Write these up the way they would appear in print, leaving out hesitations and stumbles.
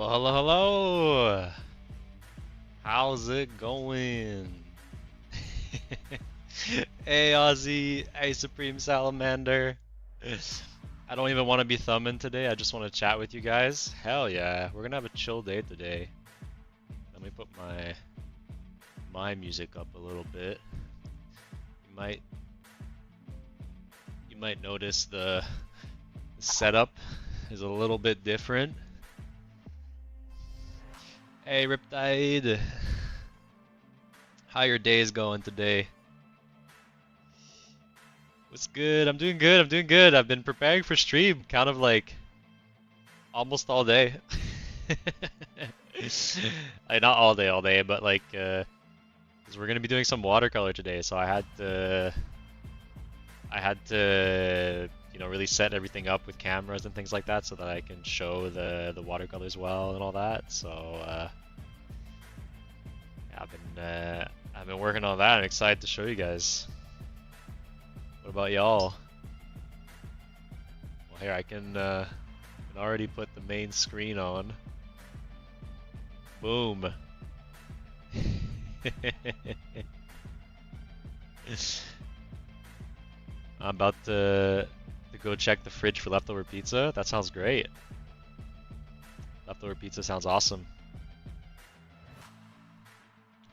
Hello, hello, hello. How's it going? Hey, Ozzy. Hey, Supreme Salamander. I don't even want to be thumbing today. I just want to chat with you guys. Hell yeah. We're gonna have a chill day today. Let me put my music up a little bit. You might you might notice the setup is a little bit different. Hey, Riptide. How your day is going today? What's good? I'm doing good. I'm doing good. I've been preparing for stream kind of like almost all day. Like not all day, but like 'cause we're gonna be doing some watercolor today, so I had to really set everything up with cameras and things like that so that I can show the watercolors well and all that. So yeah, I've been working on that. I'm excited to show you guys. What about y'all? Well, here I can already put the main screen on. Boom. I'm about to go check the fridge for leftover pizza. That sounds great. Leftover pizza sounds awesome.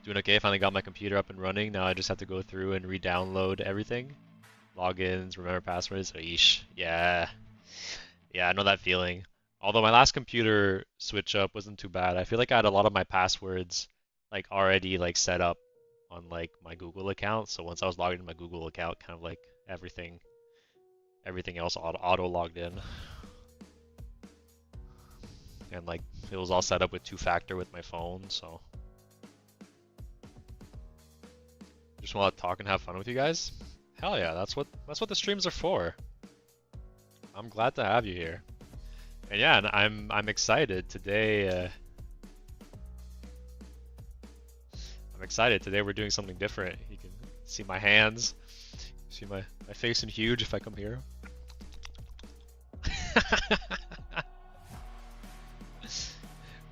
Doing okay. Finally got my computer up and running. Now I just have to go through and re-download everything. Logins, remember passwords. Eesh. Yeah. Yeah, I know that feeling. Although my last computer switch up wasn't too bad. I feel like I had a lot of my passwords like already like set up on like my Google account. So once I was logged into my Google account, kind of like everything else auto logged in. And like it was all set up with two-factor with my phone, so just want to talk and have fun with you guys. Hell yeah, that's what the streams are for. I'm glad to have you here. And yeah, and I'm excited today. I'm excited today. We're doing something different. You can see my hands, see my face in huge if I come here.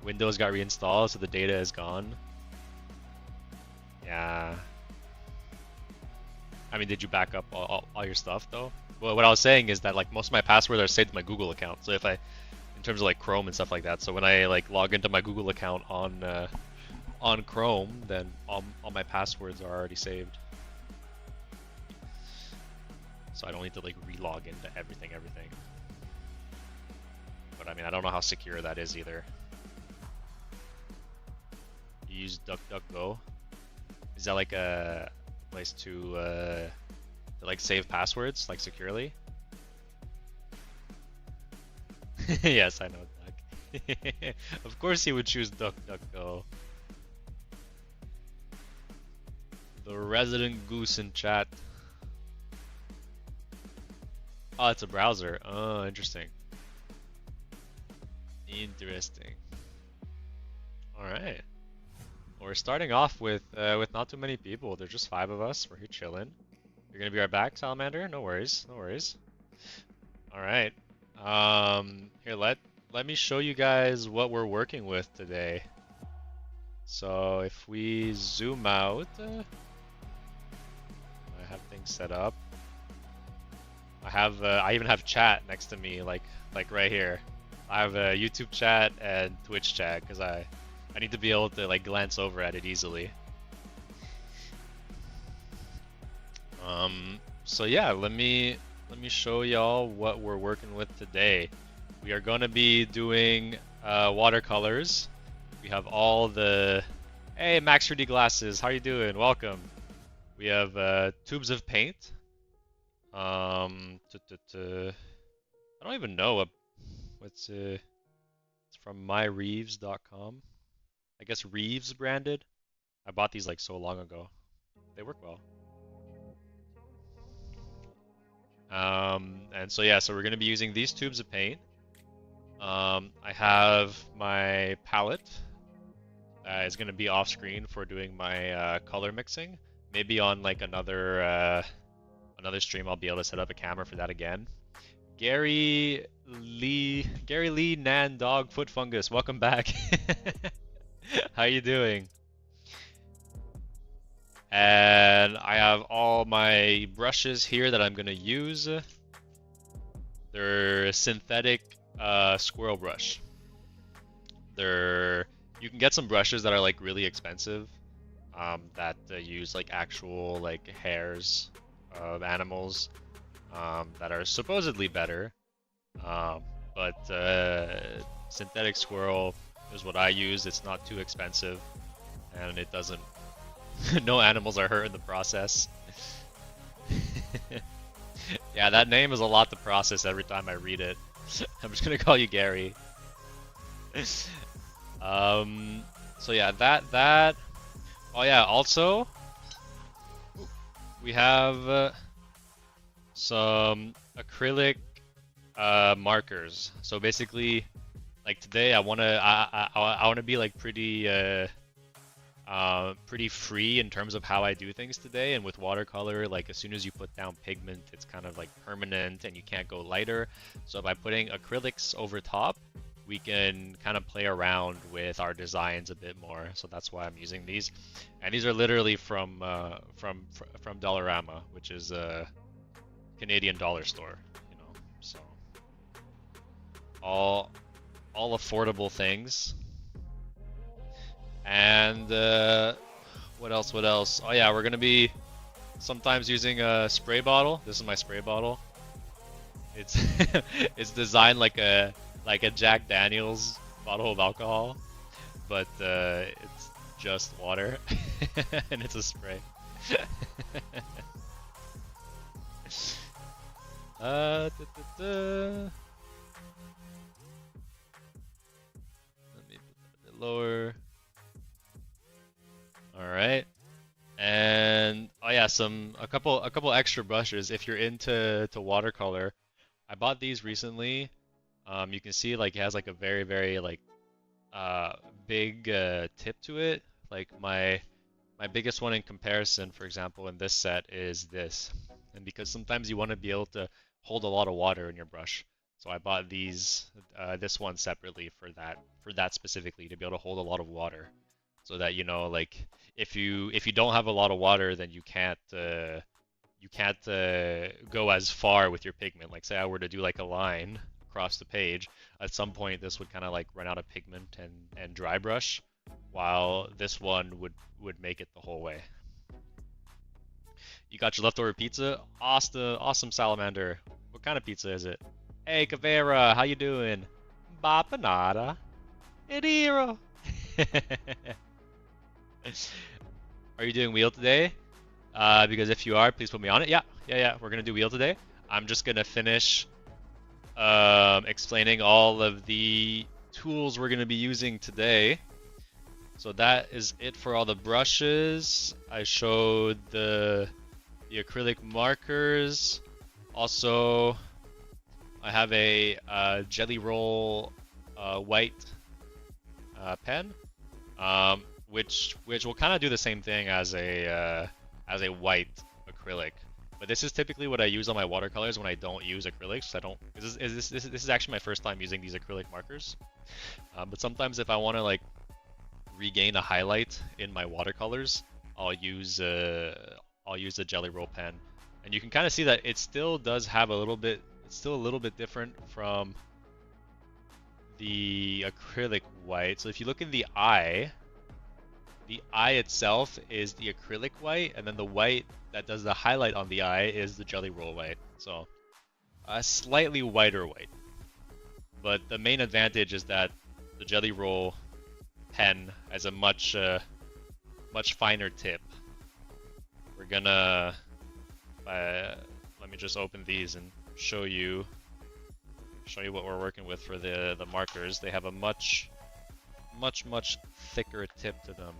Windows got reinstalled, so the data is gone. Yeah. I mean, did you back up all your stuff though? Well, what I was saying is that like most of my passwords are saved to my Google account. So if I, in terms of like Chrome and stuff like that, so when I like log into my Google account on Chrome, then all my passwords are already saved. So I don't need to like re-log into everything. But I mean, I don't know how secure that is either. You use DuckDuckGo? Is that like a place to like save passwords like securely? Yes, I know Duck. Of course he would choose DuckDuckGo. The resident goose in chat. Oh, it's a browser. Oh, interesting. Interesting. All right. Well, we're starting off with not too many people. There's just 5 of us. We're here chilling. You're gonna be right back, Salamander? No worries, no worries. All right. Here, let me show you guys what we're working with today. So if we zoom out, I have things set up. I even have chat next to me, like right here. I have a YouTube chat and Twitch chat because I need to be able to like glance over at it easily. So yeah, let me show y'all what we're working with today. We are going to be doing watercolors. We have all the hey Max 3D glasses, how you doing? Welcome. We have tubes of paint. I don't even know what's it's from myreeves.com. I guess Reeves branded. I bought these like so long ago. They work well. And so yeah, so we're gonna be using these tubes of paint. I have my palette that is gonna be off screen for doing my color mixing. Maybe on like another stream I'll be able to set up a camera for that again. Gary Lee Nan Dog Foot Fungus, welcome back. How you doing? And I have all my brushes here that I'm gonna use. They're synthetic squirrel brush. You can get some brushes that are like really expensive, that use like actual like hairs of animals, that are supposedly better. But synthetic squirrel is what I use. It's not too expensive, and it doesn't. No animals are hurt in the process. Yeah, that name is a lot to process every time I read it. I'm just gonna call you Gary. So yeah, that. Oh yeah, also we have some acrylic markers. So basically, like today, I wanna be like pretty free in terms of how I do things today. And with watercolor, like as soon as you put down pigment, it's kind of like permanent and you can't go lighter. So by putting acrylics over top, we can kind of play around with our designs a bit more. So that's why I'm using these. And these are literally from Dollarama, which is a Canadian dollar store, you know. So all affordable things. And what else? What else? Oh yeah, we're gonna be sometimes using a spray bottle. This is my spray bottle. It's it's designed like a Jack Daniel's bottle of alcohol, but it's just water and it's a spray. Da, da, da. Let me put that a bit lower. All right, and oh yeah, a couple extra brushes if you're into watercolor. I bought these recently. You can see like it has like a very like big tip to it. Like my biggest one in comparison, for example, in this set is this. And because sometimes you want to be able to hold a lot of water in your brush, so I bought this one separately for that specifically, to be able to hold a lot of water, so that like if you don't have a lot of water, then you can't go as far with your pigment. Like say I were to do like a line across the page, at some point this would kind of like run out of pigment and dry brush, while this one would make it the whole way. You got your leftover pizza? Awesome salamander. What kind of pizza is it? Hey Kavera, how you doing? Bapanada. Ediro. Are you doing wheel today? Because if you are, please put me on it. Yeah. We're gonna do wheel today. I'm just gonna finish explaining all of the tools we're gonna be using today. So that is it for all the brushes. I showed the acrylic markers. Also, I have a Jelly Roll white pen, which will kind of do the same thing as a white acrylic. But this is typically what I use on my watercolors when I don't use acrylics. This is actually my first time using these acrylic markers. But sometimes if I want to like regain a highlight in my watercolors, I'll use a Jelly Roll pen, and you can kind of see that it still does have a little bit. It's still a little bit different from the acrylic white. So if you look in the eye itself is the acrylic white, and then the white that does the highlight on the eye is the Jelly Roll white. So a slightly whiter white. But the main advantage is that the Jelly Roll pen has a much finer tip. We're gonna let me just open these and show you what we're working with for the markers. They have a much thicker tip to them.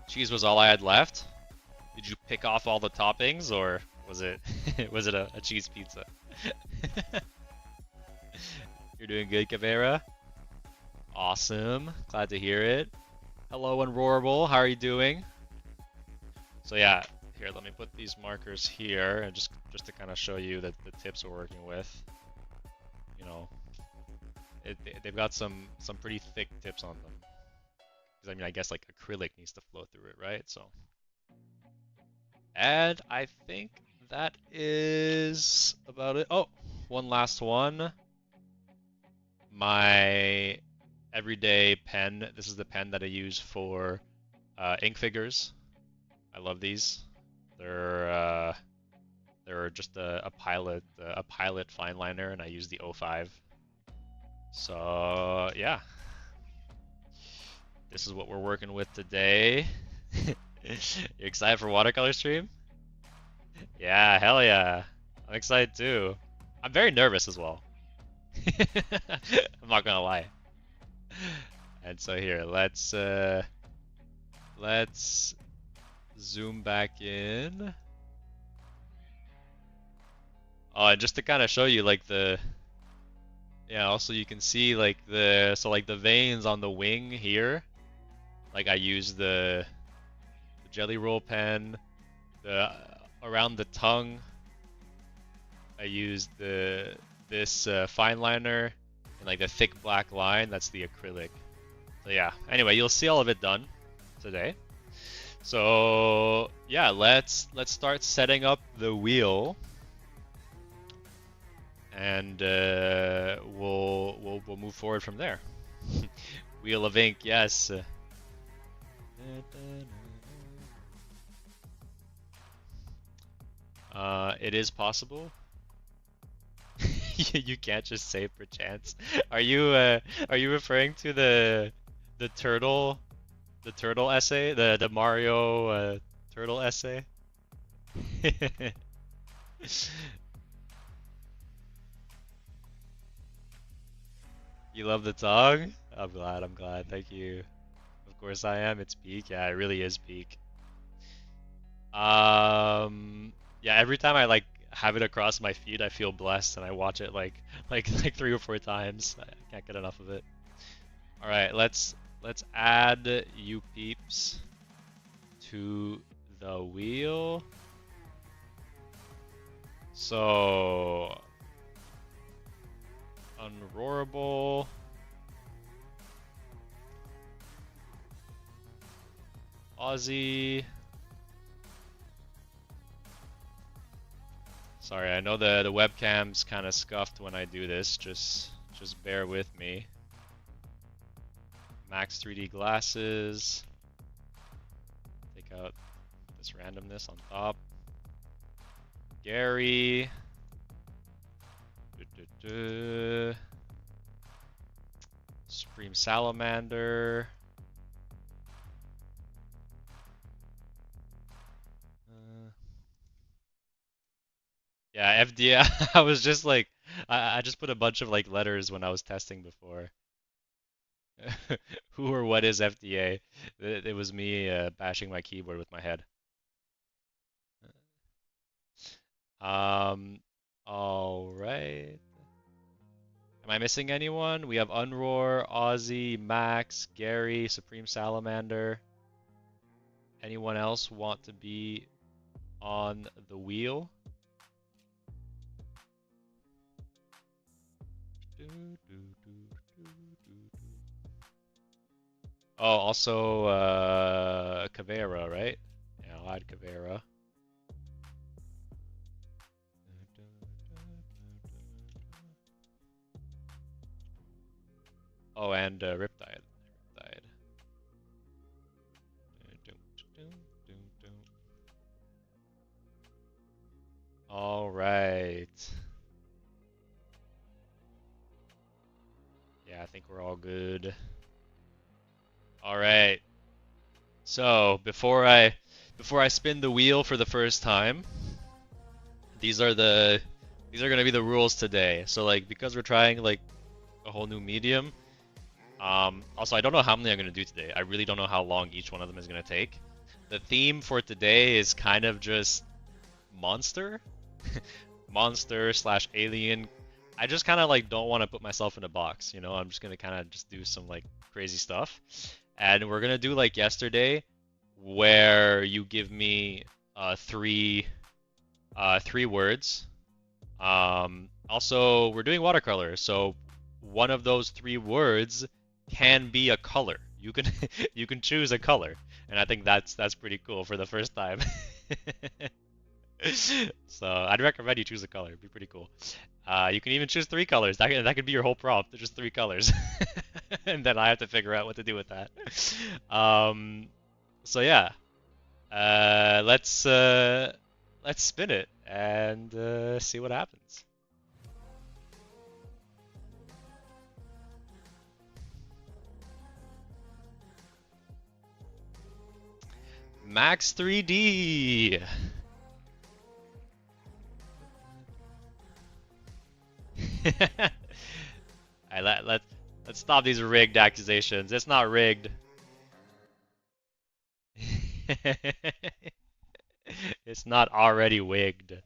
Cheese was all I had left. Did you pick off all the toppings, or was it a cheese pizza? You're doing good, Cavera. Awesome. Glad to hear it. Hello, Unroarable. How are you doing? So yeah, Here, let me put these markers here, and just to kind of show you that the tips we're working with. You know, they've got some pretty thick tips on them. Because I mean, I guess like acrylic needs to flow through it, right? So, and I think that is about it. Oh, one last one. My everyday pen. This is the pen that I use for ink figures. I love these. They're just a pilot fine liner, and I use the 05. So yeah, this is what we're working with today. You excited for watercolor stream? Yeah, hell yeah. I'm excited too. I'm very nervous as well. I'm not gonna lie. And so here, let's zoom back in. Oh, and just to kind of show you like yeah, also you can see like the veins on the wing here. Like I use the jelly roll pen, around the tongue. I use this fine liner and like the thick black line. That's the acrylic. So yeah. Anyway, you'll see all of it done today. So yeah, let's start setting up the wheel, and we'll move forward from there. Wheel of ink, yes. It is possible. You can't just say perchance. Are you referring to the turtle essay, the Mario turtle essay? You love the tongue? I'm glad. Thank you. Of course I am. It's peak. Yeah, it really is peak. Yeah, every time I like have it across my feed, I feel blessed, and I watch it like 3 or 4 times. I can't get enough of it. All right, let's add you peeps to the wheel. So unroarable. Aussie. Sorry, I know the webcam's kind of scuffed when I do this. Just bear with me. Max 3D glasses. Take out this randomness on top. Gary. Supreme Salamander. Yeah, FDA. I was just like, I just put a bunch of like letters when I was testing before. Who or what is FDA? It was me bashing my keyboard with my head. All right. Am I missing anyone? We have Unroar, Aussie, Max, Gary, Supreme Salamander. Anyone else want to be on the wheel? Oh, also Caveira, right? Yeah, I'll add Caveira. Oh, and Riptide. All right. Yeah, I think we're all good. All right. So before I spin the wheel for the first time, these are gonna be the rules today. So like because we're trying like a whole new medium. Also I don't know how many I'm gonna do today. I really don't know how long each one of them is gonna take. The theme for today is kind of just monster, monster / alien. I just kind of like don't want to put myself in a box, you know. I'm just gonna kind of just do some like crazy stuff, and we're gonna do like yesterday, where you give me three words. Also, we're doing watercolor, so one of those three words can be a color. You can you can choose a color, and I think that's pretty cool for the first time. So I'd recommend you choose a color. It'd be pretty cool. You can even choose three colors. That could be your whole prompt. There's just three colors, and then I have to figure out what to do with that. So yeah, let's spin it and see what happens. Max 3D. Alright, let's stop these rigged accusations. It's not rigged. It's not already wigged.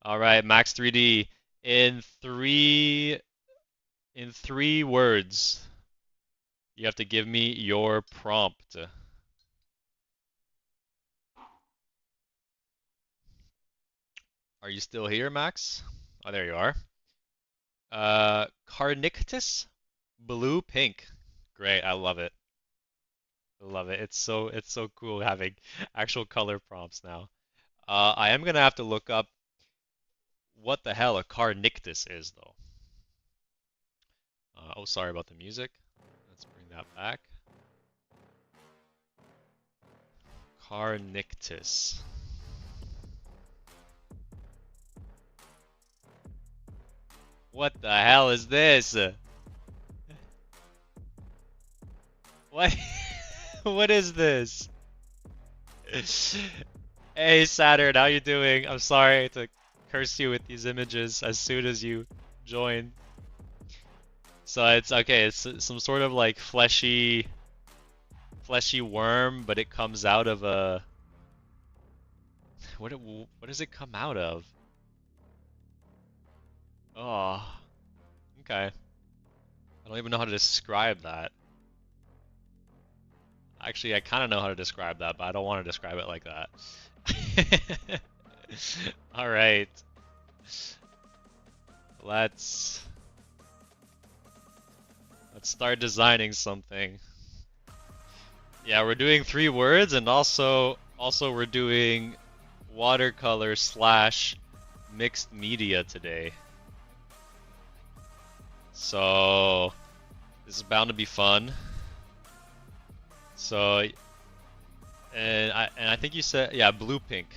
All right, Max 3D in three words. You have to give me your prompt. Are you still here, Max? Oh, there you are. Carnictus, blue, pink. Great, I love it. I love it. It's so cool having actual color prompts now. I am gonna have to look up what the hell a carnictus is, though. Oh, sorry about the music. Let's bring that back. Carnictus. What the hell is this? What? What is this? Hey Saturn, how you doing? I'm sorry to curse you with these images as soon as you join. So it's okay, it's some sort of like fleshy worm, but it comes out of a what does it come out of? Oh, okay. I don't even know how to describe that. Actually, I kind of know how to describe that, but I don't want to describe it like that. All right. Let's start designing something. Yeah, we're doing three words, and also we're doing watercolor slash mixed media today. So this is bound to be fun. So and I think you said, yeah, blue pink.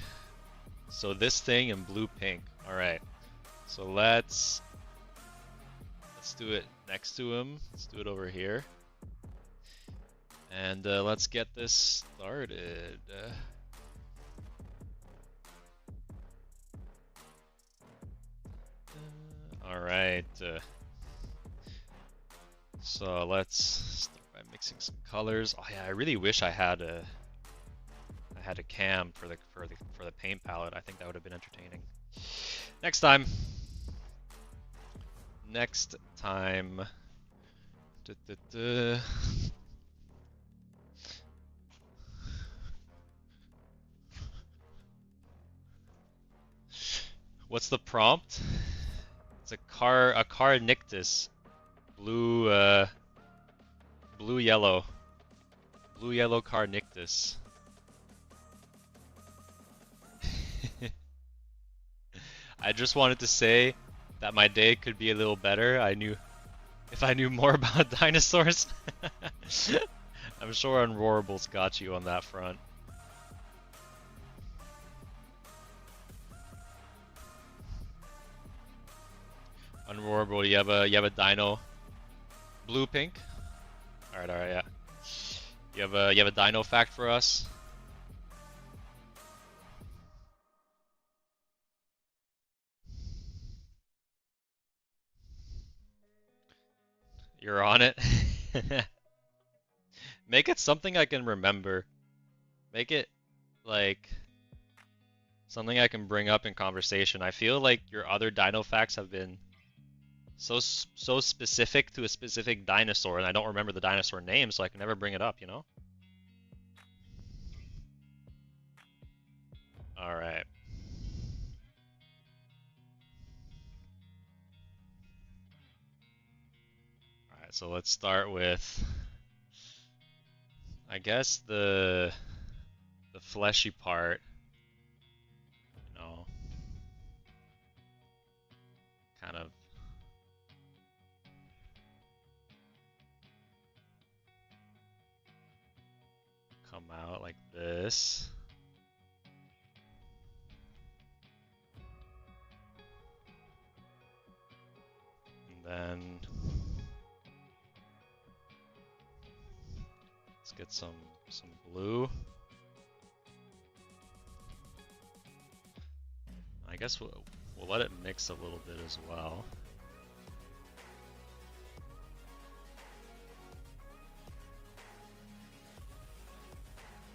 So this thing in blue pink. All right. So let's do it next to him. Let's do it over here. And let's get this started. All right. So let's start by mixing some colors. Oh yeah, I really wish I had a cam for the paint palette. I think that would have been entertaining. Next time. Next time. What's the prompt? It's a carnictus. Blue yellow. Blue yellow carnictus. I just wanted to say that my day could be a little better. If I knew more about dinosaurs. I'm sure Unroarable's got you on that front. Unroarable, you have a dino. Blue pink? Alright, yeah. You have a dino fact for us? You're on it? Make it something I can remember. Make it like something I can bring up in conversation. I feel like your other dino facts have been so specific to a specific dinosaur, and I don't remember the dinosaur name, so I can never bring it up, you know? All right. All right, so let's start with, I guess the fleshy part, you know, kind of come out like this. And then let's get some blue. I guess we'll let it mix a little bit as well.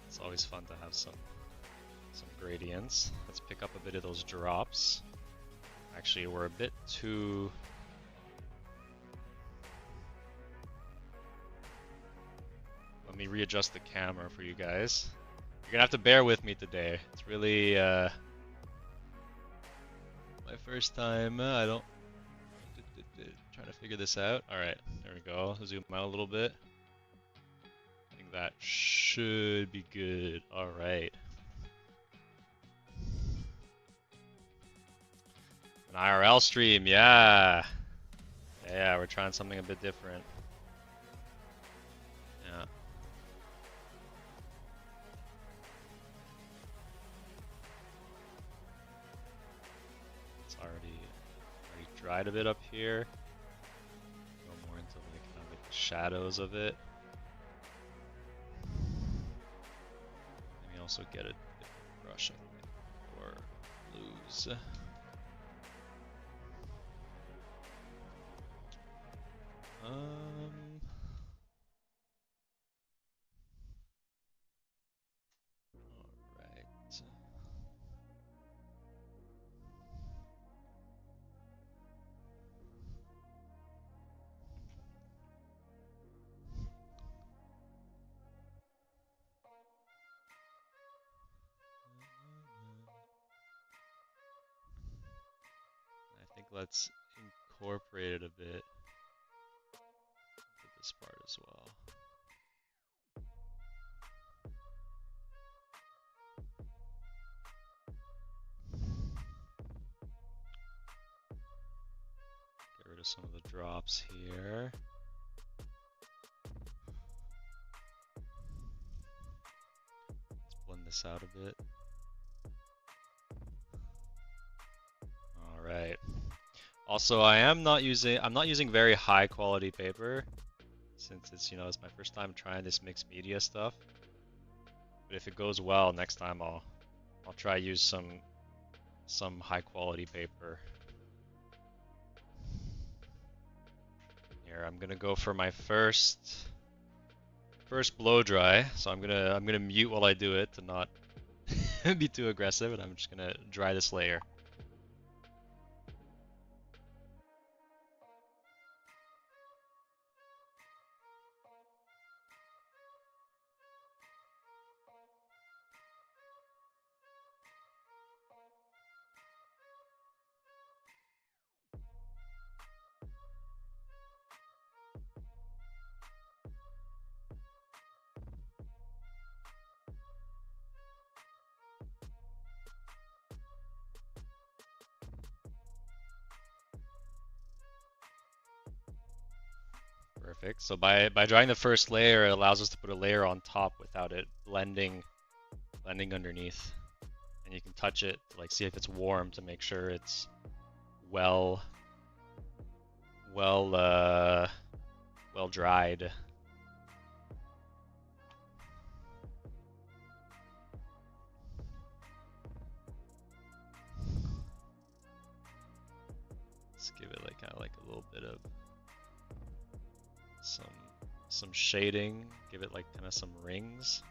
It's always fun to have some gradients. Let's pick up a bit of those drops. Actually, we're a bit too... Let me readjust the camera for you guys. You're gonna have to bear with me today. It's really my first time. I don't... Trying to figure this out. Alright, there we go. Zoom out a little bit. I think that should be good. Alright. An IRL stream, yeah. Yeah, we're trying something a bit different. Yeah. It's already dried a bit up here. Go more into like kind of like the shadows of it. Maybe also get a different brush, I think, for blues. Alright. I think let's incorporate it a bit into this part as well. Get rid of some of the drops here. Let's blend this out a bit. Alright. Also, I'm not using very high quality paper since it's, you know, it's my first time trying this mixed media stuff. But if it goes well, next time I'll try use some high quality paper. Here, I'm gonna go for my first blow dry. So I'm gonna mute while I do it to not be too aggressive, and I'm just gonna dry this layer. Perfect. So by drying the first layer, it allows us to put a layer on top without it blending underneath. And you can touch it to like see if it's warm to make sure it's well dried. Let's give it like kind of like a little bit of some shading, give it like kind of some rings.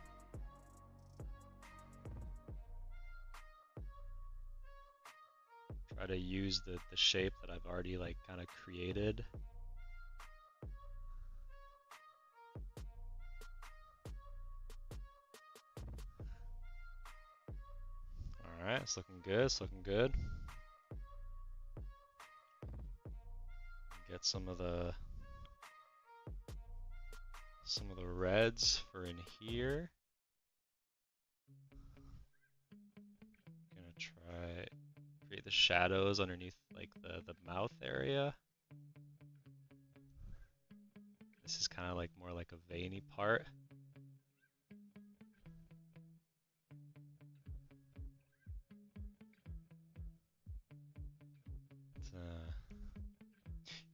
Try to use the shape that I've already like kind of created. Alright, it's looking good, it's looking good. Get some of the reds for in here. Gonna try create the shadows underneath like the mouth area. This is kind of like more like a veiny part.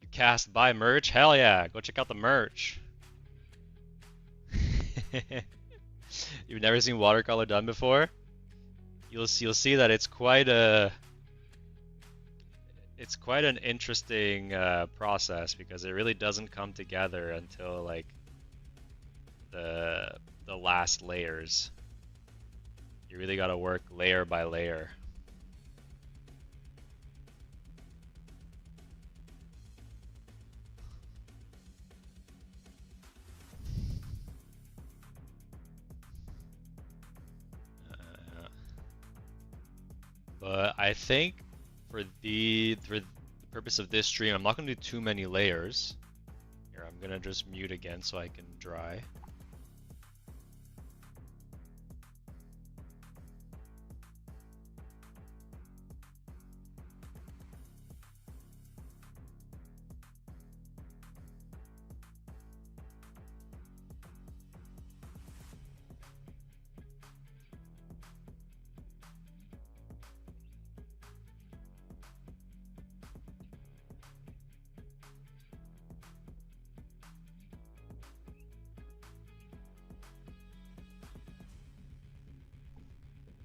You cast buy merch? Hell yeah! Go check out the merch. You've never seen watercolor done before? You'll see that it's quite an interesting process because it really doesn't come together until like the last layers. You really gotta work layer by layer. But I think for the purpose of this stream, I'm not gonna do too many layers. Here, I'm gonna just mute again so I can dry.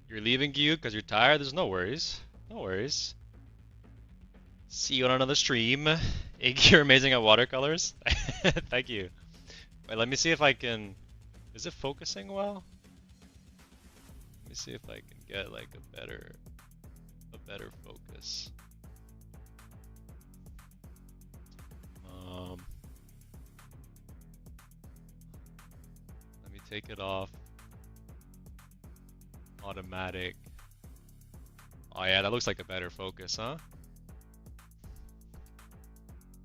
You're leaving, Gyu, because you're tired? There's no worries. No worries. See you on another stream. Iggy, you're amazing at watercolors. Thank you. Wait, let me see if I can... Is it focusing well? Let me see if I can get like a better focus. Let me take it off. Automatic. Oh yeah, that looks like a better focus, huh?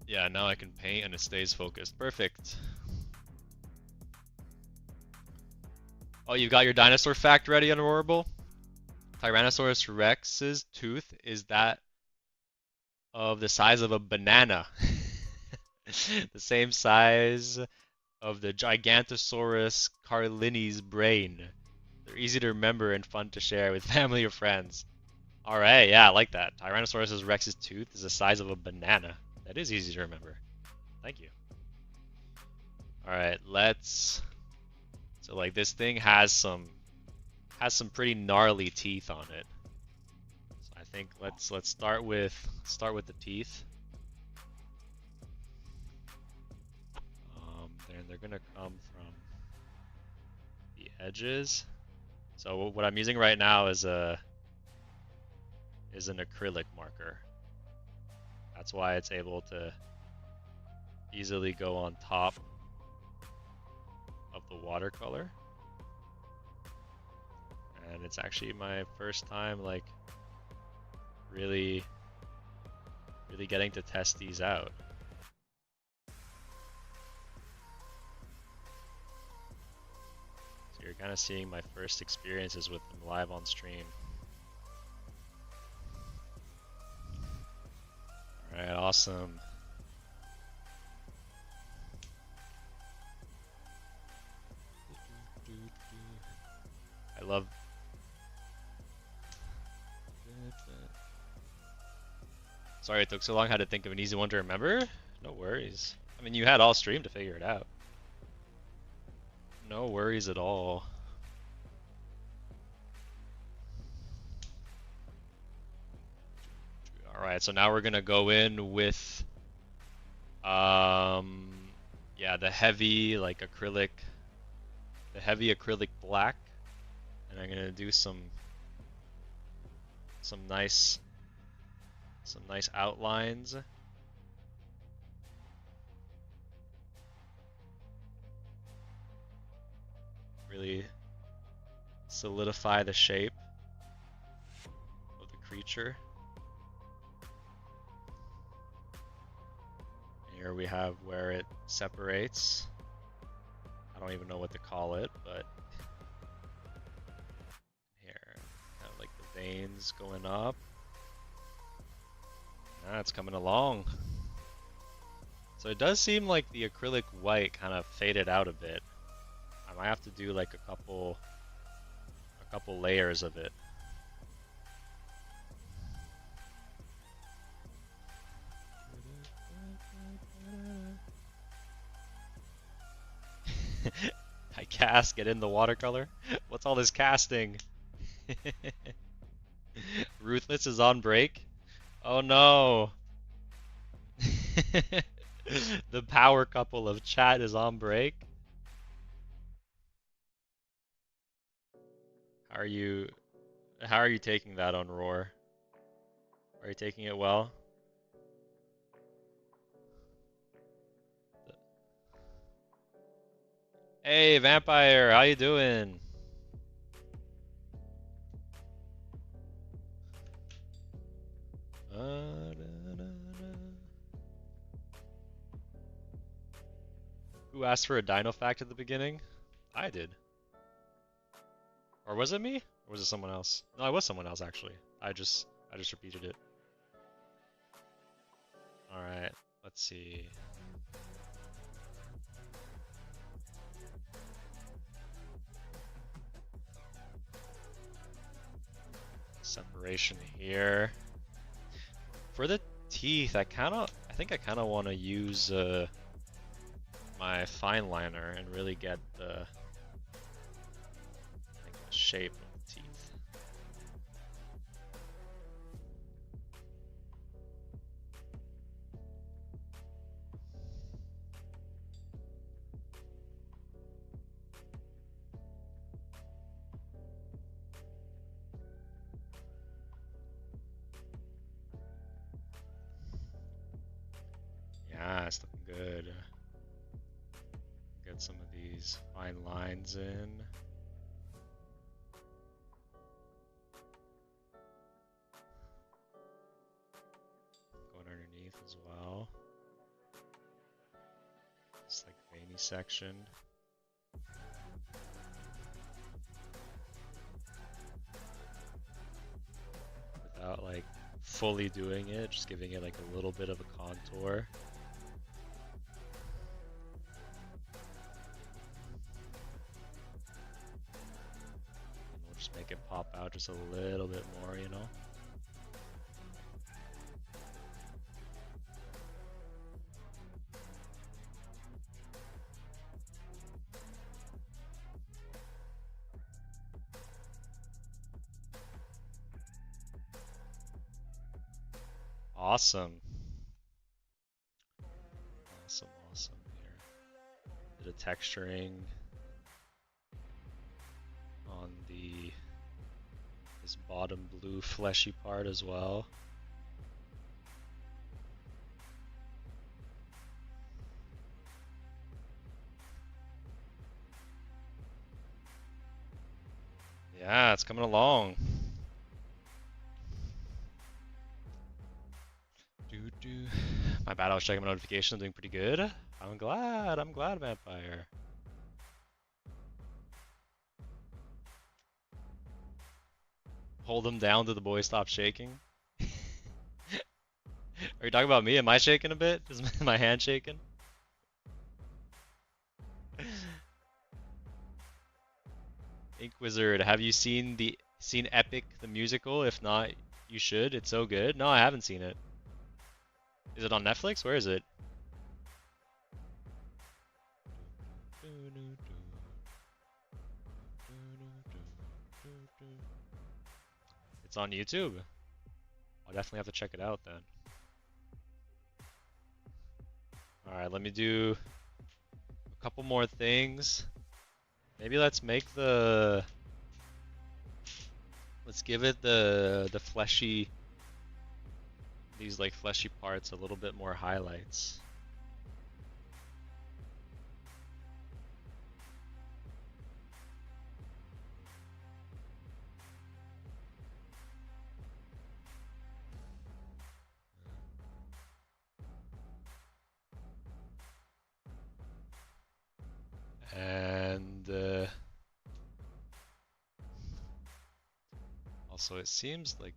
Yeah, now I can paint and it stays focused. Perfect. Oh, you got your dinosaur fact ready, Unroarable? Tyrannosaurus Rex's tooth is that of the size of a banana. The same size of the Gigantosaurus carlini's brain. They're easy to remember and fun to share with family or friends. Alright, yeah, I like that. Tyrannosaurus Rex's tooth is the size of a banana. That is easy to remember. Thank you. Alright, let's... So like this thing has some pretty gnarly teeth on it. So I think let's start with the teeth. Then they're gonna come from the edges. So what I'm using right now is an acrylic marker. That's why it's able to easily go on top of the watercolor. And it's actually my first time like really getting to test these out. So you're kind of seeing my first experiences with them live on stream. Alright, awesome. I love... Sorry it took so long. Had to think of an easy one to remember? No worries. I mean, you had all stream to figure it out. No worries at all. Alright, so now we're gonna go in with yeah, the heavy like acrylic black, and I'm gonna do some nice Some nice outlines. Really solidify the shape of the creature. Here we have where it separates. I don't even know what to call it, but here, kind of like the veins going up. Ah, it's coming along. So it does seem like the acrylic white kind of faded out a bit. I might have to do like a couple layers of it. I cast, get in the watercolor. What's all this casting? Ruthless is on break. Oh no. The power couple of chat is on break. How are you taking that on Roar? Are you taking it well? Hey Vampire, how you doing? Who asked for a dino fact at the beginning? I did. Or was it me? Or was it someone else? No, it was someone else actually. I just repeated it. Alright, let's see. Separation here. For the teeth, I think I kinda wanna use my fine liner and really get the shape of the teeth. Yeah, it's looking good. Get some of these fine lines in. Going underneath as well. It's like veiny section. Without like fully doing it, just giving it like a little bit of a contour. And we'll just make it pop out just a little bit more, you know? Awesome. Awesome here. Bit of texturing on this bottom blue fleshy part as well. Yeah, it's coming along. My bad, I was checking my notifications. I'm doing pretty good. I'm glad, Vampire. Hold them down till the boys stop shaking. Are you talking about me? Am I shaking a bit? Is my hand shaking? Ink Wizard, have you seen Epic the musical? If not, you should. It's so good. No, I haven't seen it. Is it on Netflix? Where is it? It's on YouTube. I'll definitely have to check it out then. Alright, let me do a couple more things. Maybe let's give it the fleshy these like fleshy parts a little bit more highlights. And also it seems like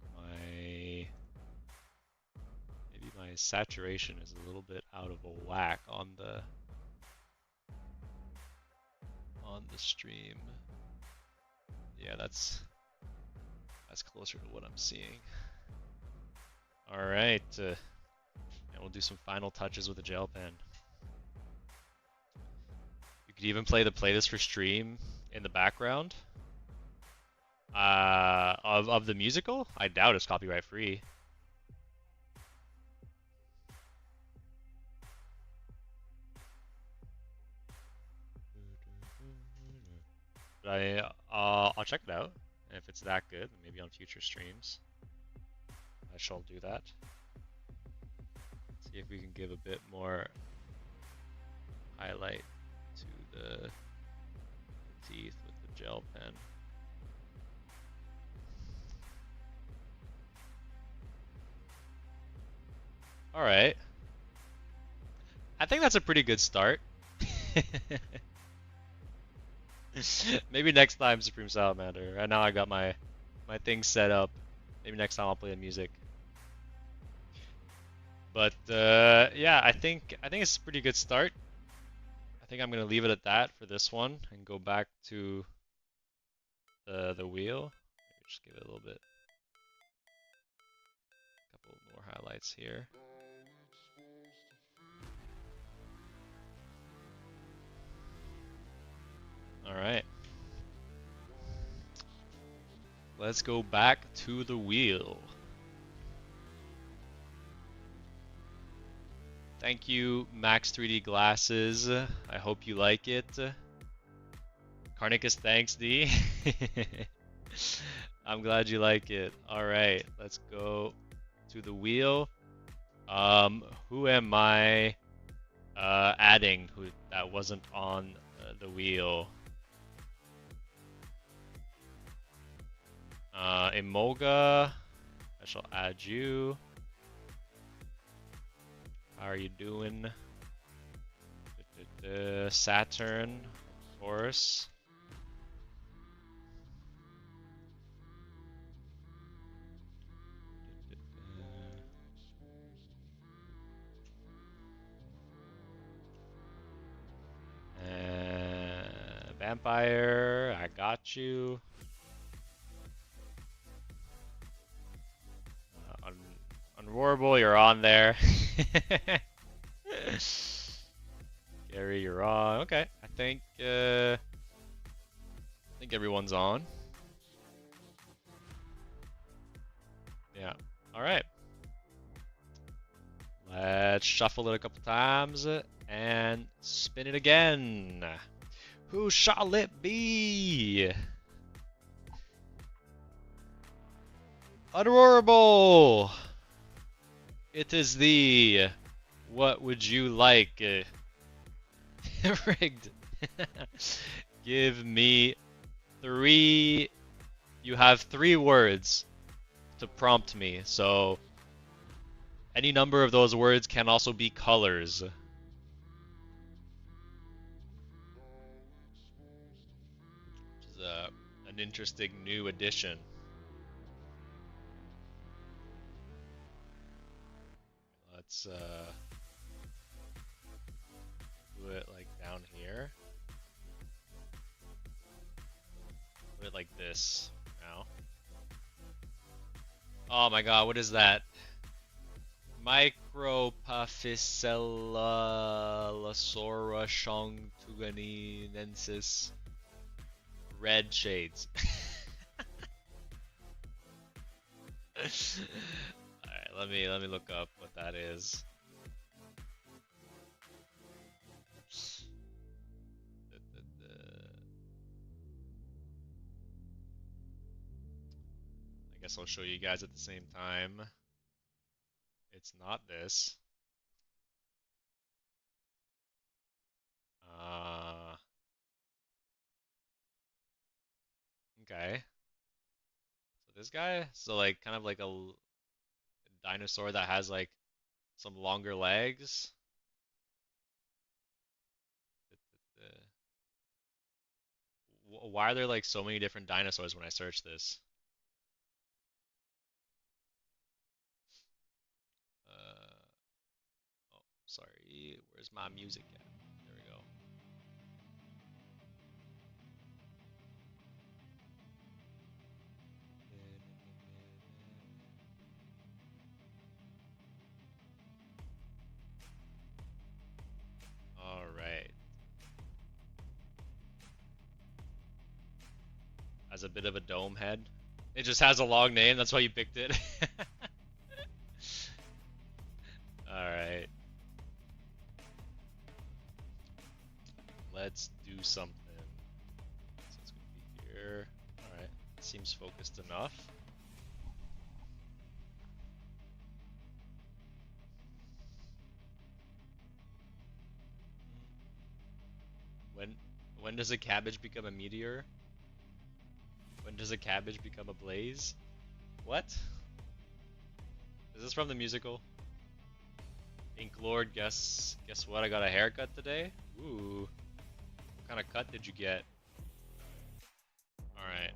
maybe my saturation is a little bit out of a whack on the stream. Yeah, that's closer to what I'm seeing. All right, and we'll do some final touches with the gel pen. You could even play the playlist for stream in the background. Of the musical? I doubt it's copyright free. But I'll check it out. And if it's that good, maybe on future streams, I shall do that. See if we can give a bit more highlight to the teeth with the gel pen. All right. I think that's a pretty good start. Maybe next time Supreme Salamander. Right now I got my things set up. Maybe next time I'll play the music. But yeah, I think it's a pretty good start. I think I'm gonna leave it at that for this one and go back to the wheel. Maybe just give it a little bit, a couple more highlights here. All right. Let's go back to the wheel. Thank you, Max 3D Glasses. I hope you like it. Carnicus, thanks, D. I'm glad you like it. All right, let's go to the wheel. Who am I adding that wasn't on the wheel? Imoga, I shall add you. How are you doing? Saturn, of course. Vampire, I got you. Unroarable, you're on there. Gary, you're on. Okay, I think everyone's on. Yeah. All right. Let's shuffle it a couple times and spin it again. Who shall it be? Adorable! It is the what would you like? Rigged. Give me 3. You have 3 words to prompt me. So any number of those words can also be colors. Which is an interesting new addition. Let's do it like down here. Put it like this now. Oh my god, what is that? Micropaphicellasaura shongtuganensis. Red shades. Alright, let me look up what that is. I guess I'll show you guys at the same time. It's not this. Uh, okay. So this guy, so like kind of like a dinosaur that has like some longer legs. Why are there like so many different dinosaurs when I search this? Uh, oh, sorry. Where's my music at? There we go. All right. Has a bit of a dome head. It just has a long name. That's why you picked it. All right. Let's do something. So it's gonna be here. All right. Seems focused enough. When when does a cabbage become a meteor? When does a cabbage become a blaze? What? Is this from the musical? Ink Lord, guess what? I got a haircut today. Ooh, what kind of cut did you get? All right.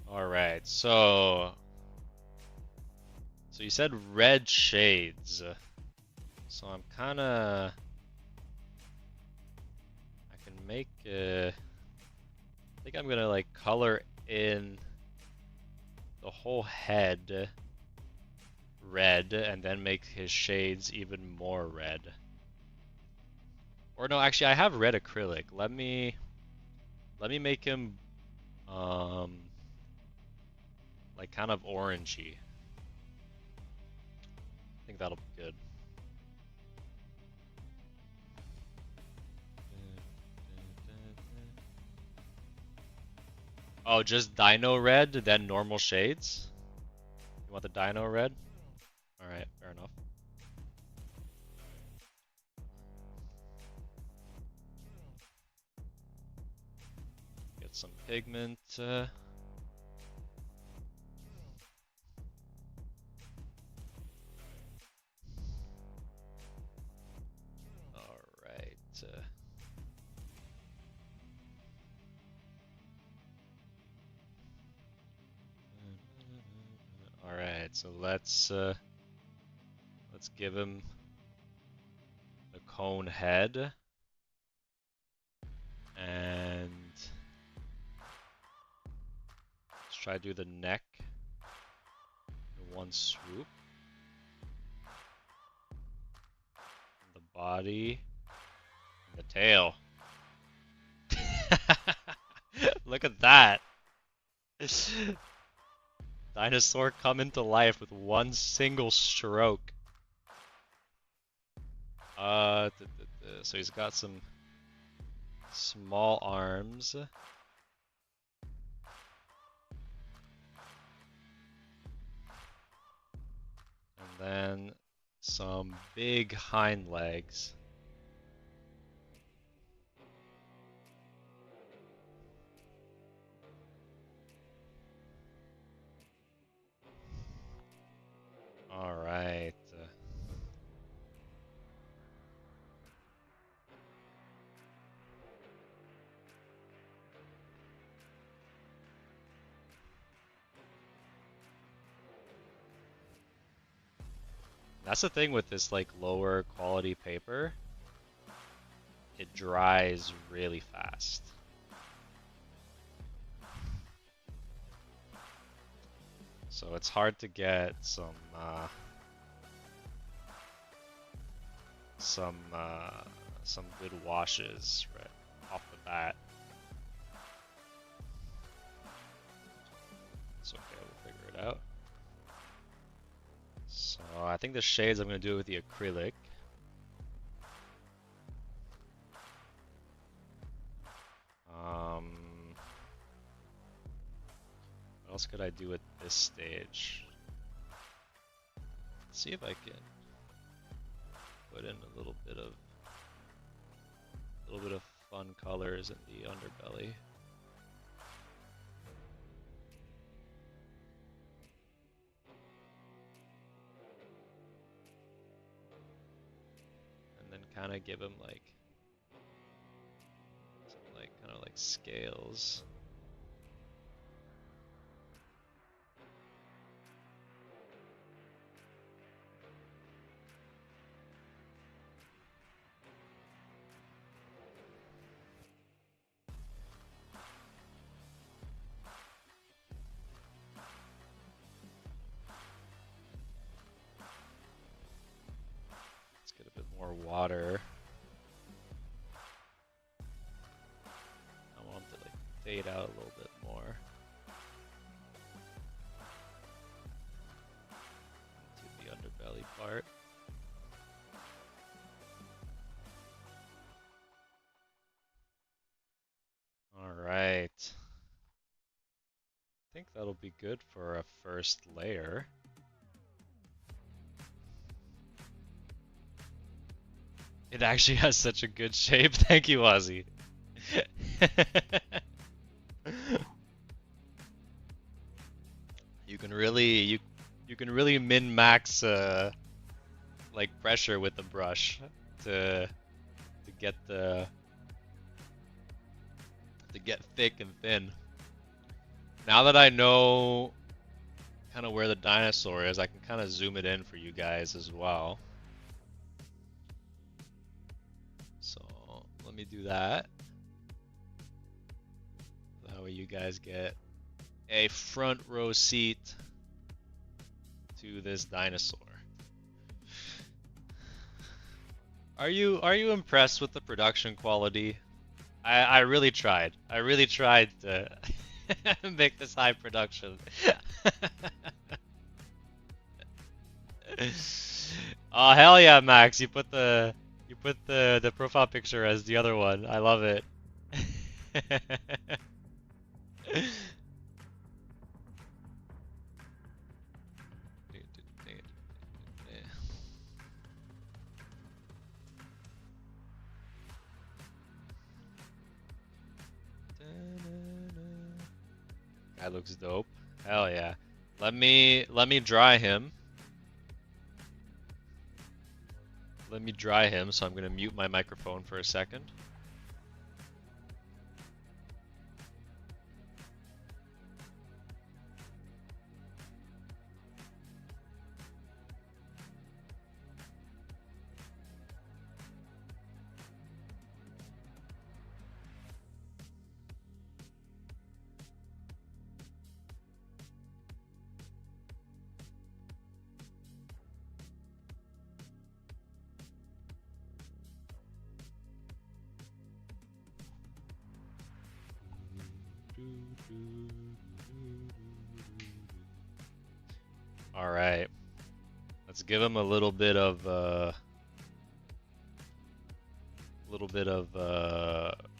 All right. So you said red shades. So I'm kind of I can make I think I'm gonna like color in the whole head red and then make his shades even more red. Or no, actually I have red acrylic. Let me make him um like kind of orangey. I think that'll be good. Oh, just dino red, then normal shades? You want the dino red? Alright, fair enough. Get some pigment. Alright. Alright, so let's give him the cone head. And let's try to do the neck in one swoop. The body. And the tail. Look at that. Dinosaur come into life with one single stroke. So he's got some small arms. And then some big hind legs. All right. That's the thing with this like lower quality paper. It dries really fast. So it's hard to get some good washes right off the bat. It's okay, we'll figure it out. think the shades I'm gonna do it with the acrylic. What else could I do at this stage? Let's see if I can put in a little bit of fun colors in the underbelly. And then kind of give him like some kind of like scales. Get a bit more water. I want it to like fade out a little bit more. To the underbelly part. Alright. I think that'll be good for a first layer. It actually has such a good shape. Thank you, Ozzy. You can really min-max like pressure with the brush to get thick and thin. Now that I know kind of where the dinosaur is, I can kind of zoom it in for you guys as well. So let me do that. That way you guys get a front row seat to this dinosaur. Are you impressed with the production quality? I really tried. I really tried to make this high production. Oh hell yeah, Max! You put the profile picture as the other one. I love it. That looks dope. Hell yeah. Let me dry him. Let me dry him, so I'm gonna mute my microphone for a second. All right, let's give him a little bit of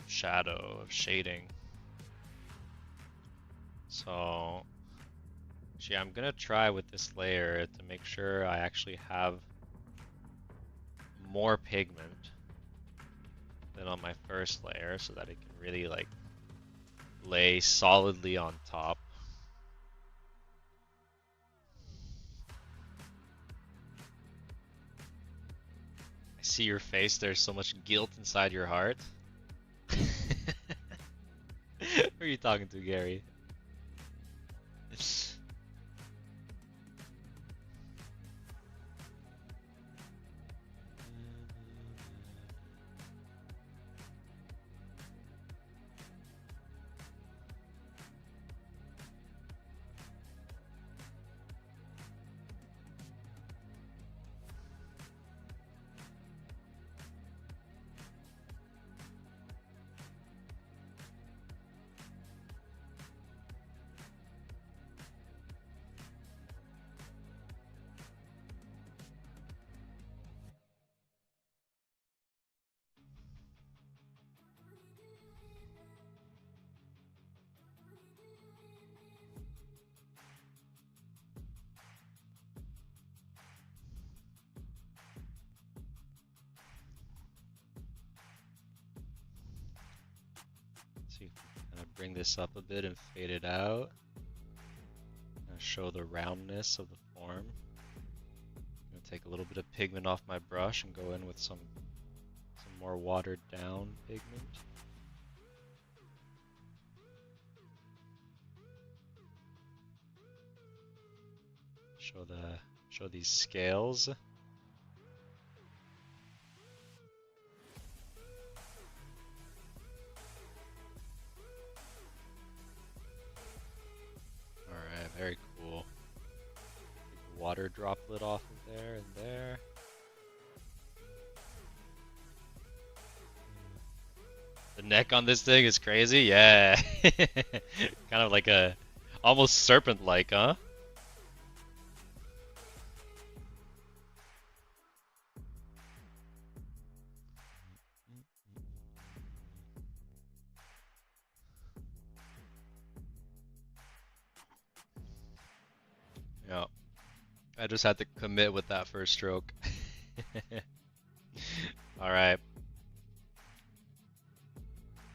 shadow, of shading. So, actually, I'm gonna try with this layer to make sure I actually have more pigment than on my first layer, so that it can really like lay solidly on top. I see your face. There's so much guilt inside your heart. Who are you talking to, Gary? bring this up a bit and fade it out. And show the roundness of the form. I'm gonna take a little bit of pigment off my brush and go in with some more watered down pigment. Show these scales. Alright, very cool. Take the water droplet off of there and there. The neck on this thing is crazy, yeah. Kind of like a almost serpent-like, huh? Yeah. I just had to commit with that first stroke. Alright.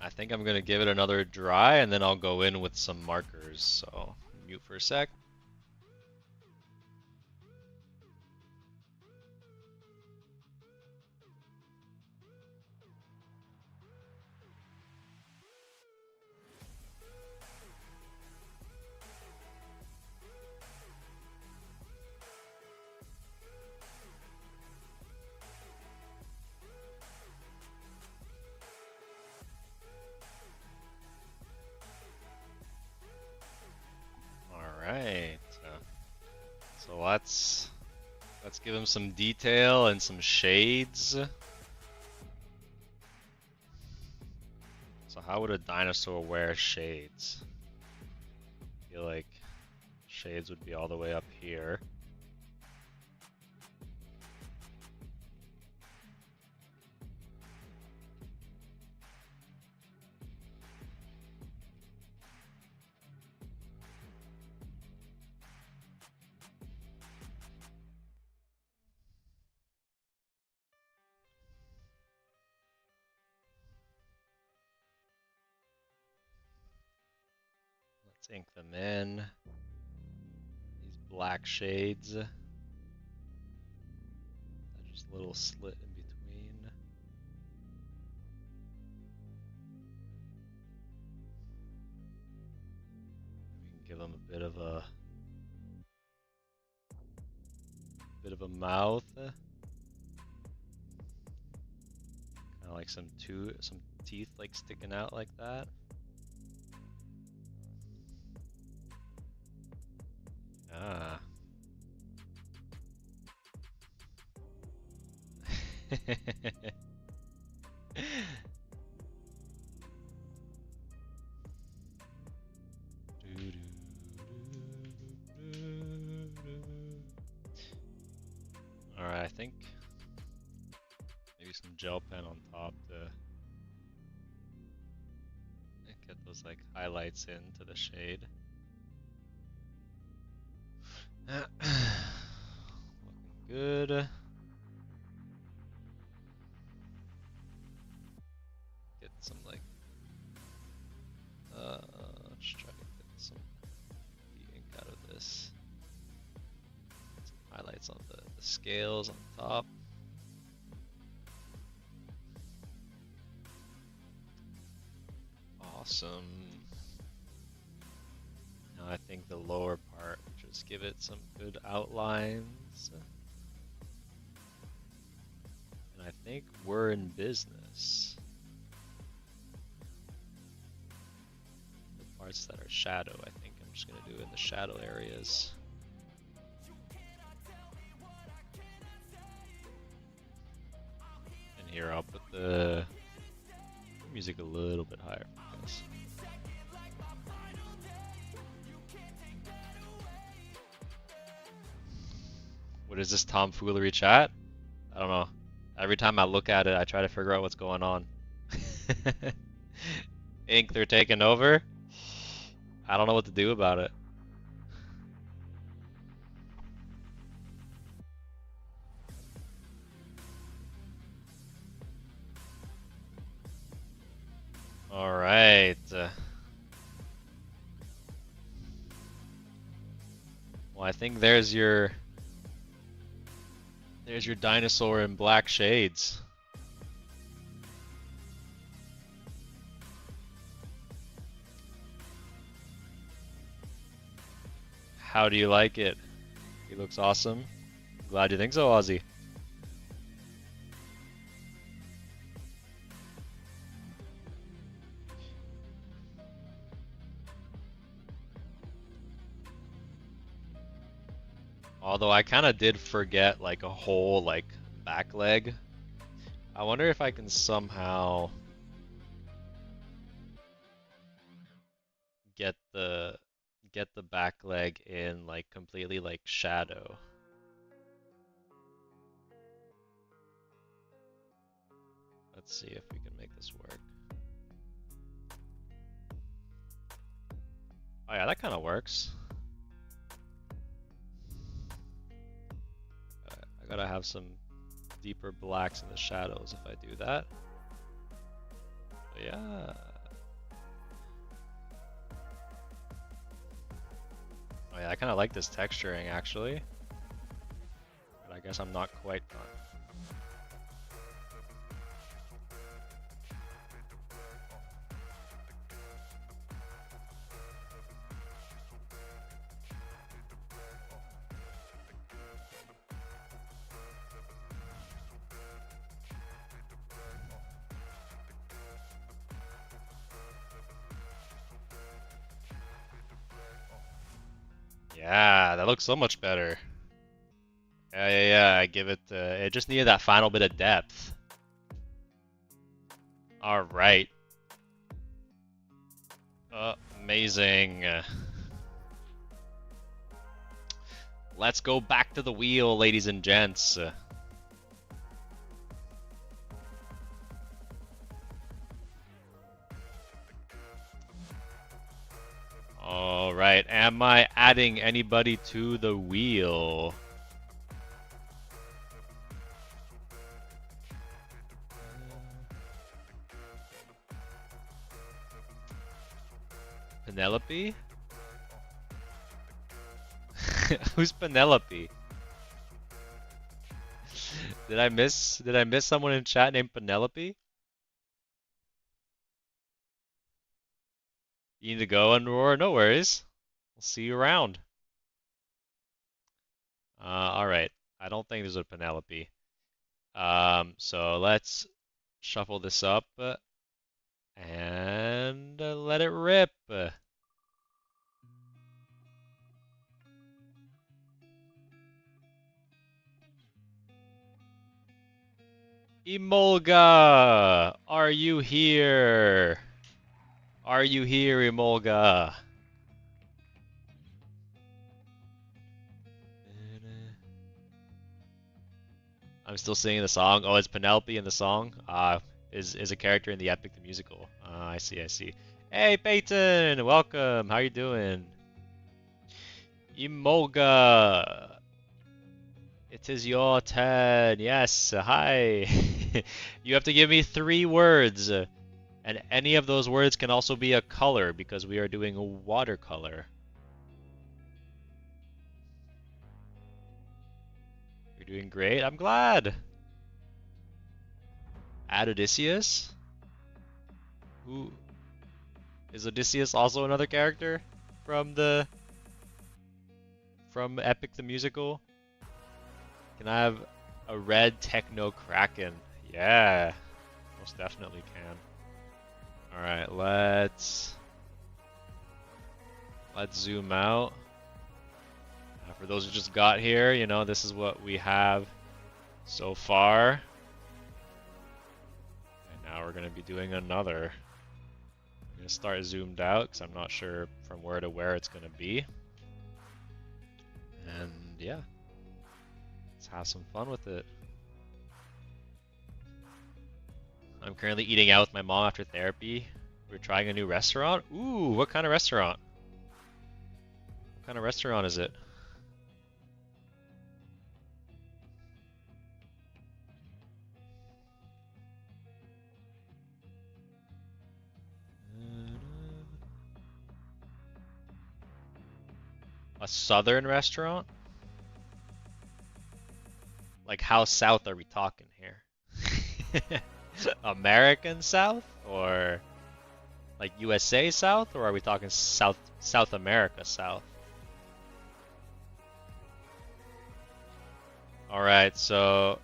I think I'm gonna give it another dry and then I'll go in with some markers. So mute for a sec. Alright. So let's give him some detail and some shades. So how would a dinosaur wear shades? I feel like shades would be all the way up here. Let's ink them in. These black shades. Just a little slit in between. We can give them a bit of a mouth. Kind of like some teeth like sticking out like that. Ah. Alright, I think maybe some gel pen on top to get those like highlights into the shade. Looking good. Get some like let's try to get some ink out of this. Some highlights on the scales on top. Awesome. Now I think the lower part, just give it some good outlines. And I think we're in business. The parts that are shadow, I think I'm just going to do in the shadow areas. And here I'll put the music a little bit higher, I guess. What is this tomfoolery chat? I don't know. Every time I look at it, I try to figure out what's going on. Ink, they're taking over? I don't know what to do about it. Alright. Well, I think there's your dinosaur in black shades. How do you like it? He looks awesome. Glad you think so, Ozzy. Although I kind of did forget like a whole like back leg. I wonder if I can somehow get the back leg in like completely like shadow. Let's see if we can make this work. Oh yeah, that kind of works. I gotta have some deeper blacks in the shadows if I do that. But yeah. Oh yeah, I kind of like this texturing actually. But I guess I'm not quite done. Yeah, that looks so much better. Yeah. I give it. It just needed that final bit of depth. All right. Amazing. Let's go back to the wheel, ladies and gents. All right. Am I adding anybody to the wheel? Penelope? Who's Penelope? Did I miss someone in chat named Penelope? You need to go, Aurora? No worries. We'll see you around. Alright. I don't think there's a Penelope. So let's shuffle this up and let it rip. Emolga! Are you here? Are you here, Emolga? I'm still singing the song. Oh, it's Penelope in the song? Is a character in the Epic the Musical. I see. Hey, Peyton! Welcome! How you doing? Emolga! It is your turn. Yes, hi. You have to give me 3 words. And any of those words can also be a color because we are doing a watercolor. You're doing great. I'm glad. Add Odysseus? Who is Odysseus also another character from Epic the Musical? Can I have a red techno kraken? Yeah, most definitely can. All right, let's zoom out. For those who just got here, you know, this is what we have so far. And now we're going to be doing another. I'm going to start zoomed out because I'm not sure from where to where it's going to be. And yeah, let's have some fun with it. I'm currently eating out with my mom after therapy. We're trying a new restaurant. Ooh, what kind of restaurant? What kind of restaurant is it? A southern restaurant? Like how south are we talking here? American South or like USA South, or are we talking South America South? All right, so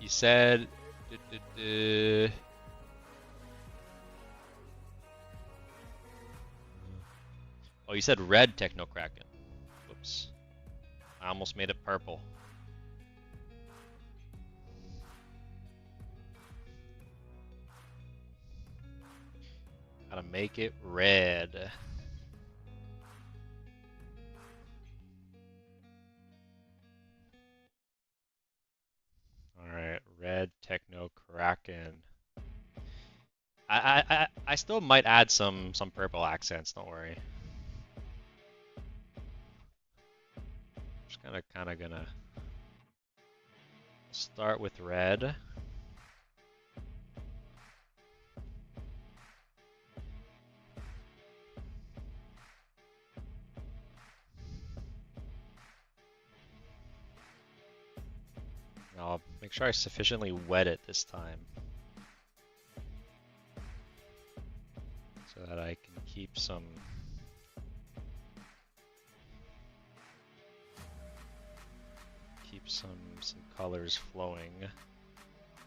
you said oh, you said red Techno Kraken. Whoops. I almost made it purple. Gotta make it red. Alright, red Techno Kraken. I still might add some purple accents, don't worry. Just kinda gonna start with red. I'll make sure I sufficiently wet it this time so that I can keep some colors flowing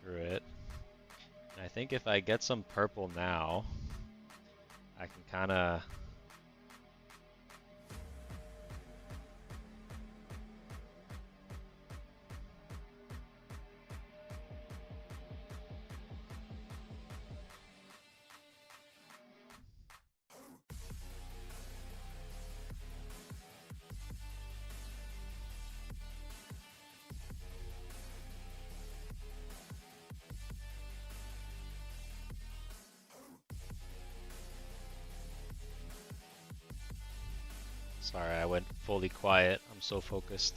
through it. And I think if I get some purple now, I can kind of Sorry, I went fully quiet. I'm so focused.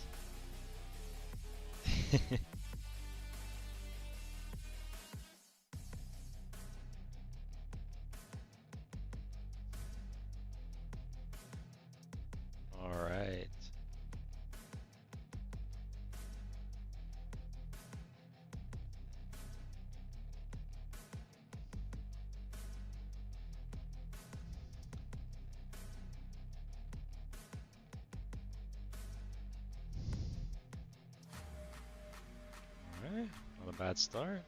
All right. Alright, not a bad start.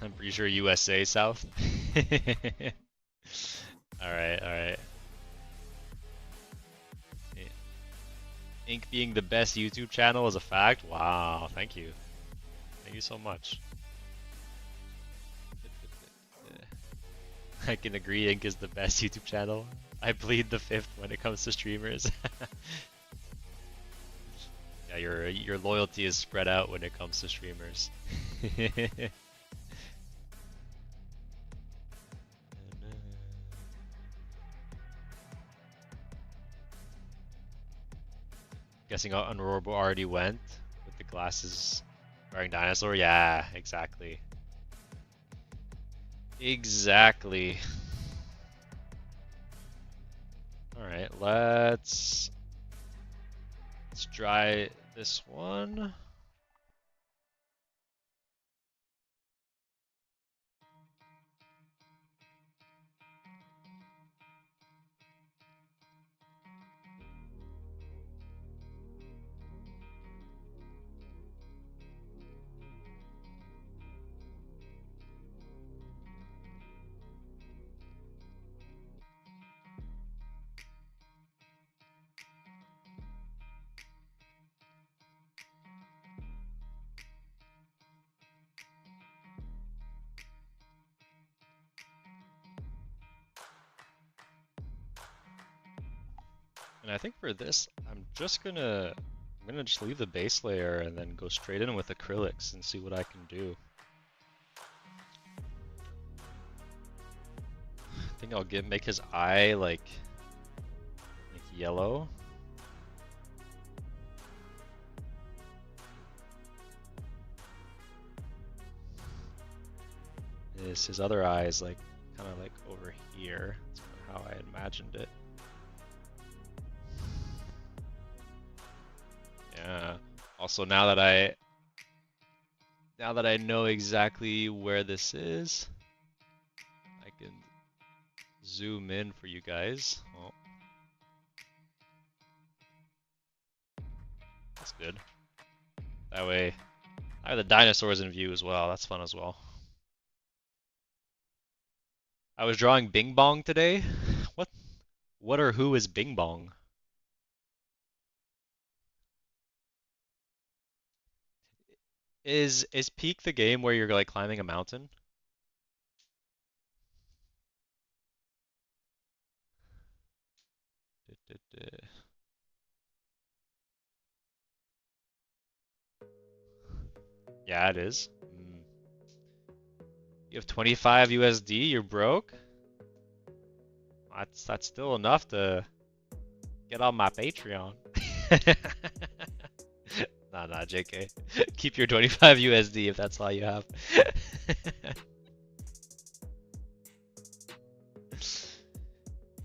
I'm pretty sure USA South. Alright, alright. Ink being the best YouTube channel is a fact? Wow, thank you. Thank you so much. I can agree, Ink is the best YouTube channel. I plead the fifth when it comes to streamers. Yeah, your loyalty is spread out when it comes to streamers. Guessing Unroarable already went with the glasses wearing dinosaur? Yeah, exactly. Exactly. Alright, let's try this one. And I think for this, I'm gonna just leave the base layer and then go straight in with acrylics and see what I can do. think I'll make his eye like yellow. His other eye is like kind of like over here. That's kind of how I imagined it. Yeah. Also, now that I know exactly where this is, I can zoom in for you guys. Oh, that's good. That way, I have the dinosaurs in view as well. That's fun as well. I was drawing Bing Bong today. What? What or who is Bing Bong? Is Peak the game where you're like climbing a mountain? Yeah, it is. You have 25 USD, you're broke? That's still enough to get on my Patreon. Nah, JK. Keep your 25 USD if that's all you have.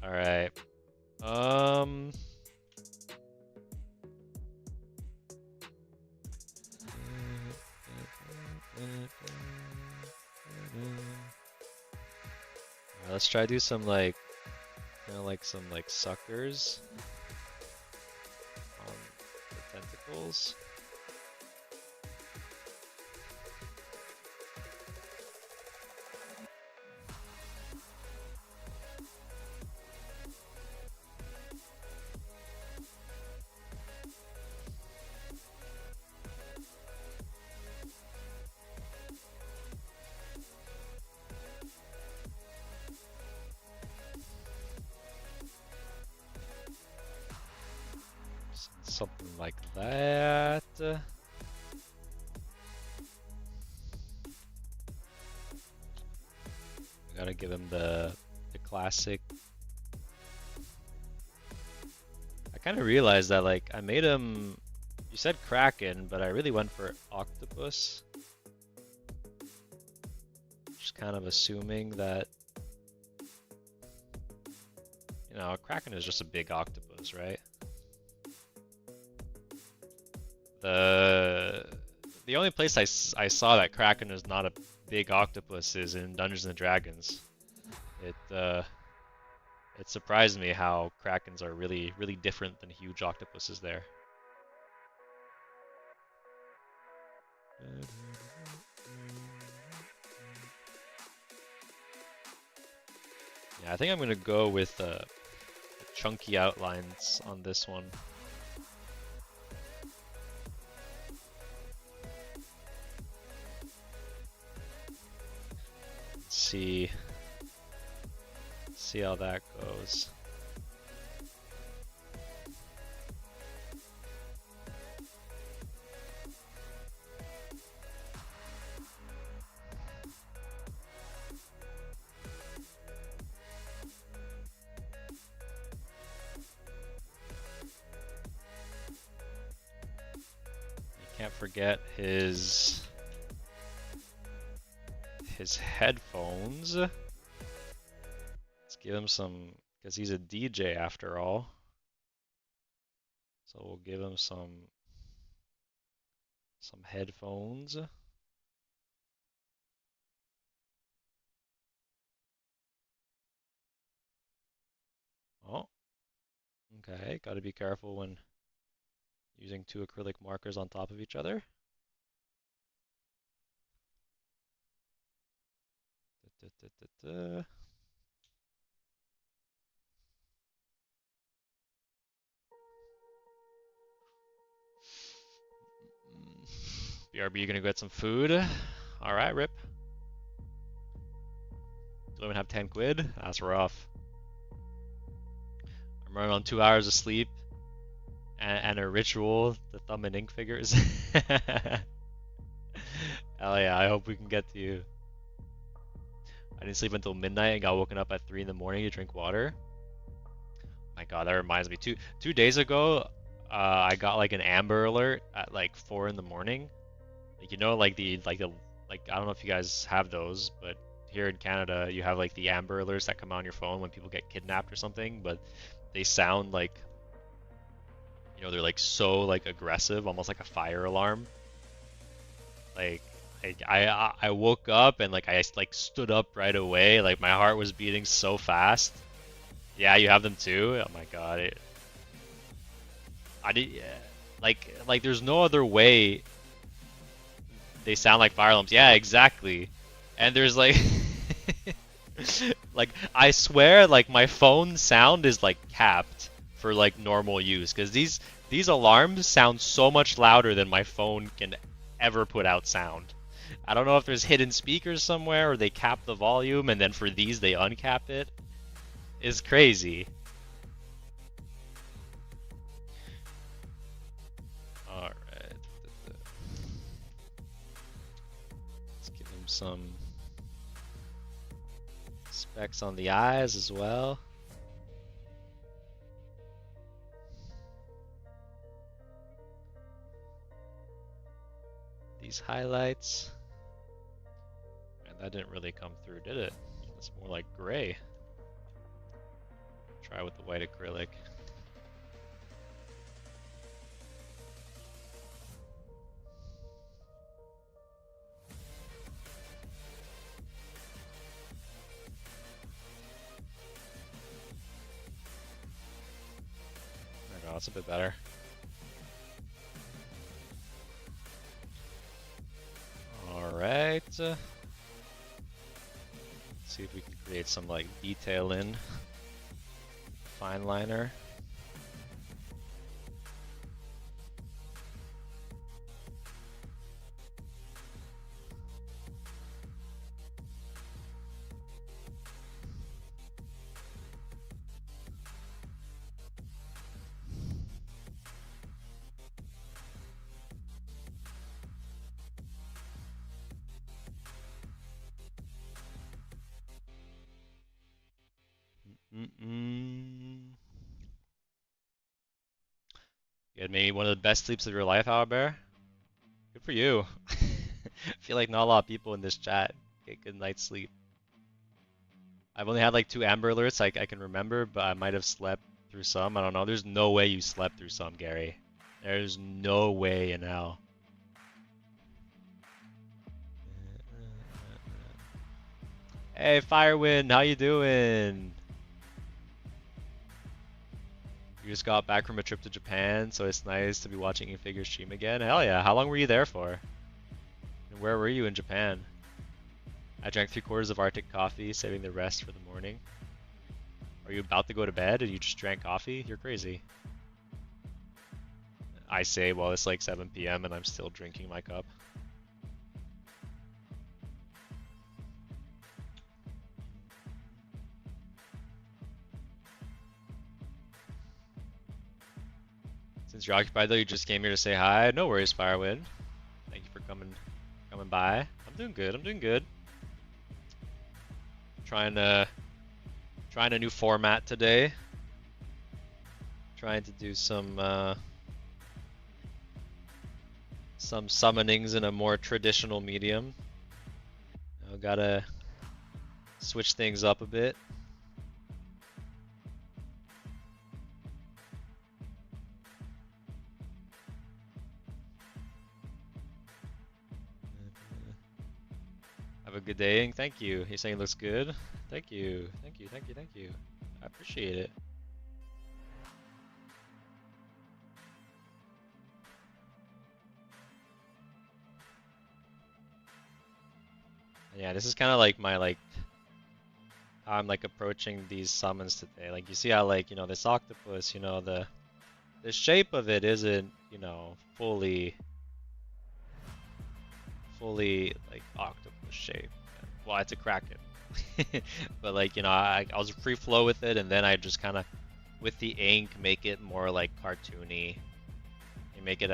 Alright. Let's try to do some like kind of like some like suckers on the tentacles. Something like that. We gotta give him the classic. I kind of realized that like I made him. You said Kraken, but I really went for octopus. Just kind of assuming that Kraken is just a big octopus, right? The only place I saw that Kraken is not a big octopus is in Dungeons and Dragons. It surprised me how Krakens are really different than huge octopuses there. Yeah, I think I'm gonna go with chunky outlines on this one. See how that goes. You can't forget his headphones. Let's give him some, because he's a DJ after all. So we'll give him some headphones. Oh, okay. Got to be careful when using two acrylic markers on top of each other. BRB, you gonna go get some food? Alright, Rip. Don't even have 10 quid? That's rough. I'm running on 2 hours of sleep and a ritual, the thumb and ink figures. Hell yeah, I hope we can get to you. I didn't sleep until midnight and got woken up at 3 in the morning to drink water. My God, that reminds me. Two days ago, I got like an Amber Alert at like 4 in the morning. Like like I don't know if you guys have those, but here in Canada you have like the Amber Alerts that come out on your phone when people get kidnapped or something, but they sound like, they're like so like aggressive, almost like a fire alarm. Like I woke up and like I like stood up right away, like my heart was beating so fast. Yeah, you have them too? Oh my God. I did, yeah. Like there's no other way they sound like fire alarms. Yeah, exactly. And there's like like I swear like my phone sound is like capped for like normal use, because these alarms sound so much louder than my phone can ever put out sound. I don't know if there's hidden speakers somewhere or they cap the volume and then for these they uncap it. It's crazy. Alright. Let's give him some specs on the eyes as well. These highlights. And that didn't really come through, did it? It's more like gray. Try with the white acrylic. There we go, that's a bit better. Alright. Let's see if we can create some like detail in fine liner. You had maybe one of the best sleeps of your life, Bear. Good for you. I feel like not a lot of people in this chat get good night's sleep. I've only had like 2 Amber Alerts I can remember, but I might have slept through some. I don't know. There's no way you slept through some, Gary. There's no way in hell. Hey, Firewind, how you doing? You just got back from a trip to Japan, so it's nice to be watching Infigure stream again. Hell yeah, how long were you there for? And where were you in Japan? I drank 3/4 of Arctic coffee, saving the rest for the morning. Are you about to go to bed and you just drank coffee? You're crazy. I say, well, it's like 7 p.m. and I'm still drinking my cup. Since you're occupied though, you just came here to say hi. No worries, Firewind. Thank you for coming by. I'm doing good. I'm doing good. Trying a new format today. Trying to do some summonings in a more traditional medium. I gotta switch things up a bit. Have a good day. Thank you. He's saying it looks good. Thank you. Thank you. Thank you. Thank you. I appreciate it. Yeah, this is kind of like my how I'm like approaching these summons today. Like you see how like, this octopus, the shape of it isn't, fully like octopus shape. Well, it's a kraken. But like, I was free flow with it, and then I just kind of with the ink make it more like cartoony. You make it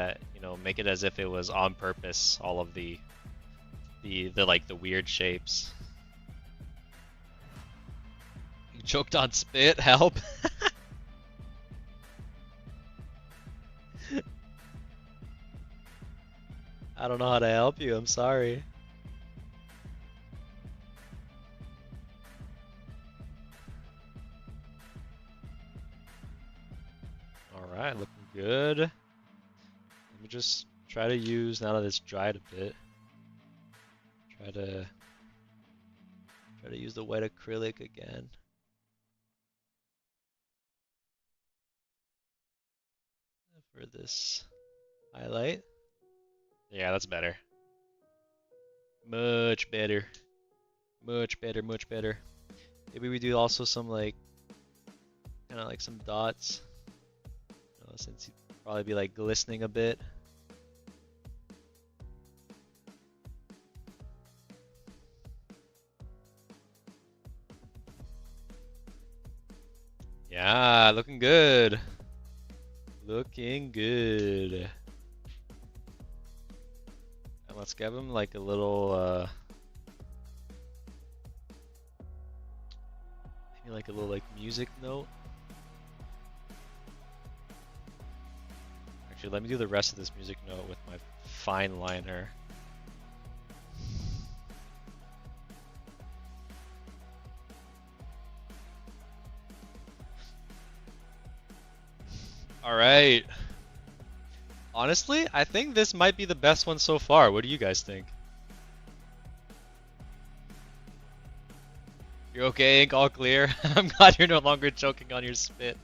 make it as if it was on purpose, all of the weird shapes. Choked on spit, help. I don't know how to help you, I'm sorry. Alright, looking good. Let me just try to use, now that it's dried a bit, try to use the white acrylic again. For this highlight. Yeah, that's better. Much better. Much better, much better. Maybe we do also some like, kind of like some dots. Since he'd probably be like glistening a bit. Yeah, looking good. Looking good. And let's give him like a little, maybe like a little like music note. Actually, let me do the rest of this music note with my fine liner. Alright. Honestly, I think this might be the best one so far. What do you guys think? You're okay, ink all clear? I'm glad you're no longer choking on your spit.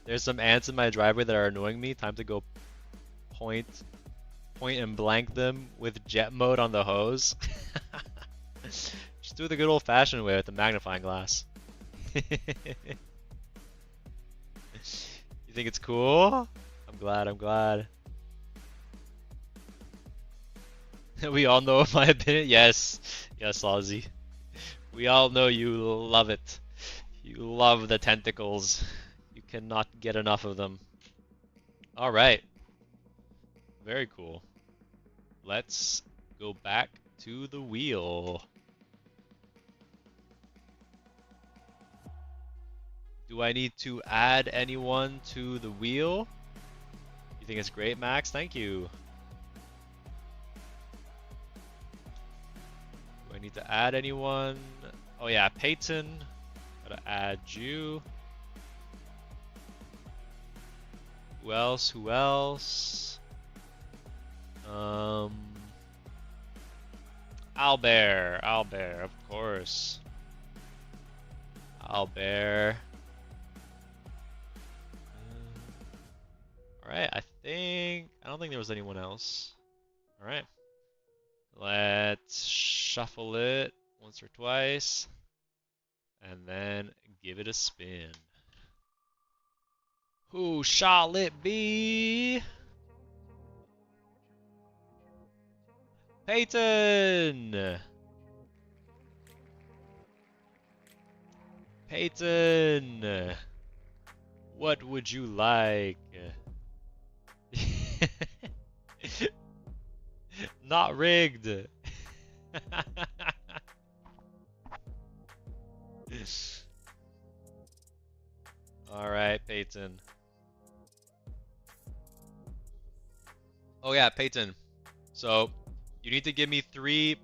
There's some ants in my driveway that are annoying me. Time to go point and blank them with jet mode on the hose. Just do it the good old fashioned way with the magnifying glass. You think it's cool? I'm glad, I'm glad. We all know my opinion. Yes, yes, Ozzy. We all know you love it. You love the tentacles. You cannot get enough of them. Alright. Very cool. Let's go back to the wheel. Do I need to add anyone to the wheel? You think it's great, Max? Thank you. Do I need to add anyone? Oh yeah, Peyton. Gotta add you. Who else? Who else? Albert. Albert, of course. Albert. Alright, I don't think there was anyone else. Alright. Let's shuffle it once or twice. And then give it a spin. Who shall it be? Peyton! Peyton! What would you like? Not rigged! Alright, Peyton. Oh yeah, Peyton. So, you need to give me three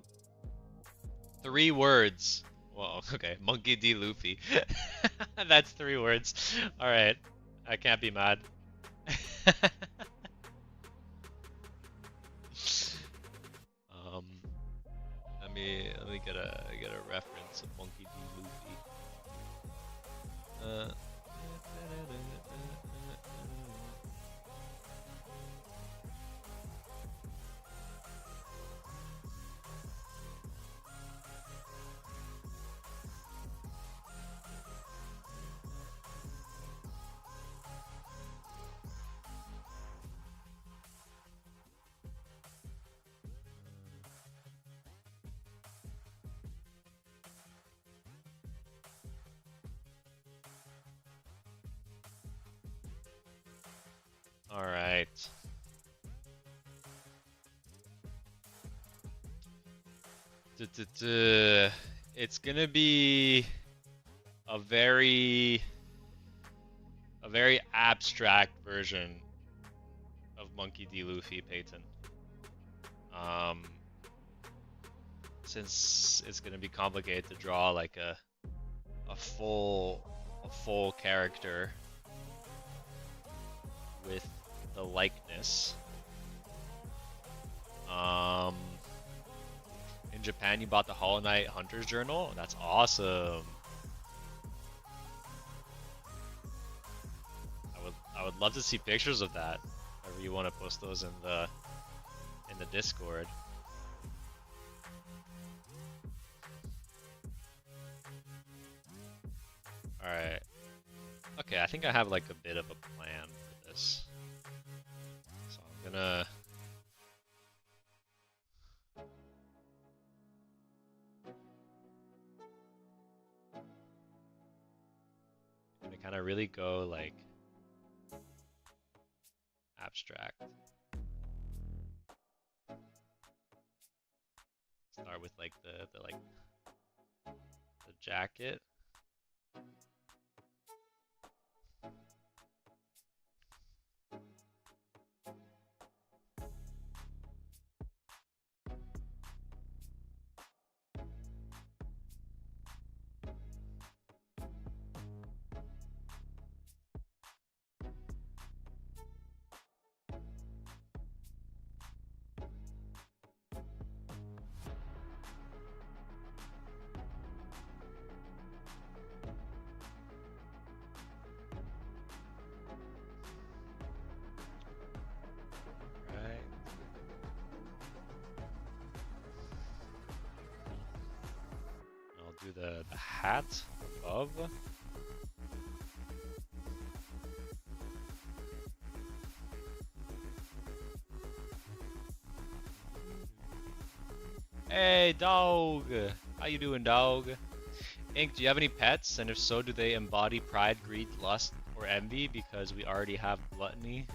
words. Well, okay, Monkey D. Luffy. That's 3 words. Alright, I can't be mad. Let me get a reference of Monkey D. Luffy. Alright. It's gonna be a very abstract version of Monkey D. Luffy Peyton. Since it's gonna be complicated to draw like a full character with the likeness. In Japan, you bought the Hollow Knight Hunter's Journal. That's awesome. I would love to see pictures of that. However, you want to post those in the Discord. All right. Okay, I think I have like a bit of a plan for this. So I'm gonna kind of really go like abstract. Start with like the jacket. Do the hat above. Hey dog, how you doing, dog? Ink, do you have any pets? And if so, do they embody pride, greed, lust, or envy? Because we already have gluttony,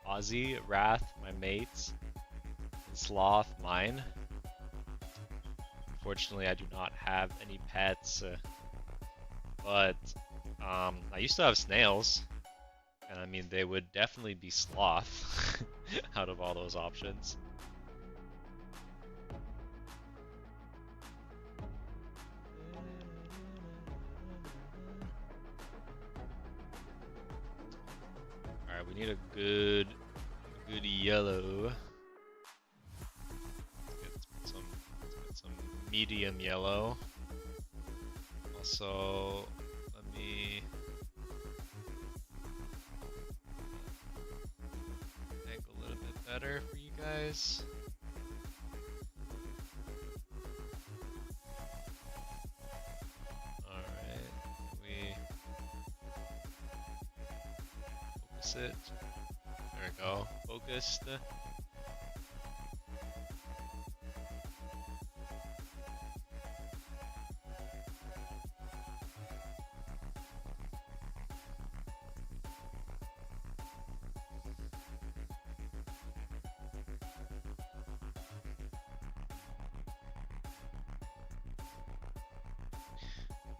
Ozzy, wrath, my mates, and sloth, mine. Unfortunately, I do not have any pets, but I used to have snails, and I mean they would definitely be sloth out of all those options. All right, we need a good yellow. Medium yellow. Also, let me make a little bit better for you guys. Alright, we focus it. There we go. Focused.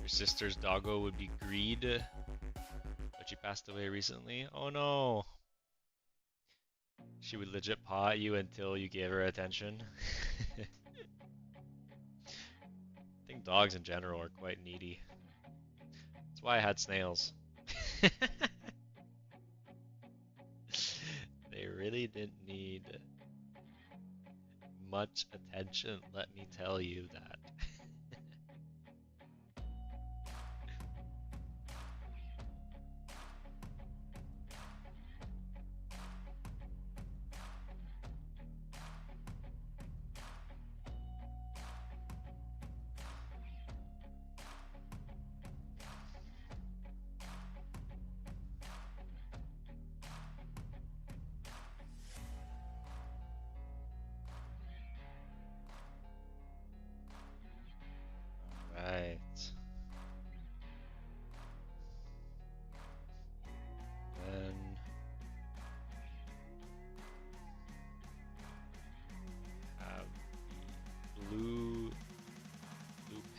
Your sister's doggo would be Greed, but she passed away recently. Oh no! She would legit paw at you until you gave her attention. I think dogs in general are quite needy. That's why I had snails. They really didn't need much attention, let me tell you that.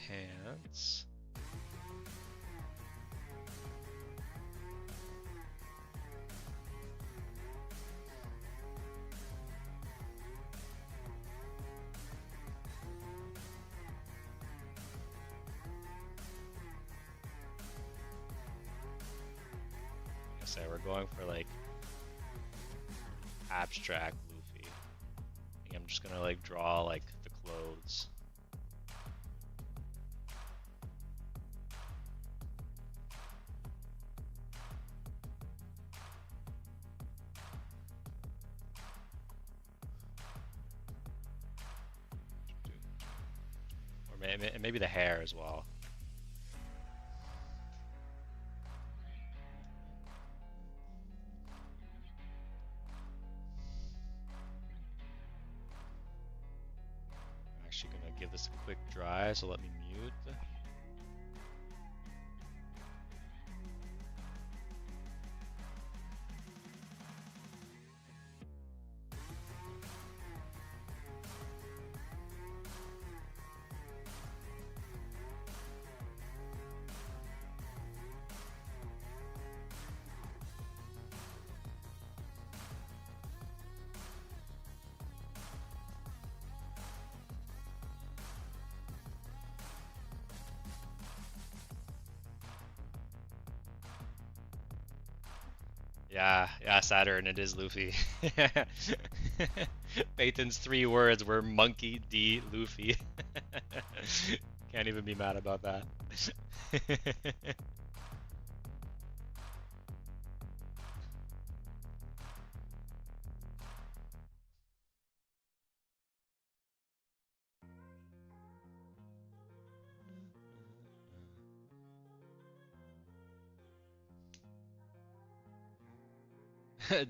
pants. I say we're going for like abstract Luffy. I think I'm just gonna like draw like the clothes. Or maybe the hair as well. I'm actually gonna give this a quick dry, so let me mute. Yeah, Saturn, it is Luffy. Peyton's 3 words were monkey D Luffy. Can't even be mad about that.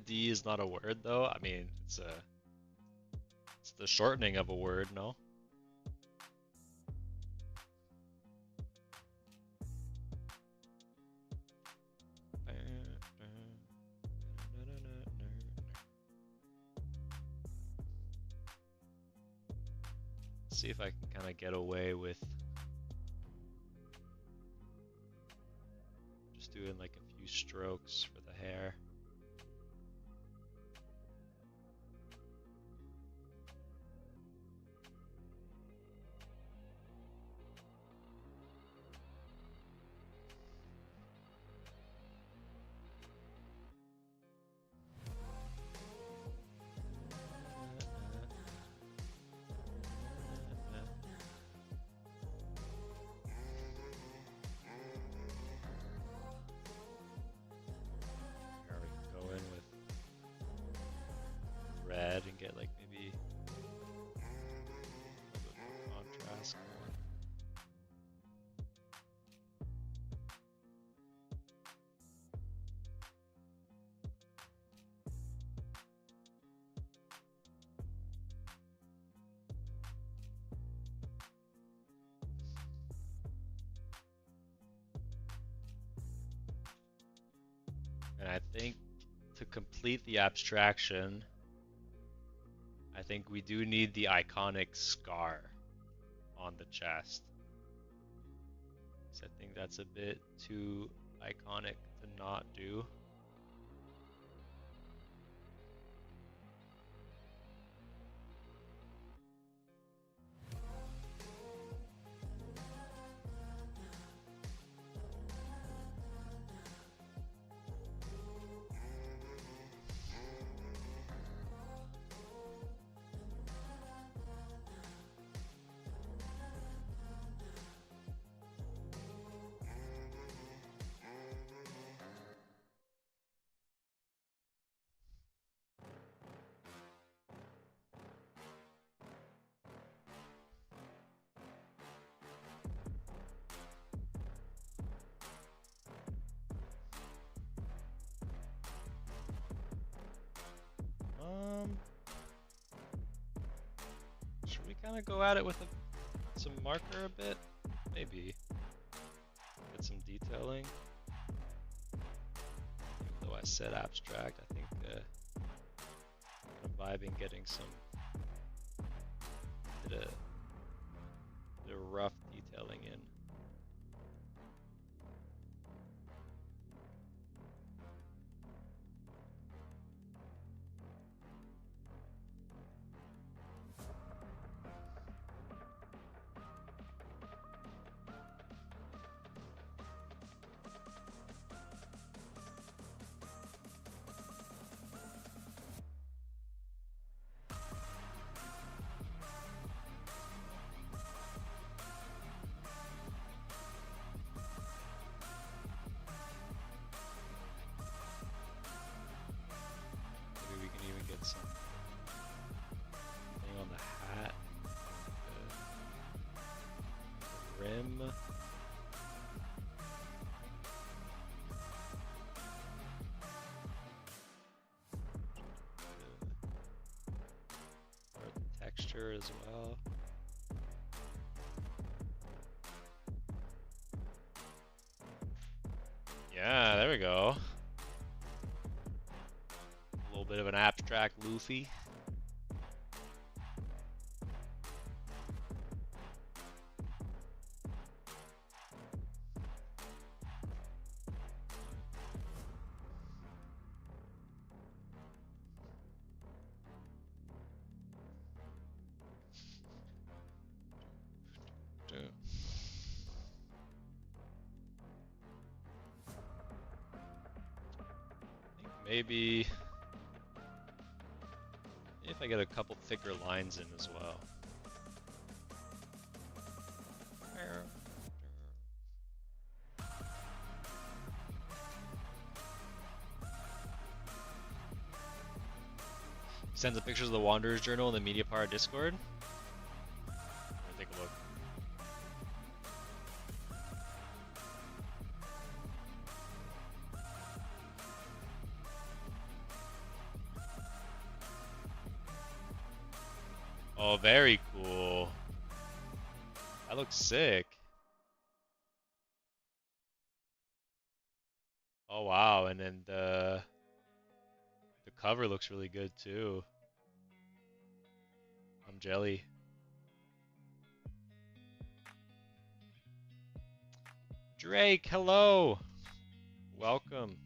D is not a word though. I mean, it's the shortening of a word, no? See if I can kind of get away with just doing like a few strokes for the hair. And get like maybe a little bit more contrast going. And I think to complete the abstraction, I think we do need the iconic scar on the chest. So I think that's a bit too iconic to not do. Should we kind of go at it with some marker a bit? Maybe. Get some detailing. Even though I said abstract, I think I'm vibing getting some bit of rough detailing. detailing in. Maybe we can even get some thing on the hat, the rim. Or the texture as well. Yeah, there we go. A little bit of an abstract Luffy. Maybe if I get a couple thicker lines in as well. Sends the pictures of the Wanderer's Journal in the media part of Discord. Take a look. Oh, very cool. That looks sick. Oh wow, and then the cover looks really good too. I'm jelly. Drake, hello. Welcome.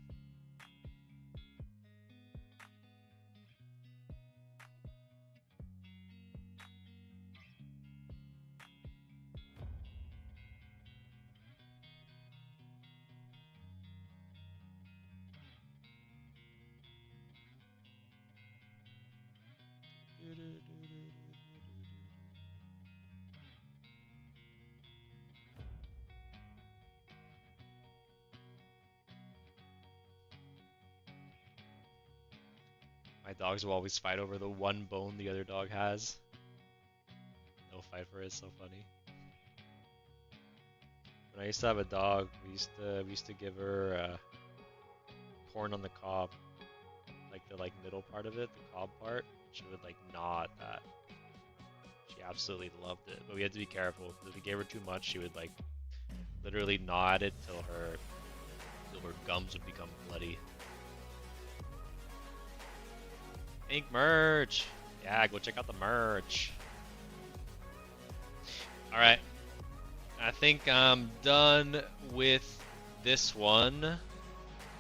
My dogs will always fight over the one bone the other dog has. They'll fight for it. It's so funny. When I used to have a dog, we used to give her corn on the cob, like the middle part of it, the cob part. She would like gnaw at that. She absolutely loved it, but we had to be careful because if we gave her too much, she would like literally gnaw at it till her gums would become bloody. Ink merch. Yeah, go check out the merch. All right. I think I'm done with this one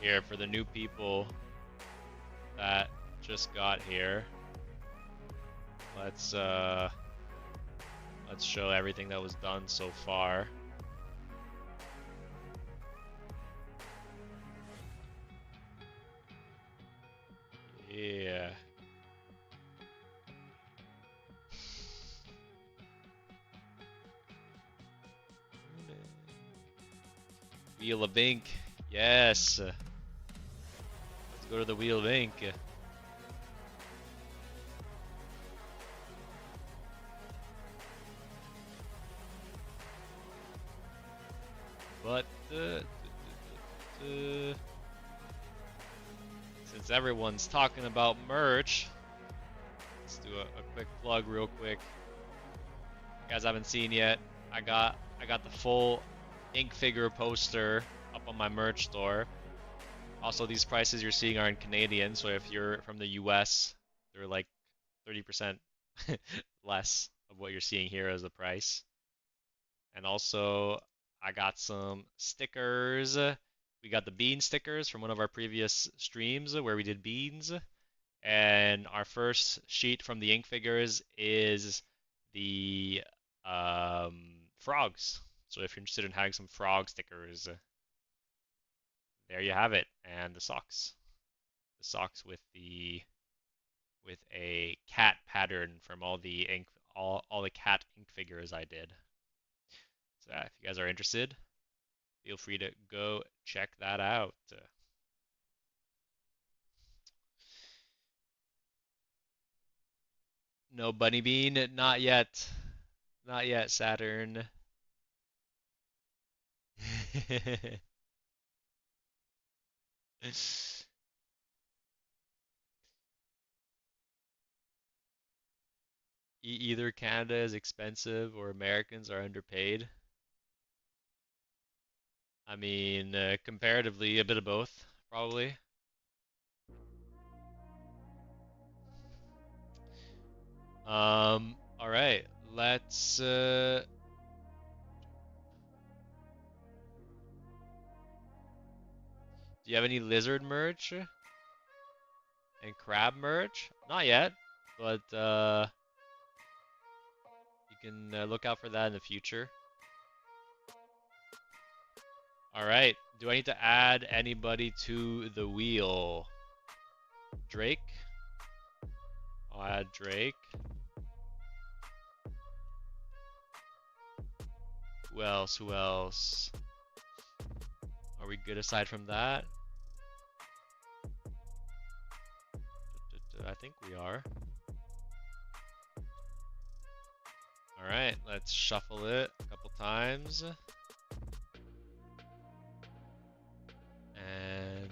here for the new people that just got here. Let's show everything that was done so far. Yeah. Wheel of Ink. Yes. Let's go to the Wheel of Ink. But since everyone's talking about merch, let's do a quick plug real quick. You guys haven't seen yet. I got the full ink figure poster up on my merch store. Also, these prices you're seeing are in Canadian, so if you're from the US, they're like 30% less of what you're seeing here as the price. And also, I got some stickers. We got the bean stickers from one of our previous streams where we did beans. And our first sheet from the ink figures is the frogs. So if you're interested in having some frog stickers, there you have it. And the socks. The socks with a cat pattern from all the ink all the cat ink figures I did. So if you guys are interested, feel free to go check that out. No bunny bean, not yet. Not yet, Saturn. Either Canada is expensive or Americans are underpaid. I mean, comparatively, a bit of both, probably. All right, let's. Do you have any lizard merch and crab merch? Not yet, but you can look out for that in the future. All right. Do I need to add anybody to the wheel? Drake? I'll add Drake. Who else? Who else? Are we good aside from that? I think we are. All right, let's shuffle it a couple times. And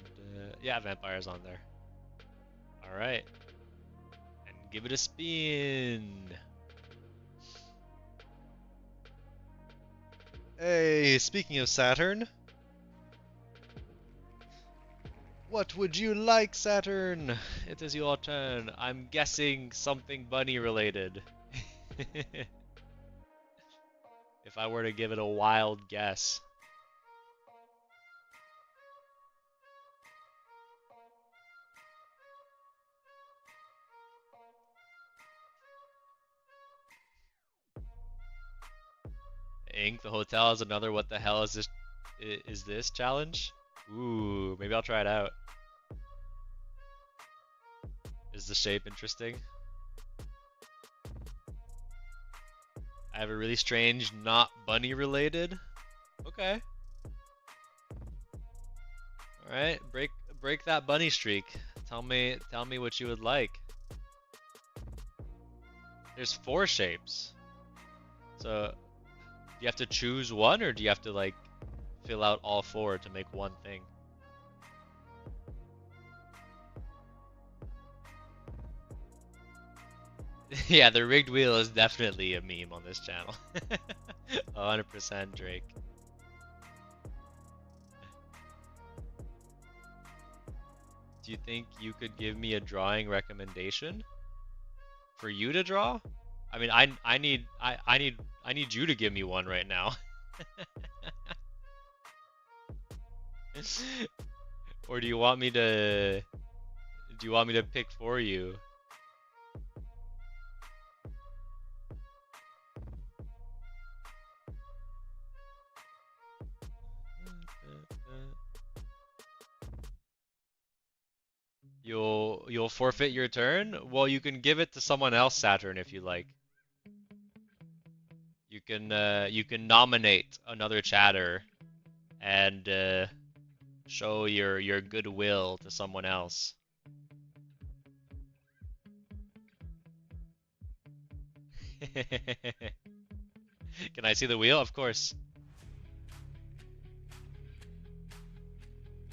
yeah, vampire's on there. All right. And give it a spin. Hey, speaking of Saturn, what would you like, Saturn? It is your turn. I'm guessing something bunny related. If I were to give it a wild guess. Ink, the hotel is another what the hell is this challenge? Ooh, maybe I'll try it out. Is the shape interesting? I have a really strange, not bunny related. Okay. All right, break that bunny streak. Tell me what you would like. There's 4 shapes. So, do you have to choose one or do you have to like fill out all 4 to make one thing? Yeah, the rigged wheel is definitely a meme on this channel. 100% Drake. Do you think you could give me a drawing recommendation for you to draw? I mean, I need you to give me one right now. Or do you want me to pick for you? You'll forfeit your turn? Well, you can give it to someone else, Saturn, if you like. You can nominate another chatter and show your goodwill to someone else. Can I see the wheel? Of course.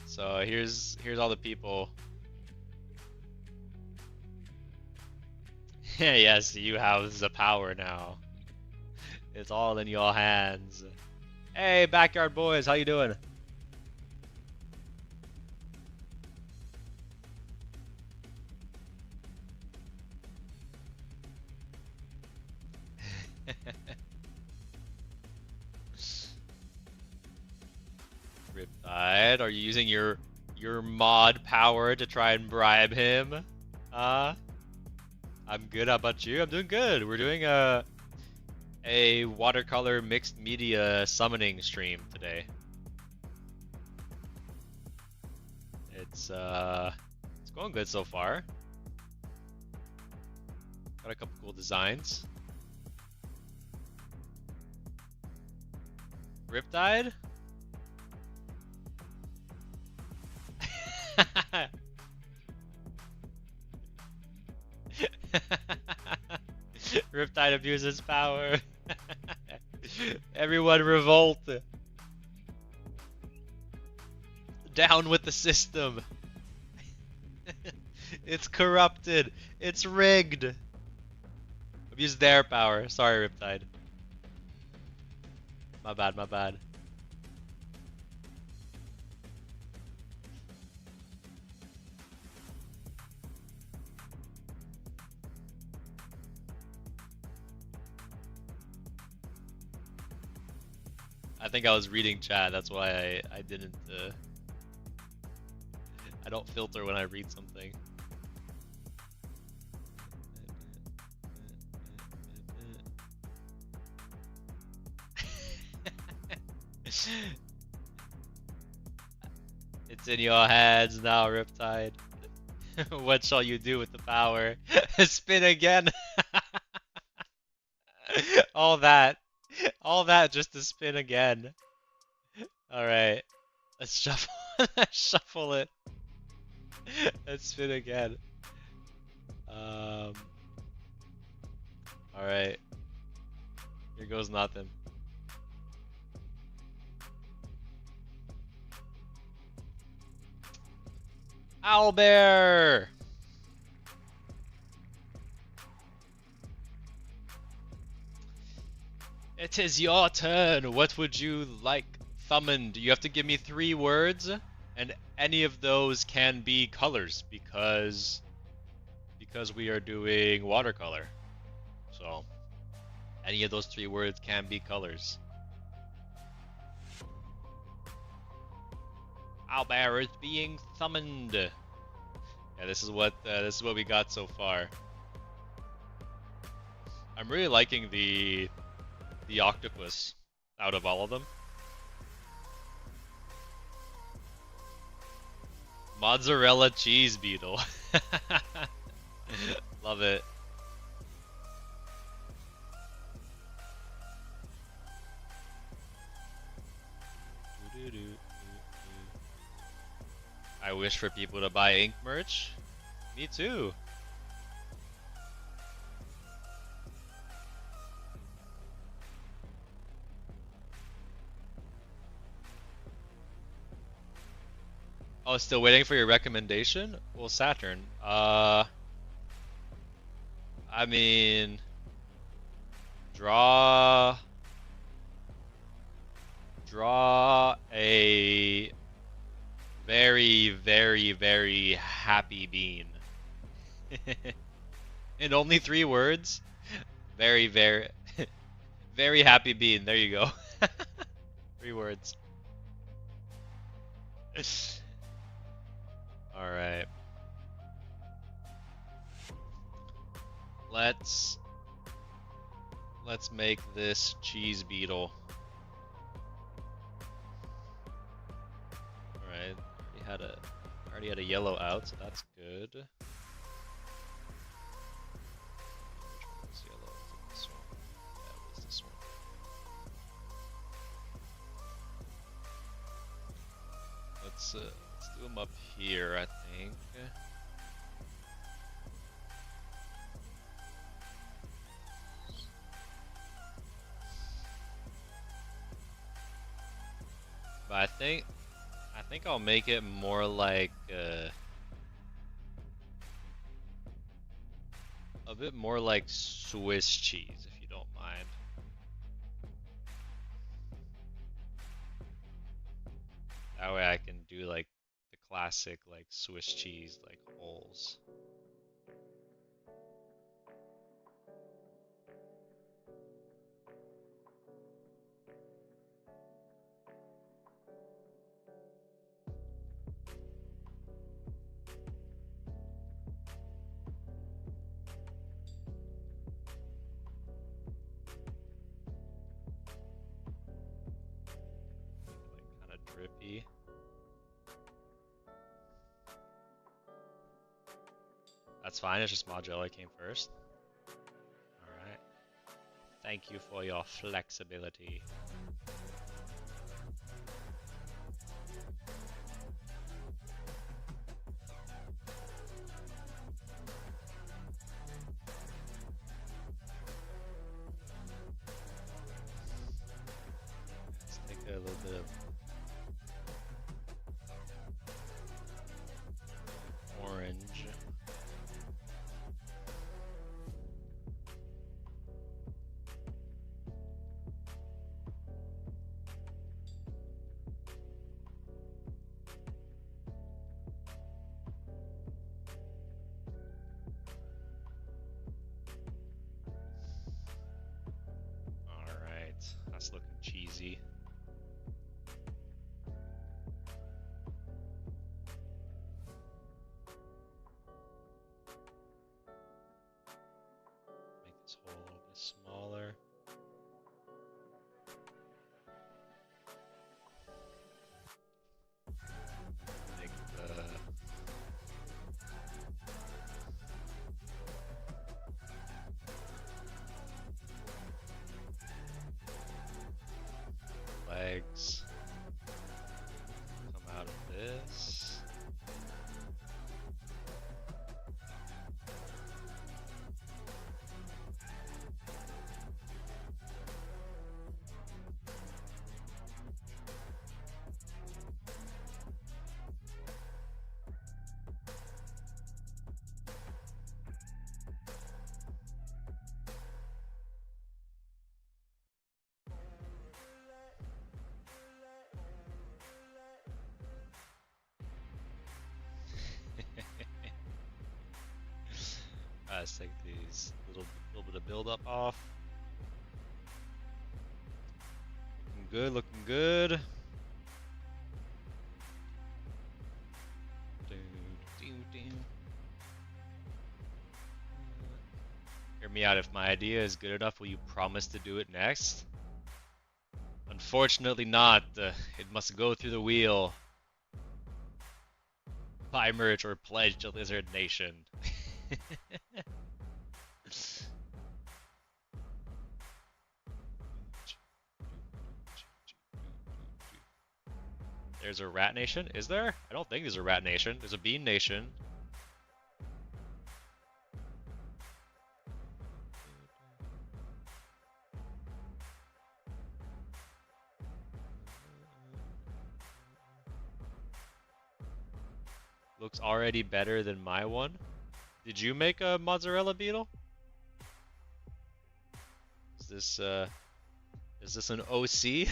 So here's all the people. Yes, you have the power now. It's all in your hands. Hey, backyard boys, how you doing? Riptide, are you using your mod power to try and bribe him? I'm good. How about you? I'm doing good. We're doing a watercolor mixed media summoning stream today. It's going good so far. Got a couple cool designs. Riptide? Riptide abuses power. Everyone revolt. Down with the system. It's corrupted. It's rigged. Abuse their power. Sorry, Riptide. My bad, my bad. I think I was reading chat, that's why I didn't, I don't filter when I read something. It's in your hands now, Riptide. What shall you do with the power? Spin again! All that just to spin again. Alright, let's shuffle, shuffle it. Let's spin again. Alright. Here goes nothing. Owlbear! It is your turn. What would you like summoned? You have to give me 3 words, and any of those can be colors because we are doing watercolor. So any of those 3 words can be colors. Owlbear is being summoned. Yeah, this is what we got so far. I'm really liking the octopus out of all of them. Mozzarella cheese beetle. Love it. I wish for people to buy ink merch. Me too. Oh, still waiting for your recommendation? Well, Saturn. I mean, draw a very, very, very happy bean. In only 3 words? Very, very, very happy bean. There you go. 3 words. Alright. Let's make this cheese beetle. Alright, already had a yellow out, so that's good. Which one is yellow? Is it this one? Yeah, it is this one. Let's do them up here, I think. But I think I'll make it more like a bit more like Swiss cheese, if you don't mind. That way I can do like the classic like Swiss cheese like holes. trippy. That's fine, it's just modular came first. Alright. Thank you for your flexibility. Let's take a little bit of orange. Alright, that's looking cheesy. Make this hole a little bit smaller. Make the legs come out of this. Let's take these little bit of build up off. Looking good, looking good. Hear me out. If my idea is good enough, will you promise to do it next? Unfortunately not. It must go through the wheel. Buy merch or pledge to Lizard Nation. There's a Rat Nation? Is there? I don't think there's a Rat Nation. There's a Bean Nation. Looks already better than my one. Did you make a mozzarella beetle? Is this an OC?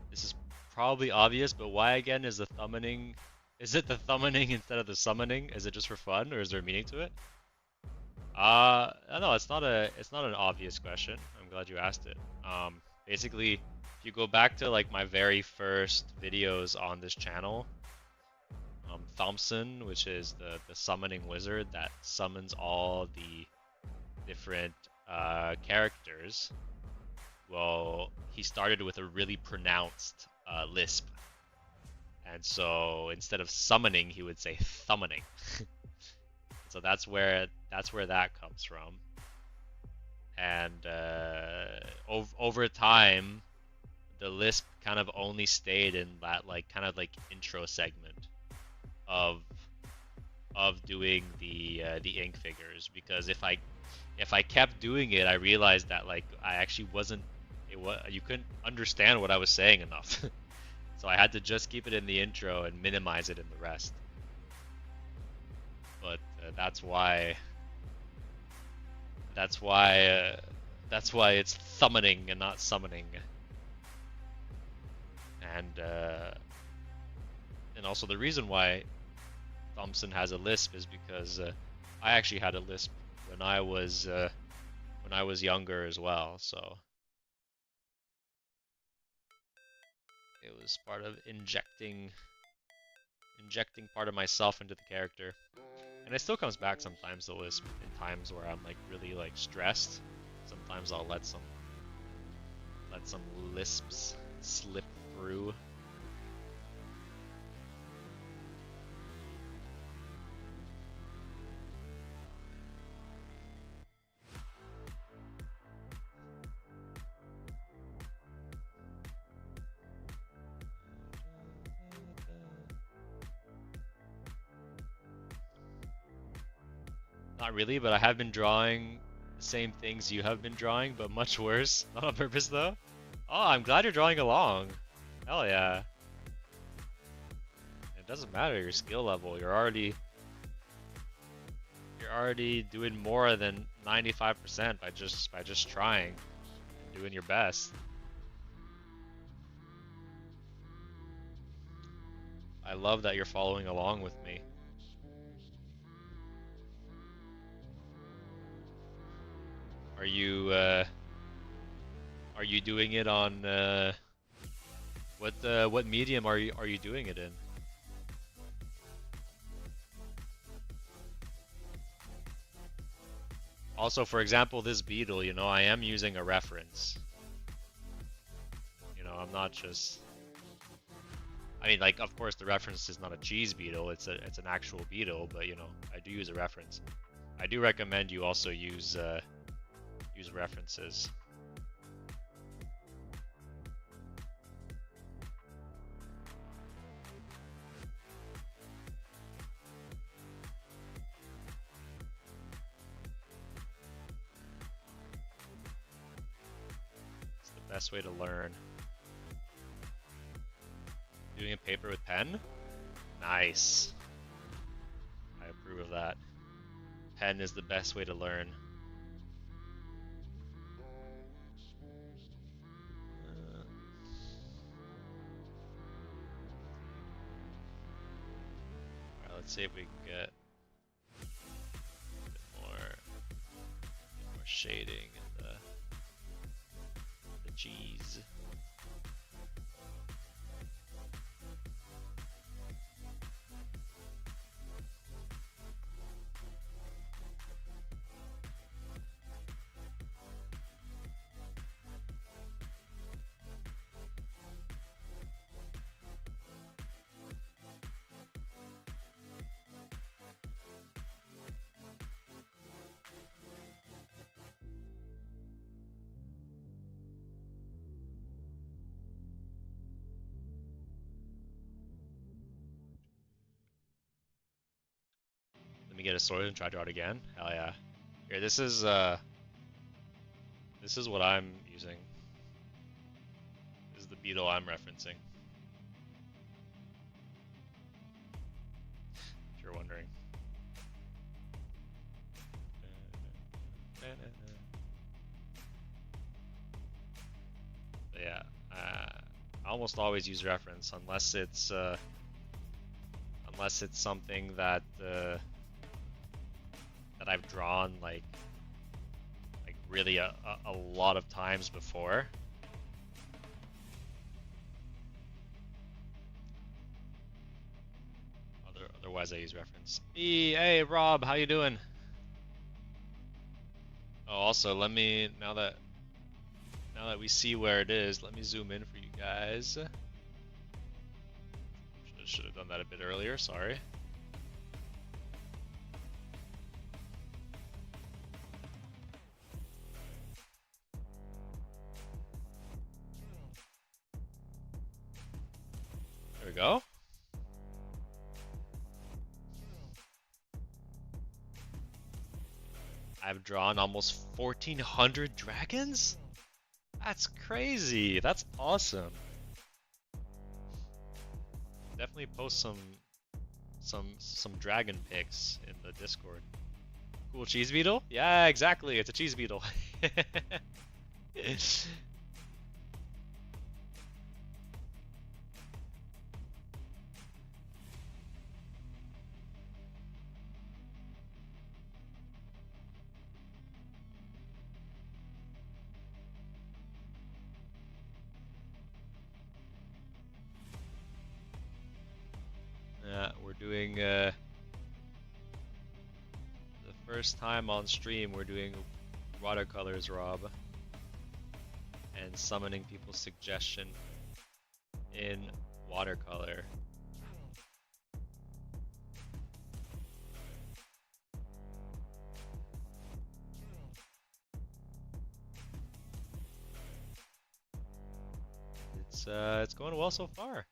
This is probably obvious, but why again is the thumbening? Is it the thumbening instead of the summoning? Is it just for fun, or is there a meaning to it? No, it's not an obvious question. I'm glad you asked it. Basically, if you go back to like my very first videos on this channel, Thompson, which is the summoning wizard that summons all the different characters. Well, he started with a really pronounced lisp, and so instead of summoning, he would say thummoning. So that's where that comes from. And over time, the lisp kind of only stayed in that like kind of like intro segment of doing the ink figures, because if I kept doing it, I realized that like I actually wasn't you couldn't understand what I was saying enough. So I had to just keep it in the intro and minimize it in the rest. But that's why That's why it's summoning and not summoning. And also the reason why Thompson has a lisp is because I actually had a lisp when I was younger as well. So it was part of injecting part of myself into the character. And it still comes back sometimes, the lisp, in times where I'm like really like stressed. Sometimes I'll let some lisps slip through. Not really, but I have been drawing the same things you have been drawing, but much worse. Not on purpose though. Oh, I'm glad you're drawing along. Hell yeah. It doesn't matter your skill level. You're already doing more than 95% by just trying and doing your best. I love that you're following along with me. Are you doing it on what medium are you doing it in? Also, for example, this beetle, you know, I am using a reference. You know, I'm not just. I mean, like, of course, the reference is not a cheese beetle; it's an actual beetle. But you know, I do use a reference. I do recommend you also use references. It's the best way to learn. Doing a paper with pen? Nice. I approve of that. Pen is the best way to learn. Alright, let's see if we can get a bit more shading in the G's. Let me get a sword and try to draw it again. Hell yeah. Here, this is what I'm using. This is the beetle I'm referencing. If you're wondering. But yeah, I almost always use reference unless it's something that that I've drawn like really a lot of times before. Otherwise I use reference. Hey Rob, how you doing? Oh, also let me now that we see where it is, let me zoom in for you guys. Should have done that a bit earlier, sorry. There we go. I've drawn almost 1,400 dragons? That's crazy. That's awesome. Definitely post some dragon pics in the Discord. Cool cheese beetle? Yeah, exactly. It's a cheese beetle. Yeah, we're doing the first time on stream. We're doing watercolors, Rob, and summoning people's suggestion in watercolor. It's going well so far.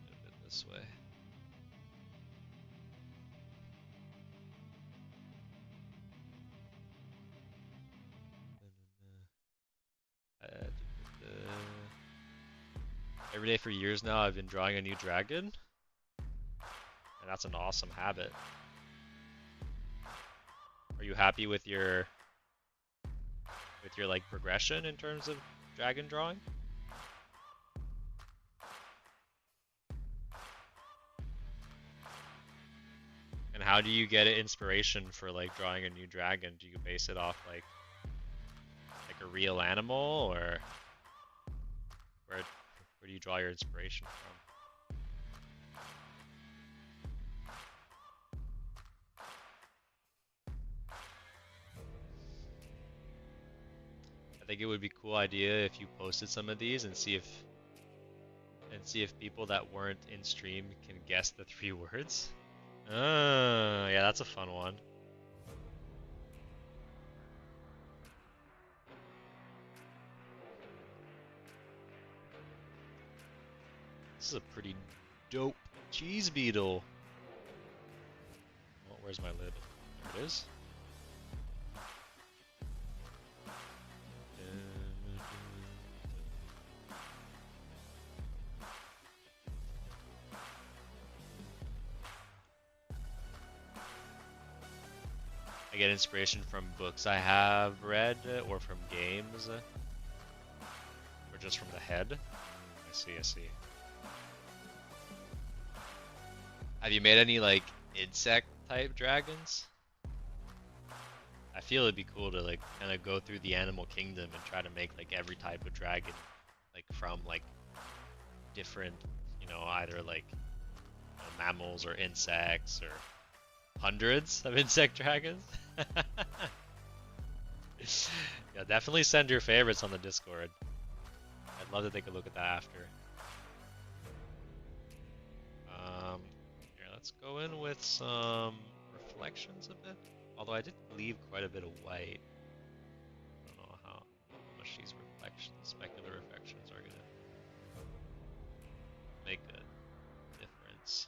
A bit this way. Every day for years now, I've been drawing a new dragon, and that's an awesome habit. Are you happy with your like progression in terms of dragon drawing? And how do you get inspiration for like drawing a new dragon? Do you base it off like a real animal, or where do you draw your inspiration from? I think it would be a cool idea if you posted some of these and see if people that weren't in stream can guess the 3 words. Yeah, that's a fun one. This is a pretty dope cheese beetle. Oh, where's my lid? There it is. I get inspiration from books I have read, or from games, or just from the head. I see, I see. Have you made any like insect type dragons? I feel it'd be cool to like kind of go through the animal kingdom and try to make like every type of dragon, like from like different, either like mammals or insects or hundreds of insect dragons. Yeah, definitely send your favorites on the Discord. I'd love to take a look at that after. Here, let's go in with some reflections a bit. Although I did leave quite a bit of white. I don't know how much these reflections, specular reflections, are gonna make a difference.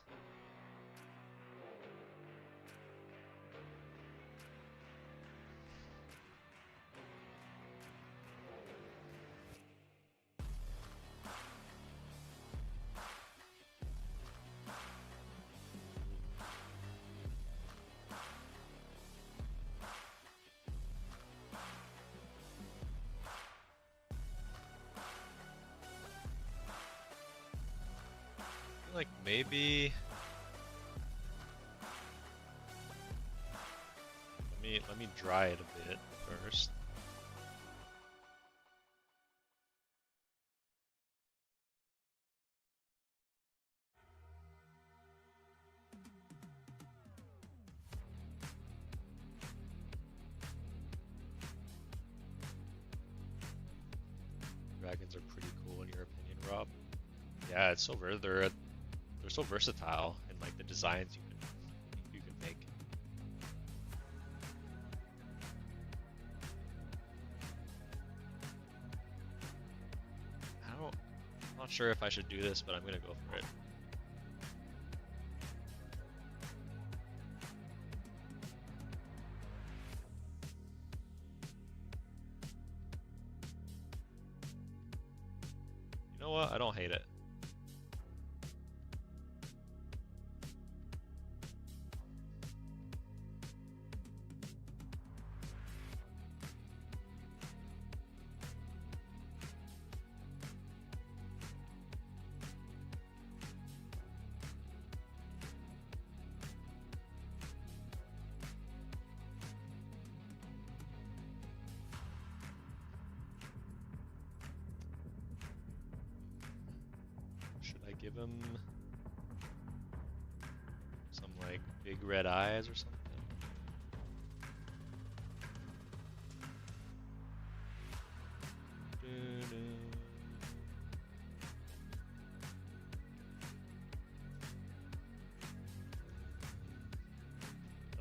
Like maybe let me dry it a bit first. Dragons are pretty cool in your opinion, Rob? Yeah, it's so they're so versatile in like the designs you can make. I'm not sure if I should do this, but I'm gonna go for it. know what? I don't hate it. Give him some like big red eyes or something.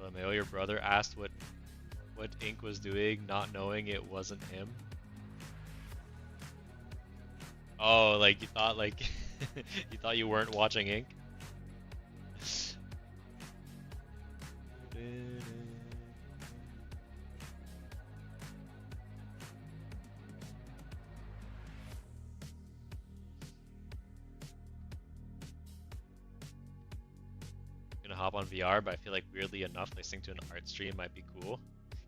LMAO, your brother asked what Ink was doing, not knowing it wasn't him. Oh, like you thought like you thought you weren't watching Ink? Gonna hop on VR, but I feel like weirdly enough, listening to an art stream might be cool.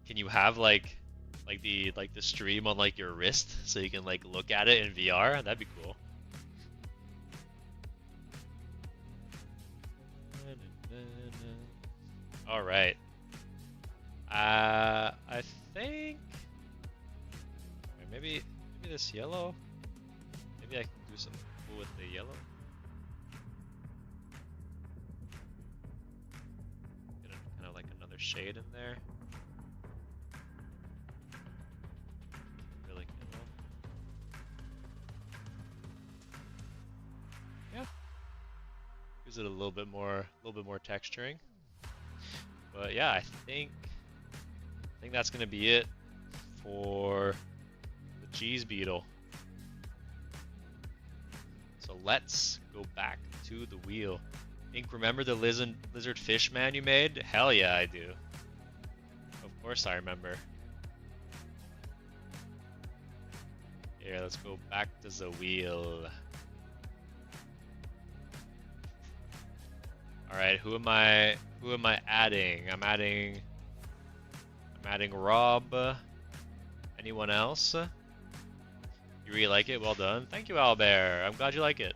Can you have like the stream on like your wrist so you can like look at it in VR? That'd be cool. All right. I think maybe this yellow. Maybe I can do something cool with the yellow. Get kind of like another shade in there. Really yellow. Yeah. Gives it a little bit more texturing. But yeah, I think that's gonna be it for the cheese beetle. So let's go back to the wheel. Ink, remember the lizard fish man you made? Hell yeah, I do. Of course I remember. Here, let's go back to the wheel. All right, who am I adding? I'm adding Rob. Anyone else? You really like it? Well done. Thank you, Albert. I'm glad you like it.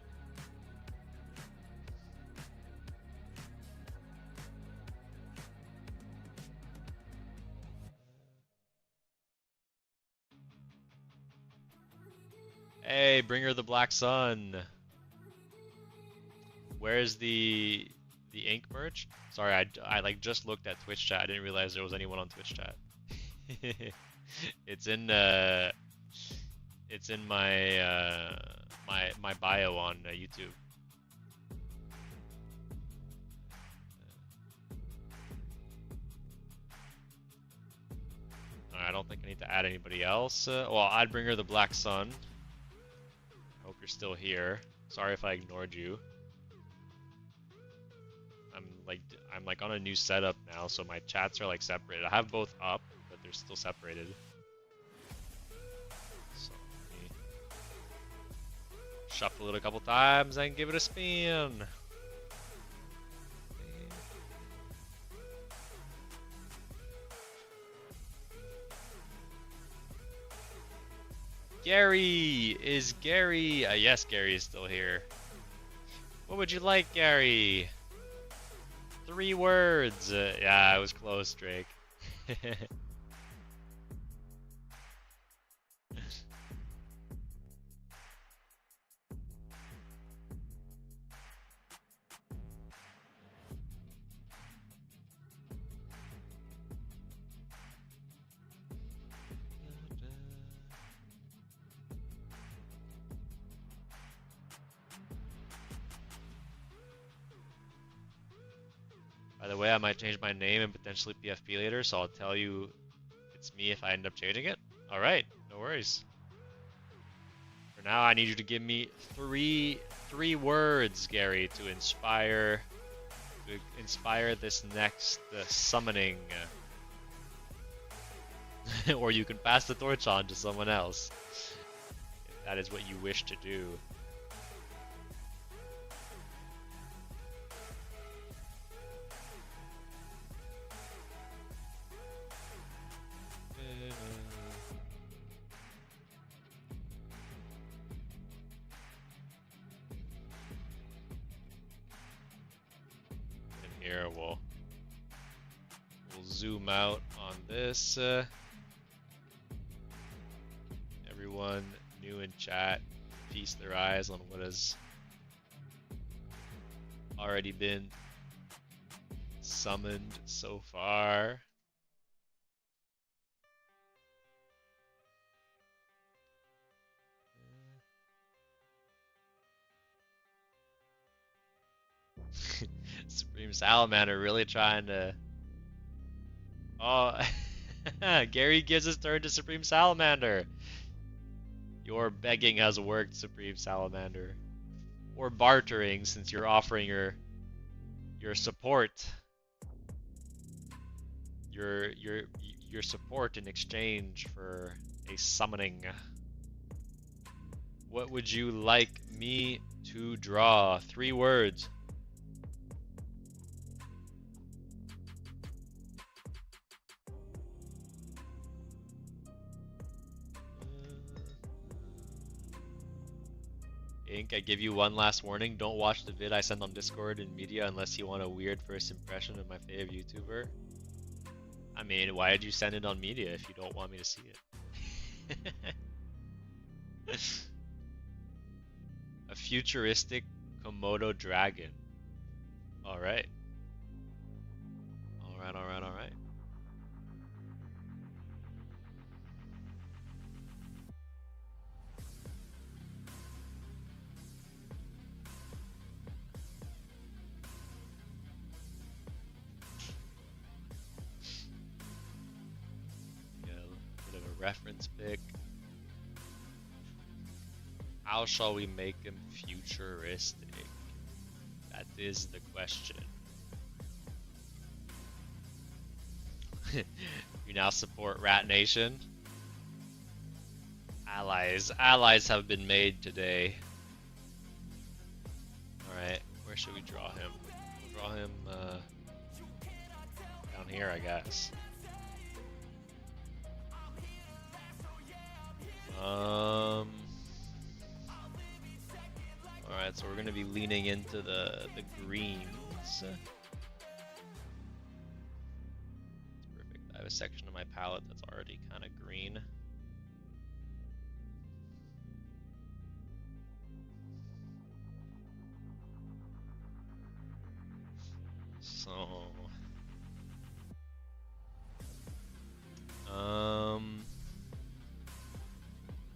Hey, Bringer the Black Sun. Where's the Ink merch? Sorry, I like just looked at Twitch chat. I didn't realize there was anyone on Twitch chat. It's in my my bio on YouTube. I don't think I need to add anybody else. Well, I'd bring her the Black Sun. Hope you're still here. Sorry if I ignored you. I'm like on a new setup now, so my chats are like separated. I have both up, but they're still separated. So let me shuffle it a couple times and give it a spin. Gary! Is Gary... yes, Gary is still here. What would you like, Gary? 3 words. Yeah, I was close, Drake. By the way, I might change my name and potentially PFP later, so I'll tell you it's me if I end up changing it. Alright, no worries. For now, I need you to give me three words, Gary, to inspire this next summoning. Or you can pass the torch on to someone else, if that is what you wish to do. here. We'll zoom out on this. Everyone new in chat, feast their eyes on what has already been summoned so far. Supreme Salamander really trying to... Oh, Gary gives his turn to Supreme Salamander. Your begging has worked, Supreme Salamander. Or bartering, since you're offering your support. Your support in exchange for a summoning. What would you like me to draw? 3 words. Ink, I give you one last warning. Don't watch the vid I send on Discord and media unless you want a weird first impression of my favorite YouTuber. I mean, why did you send it on media if you don't want me to see it? A futuristic Komodo dragon. Alright. Alright. Reference pick. How shall we make him futuristic? That is the question. You now support Rat Nation. Allies have been made today. Alright, where should we draw him? We'll draw him down here, I guess. Alright, so we're gonna be leaning into the greens. It's perfect. I have a section of my palette that's already kind of green. So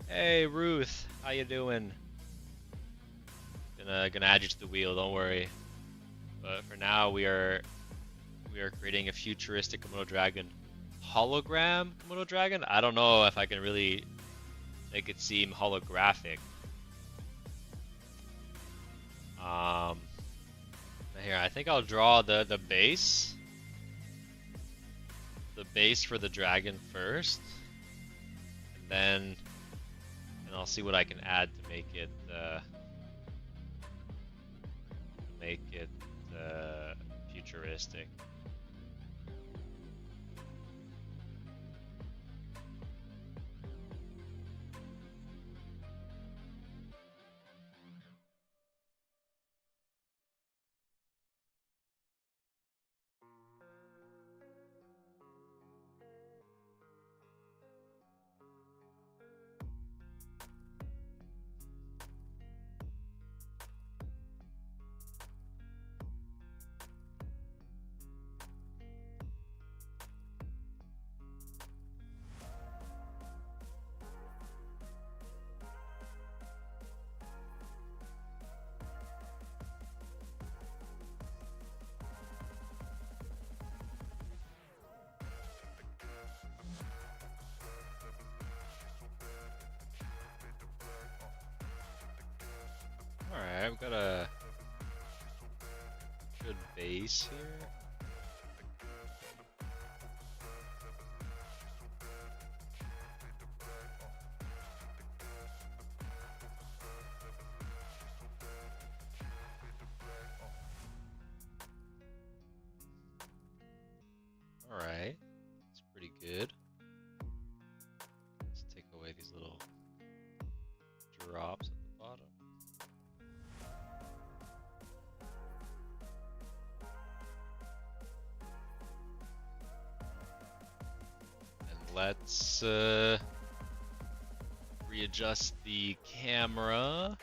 hey Ruth, how you doing? Gonna add you to the wheel, don't worry. But for now, we are creating a futuristic Komodo dragon. Hologram Komodo dragon? I don't know if I can really make it seem holographic. Here, I think I'll draw the base. The base for the dragon first. And then I'll see what I can add to make it futuristic. Alright, we've got a good base here. Alright, it's pretty good. Let's take away these little drops at the bottom. let's readjust the camera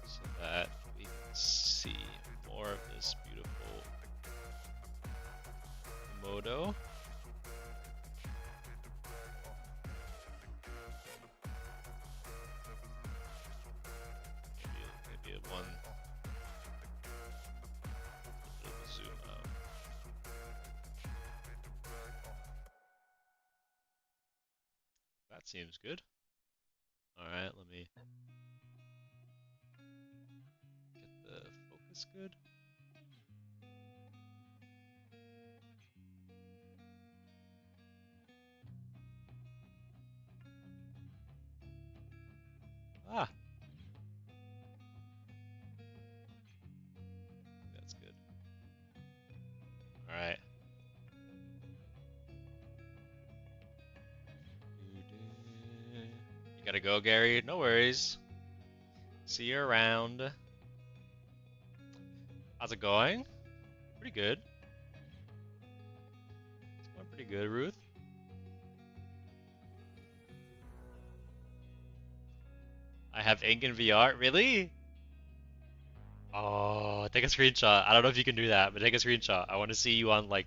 so that we can see more of this beautiful Komodo. Maybe a one bit of a zoom out. That seems good. Alright, let me get the focus good. Ah, that's good. Alright. You gotta go, Gary. No worries. See you around. How's it going? Pretty good. It's going pretty good, Ruth. I have ink in VR. Really? Oh, take a screenshot. I don't know if you can do that, but take a screenshot. I want to see you on, like,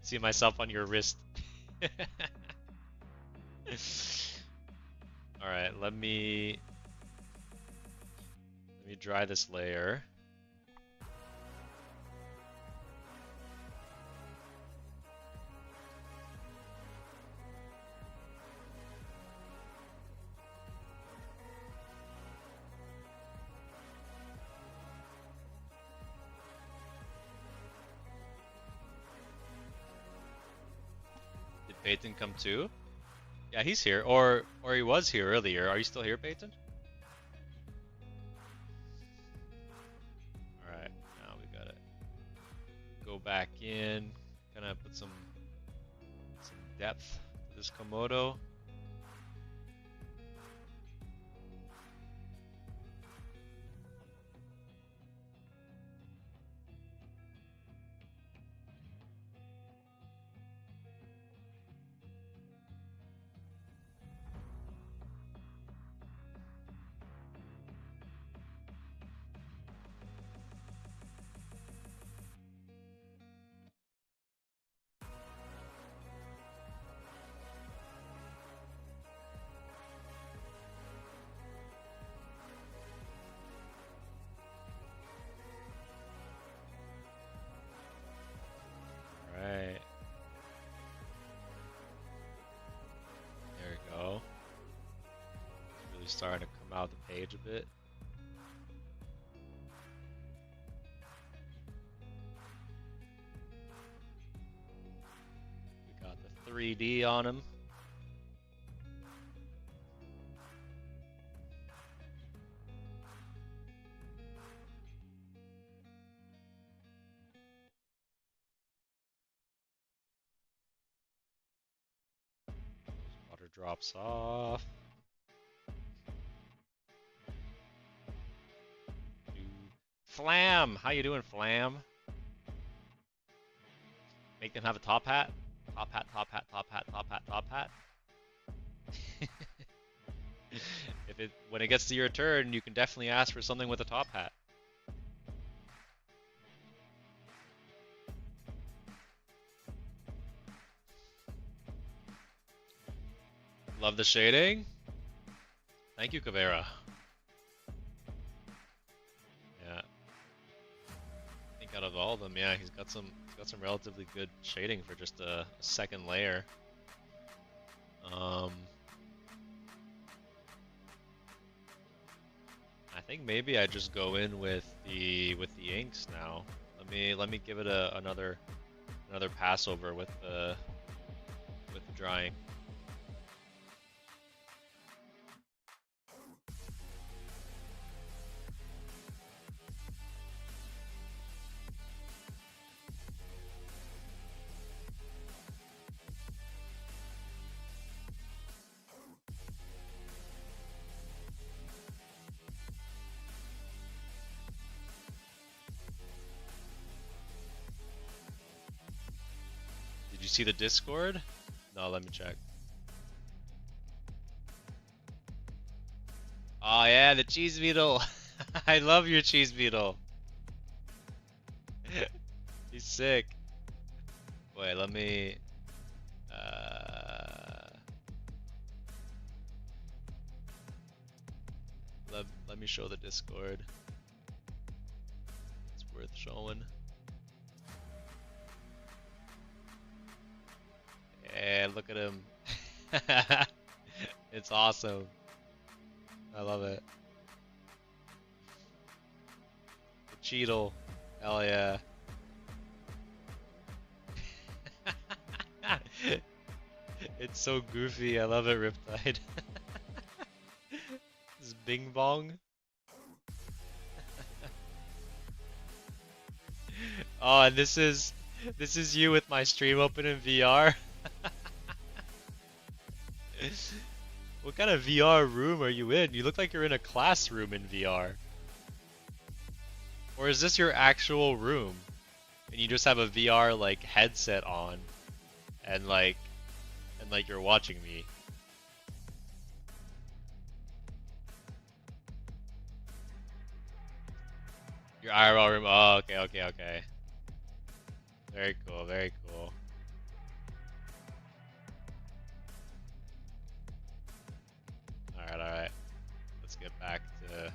see myself on your wrist. Alright, let me dry this layer. Did Peyton come too? Yeah, he's here, or he was here earlier. Are you still here, Peyton? Alright, now we gotta go back in, kind of put some depth to this Komodo. Right. There we go. It's really starting to come out the page a bit. We got the 3D on him. Water drops off. Flam! How you doing, Flam? Make them have a top hat? Top hat, top hat, top hat, top hat, top hat. When it gets to your turn, you can definitely ask for something with a top hat. Love the shading. Thank you, Kavera. Yeah. I think out of all of them, yeah, he's got some relatively good shading for just a second layer. I think maybe I just go in with the inks now. Let me give it another pass over with the drying. Did you see the Discord? No, let me check. Oh yeah, the cheese beetle. I love your cheese beetle. He's sick. Wait, let me. Uh, let me show the Discord. It's worth showing. Yeah, look at him. It's awesome. I love it. The Cheetle. Hell yeah. It's so goofy. I love it, Riptide. This Bing Bong. Oh, and this is you with my stream open in VR. What kind of VR room are you in? You look like you're in a classroom in VR. Or is this your actual room? And you just have a VR like headset on and like you're watching me. Your IRL room. Oh, okay, okay, okay. Very cool, very cool. Alright, alright. Let's get back to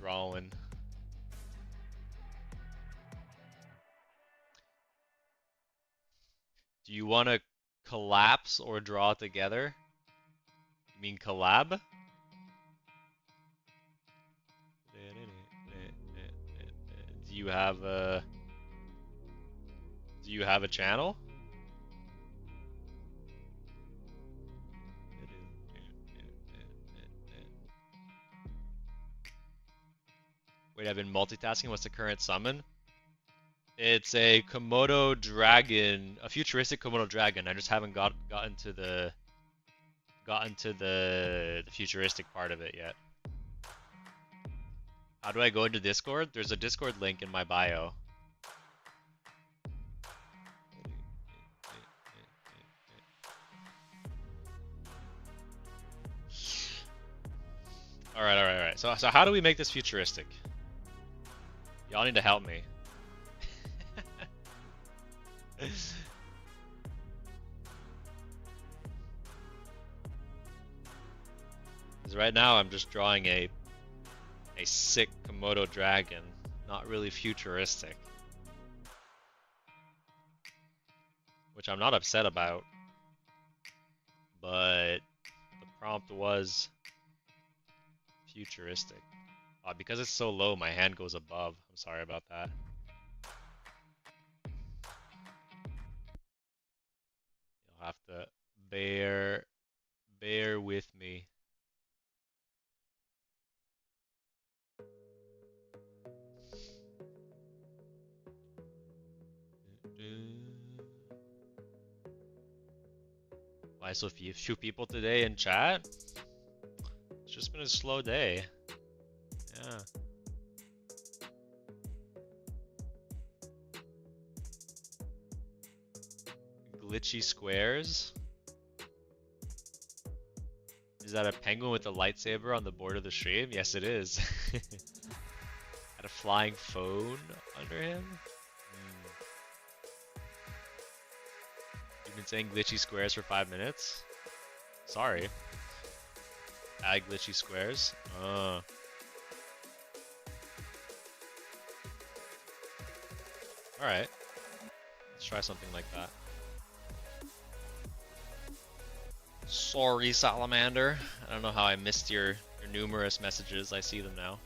drawing. Do you want to collapse or draw together? You mean collab? Do you have a channel? Wait, I've been multitasking. What's the current summon? It's a Komodo dragon, a futuristic Komodo dragon. I just haven't gotten to the futuristic part of it yet. How do I go into Discord? There's a Discord link in my bio. Alright, alright, alright. So how do we make this futuristic? Y'all need to help me. Because right now I'm just drawing a sick Komodo dragon, not really futuristic. Which I'm not upset about. But the prompt was futuristic. Because it's so low, my hand goes above. I'm sorry about that. You'll have to bear with me. Why so few people today in chat? It's just been a slow day. Yeah. Glitchy squares? Is that a penguin with a lightsaber on the board of the stream? Yes, it is. Had a flying phone under him? You've been saying glitchy squares for 5 minutes? Sorry. Add glitchy squares? Alright. Let's try something like that. Sorry, Salamander. I don't know how I missed your numerous messages. I see them now.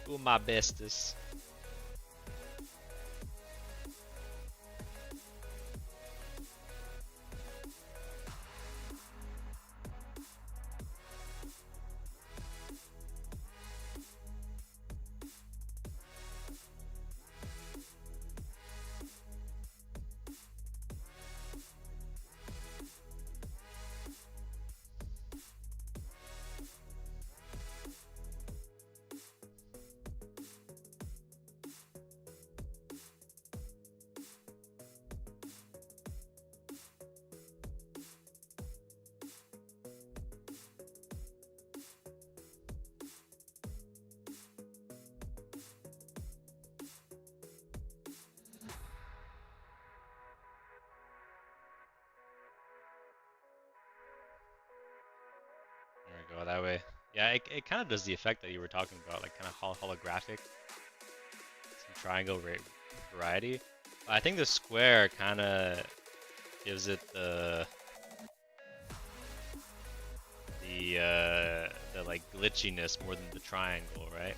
Do my bestest. go that way. Yeah, it kind of does the effect that you were talking about, like kind of holographic, some triangle variety. I think the square kind of gives it the like glitchiness more than the triangle, right?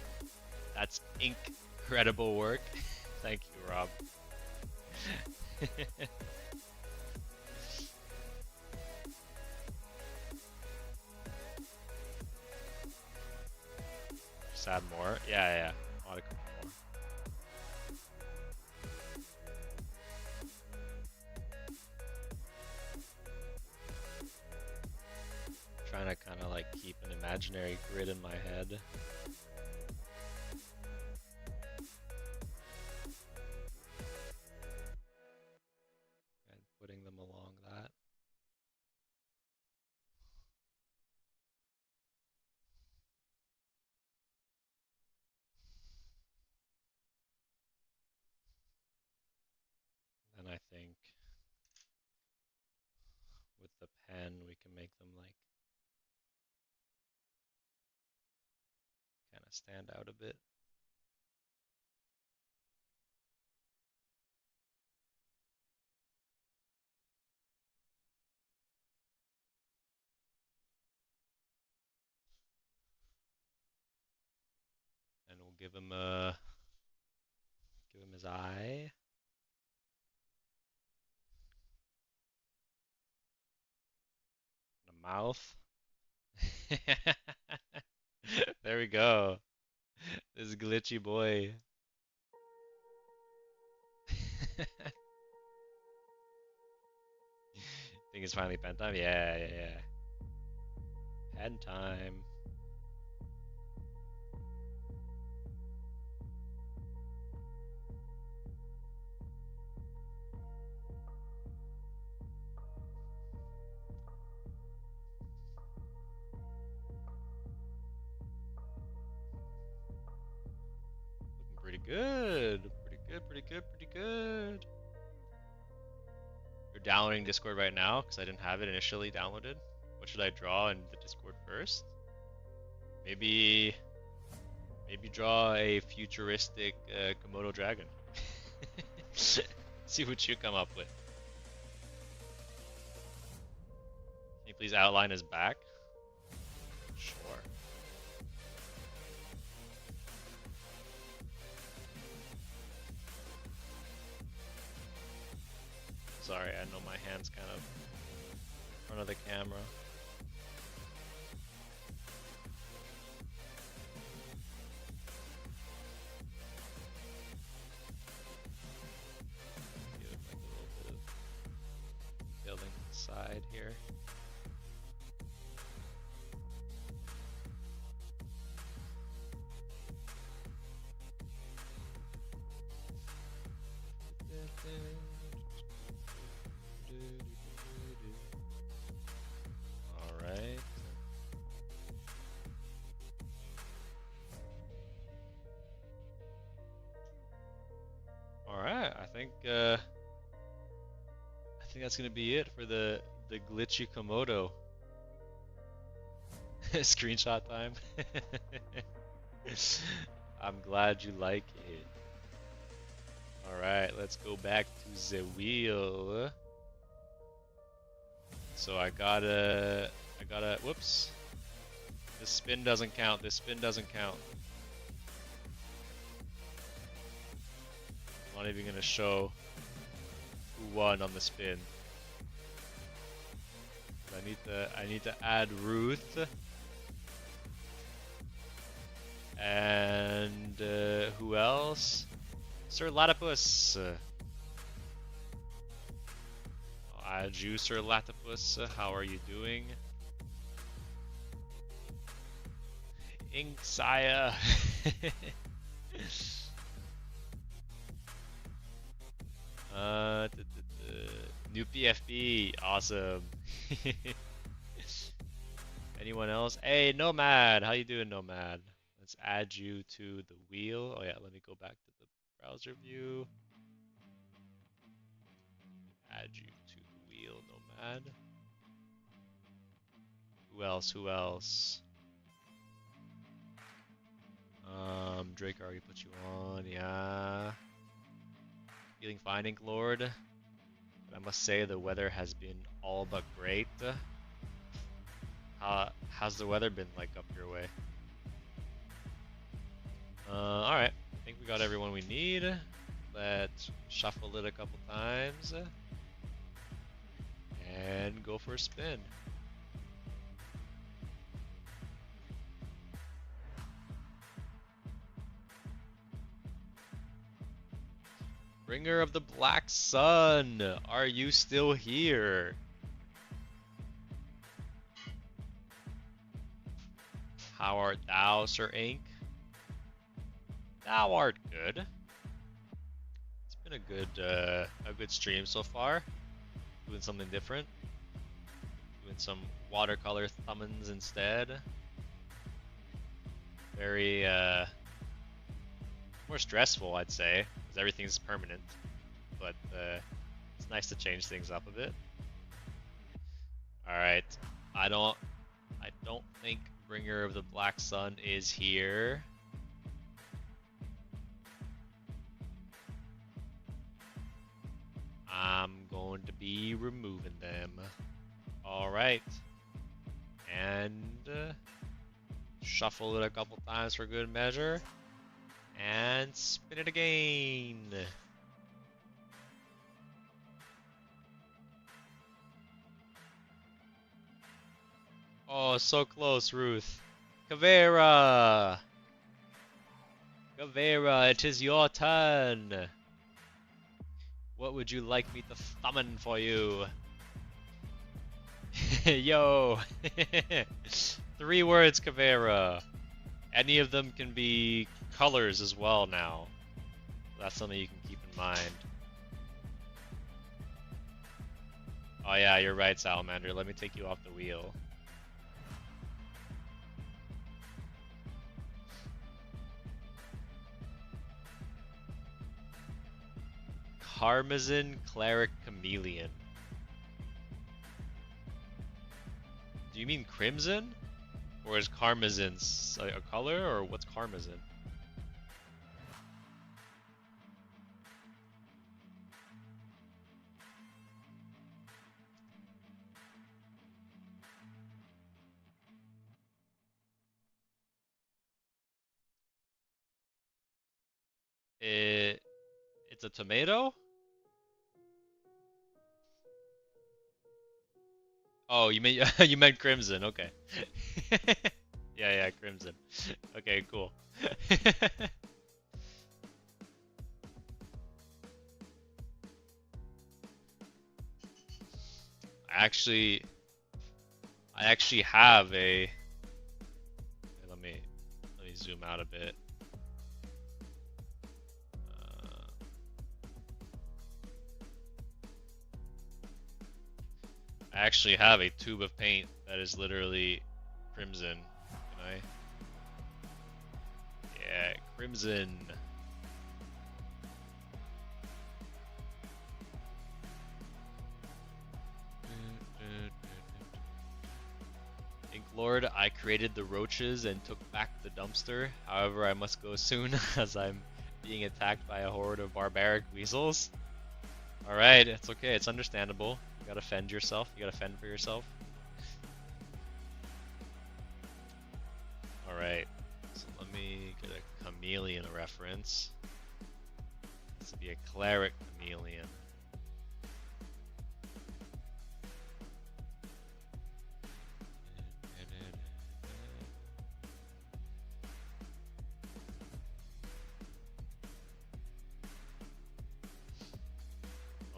That's incredible work. Thank you, Rob. Just add more. Yeah. Add a couple more. Trying to kind of like keep an imaginary grid in my head. And putting them along that. And I think with the pen we can make them like kind of stand out a bit. And we'll give him his eye. And a mouth. There we go. This glitchy boy. Think it's finally pen time? Yeah. Pen time. Looking pretty good. Pretty good. You're downloading Discord right now because I didn't have it initially downloaded. What should I draw in the Discord first? Maybe draw a futuristic Komodo dragon. See what you come up with. Can you please outline his back? Sure. Sorry, I know my hand's kind of in front of the camera. Give like a little bit of building to the side here. Alright. Alright, I think that's gonna be it for the glitchy Komodo. Screenshot time. I'm glad you like it. Alright, let's go back to the wheel. So I gotta, whoops. This spin doesn't count, I'm not even gonna show who won on the spin. I need to add Ruth. And who else? Sir Latipus. I'll add you, Sir Latipus. How are you doing? Inksaya. New PFP, awesome. Anyone else? Hey, Nomad, how you doing, Nomad? Let's add you to the wheel. Oh yeah, let me go back to the browser view. Add you to the wheel, Nomad. Who else? Who else? Drake already put you on, yeah. Feeling fine, Ink Lord. But I must say the weather has been all but great. How's the weather been like up your way? Alright. I think we got everyone we need. Let's shuffle it a couple times. And go for a spin. Bringer of the Black Sun, are you still here? How art thou, Sir Ink? Thou art good. It's been a good stream so far. Doing something different. Doing some watercolor thumbins instead. Very more stressful, I'd say, because everything's permanent. But it's nice to change things up a bit. All right, I don't think Bringer of the Black Sun is here. I'm going to be removing them. All right, and shuffle it a couple times for good measure. And spin it again. Oh, so close, Ruth. Kavera! Kavera, it is your turn. What would you like me to summon for you? Yo! 3 words, Kavera. Any of them can be colors as well now. That's something you can keep in mind. Oh yeah, you're right, Salamander. Let me take you off the wheel. Karmazin Cleric Chameleon. Do you mean crimson? Or is Karmazin a color, or what's Karmazin? It's a tomato? Oh, you meant you meant crimson. Okay. Yeah, crimson. Okay, cool. I actually have a. Let me zoom out a bit. I actually have a tube of paint that is literally crimson. Can I? Yeah, crimson. Ink Lord, I created the roaches and took back the dumpster. However, I must go soon as I'm being attacked by a horde of barbaric weasels. Alright, it's okay, it's understandable. You gotta fend yourself, you gotta fend for yourself. Alright, so let me get a chameleon reference. This would be a cleric chameleon.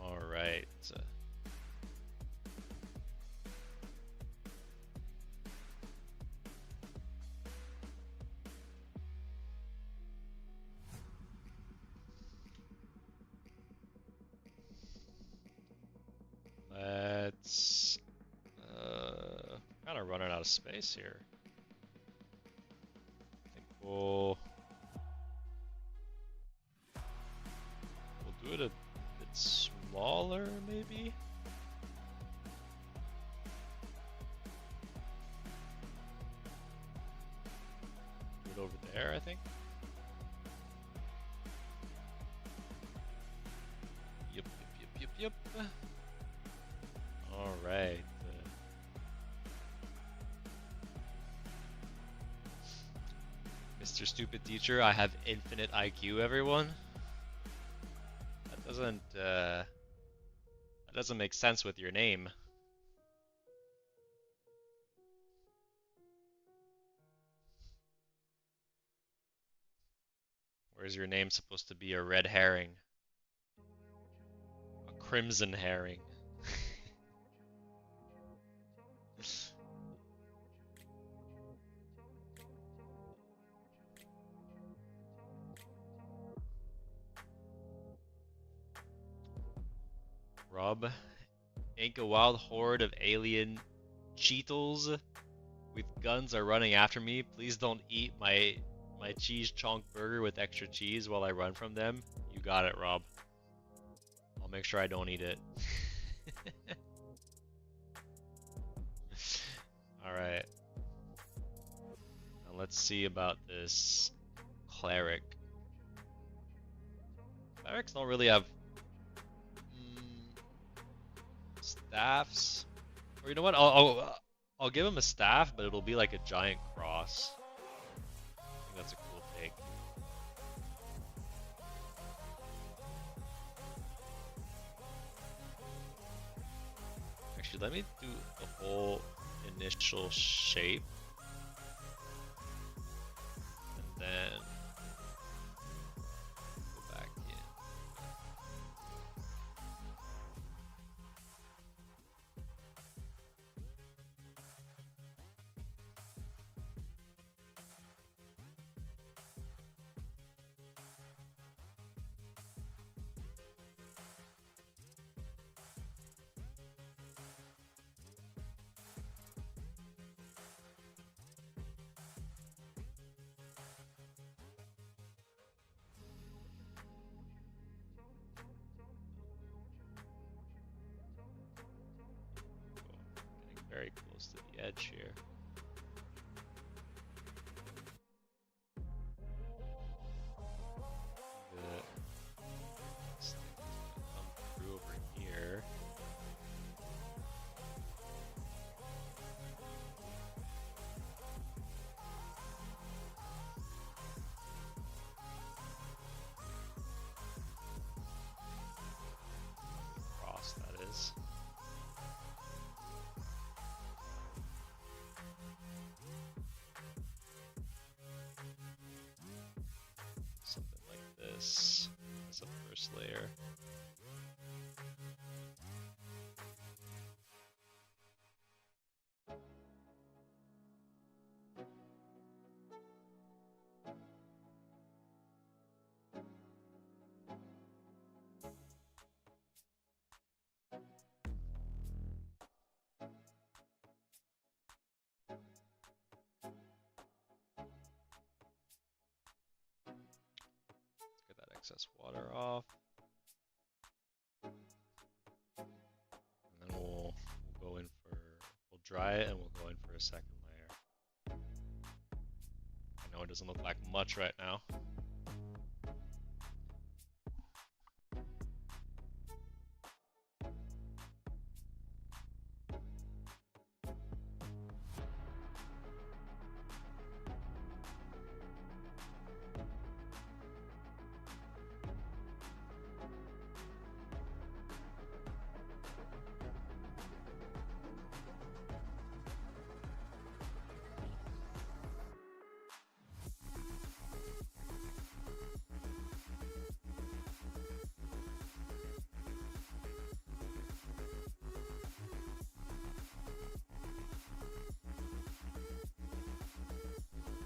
Alright. Let's kind of running out of space here. I think we'll do it a bit smaller, maybe. it over there, I think. Yep, yep, yep, yep, yep. Alright. Mr. Stupid Teacher, I have infinite IQ, everyone. That doesn't make sense with your name. Where's your name supposed to be a red herring? A crimson herring. Rob, ain't a wild horde of alien cheetles with guns are running after me. Please don't eat my cheese chonk burger with extra cheese while I run from them. You got it, Rob. I'll make sure I don't eat it. Alright. Now let's see about this cleric. Clerics don't really have staffs. Or you know what? I'll give him a staff, but it'll be like a giant cross. I think that's a cool take. Actually, let me do the whole initial shape. And then go back in. Very close to the edge here. The stick is gonna come through over here. Cross, that is. Something like this as a first layer. Get that excess water off. And then we'll go in for, we'll dry it and we'll go in for a second layer. I know it doesn't look like much right now.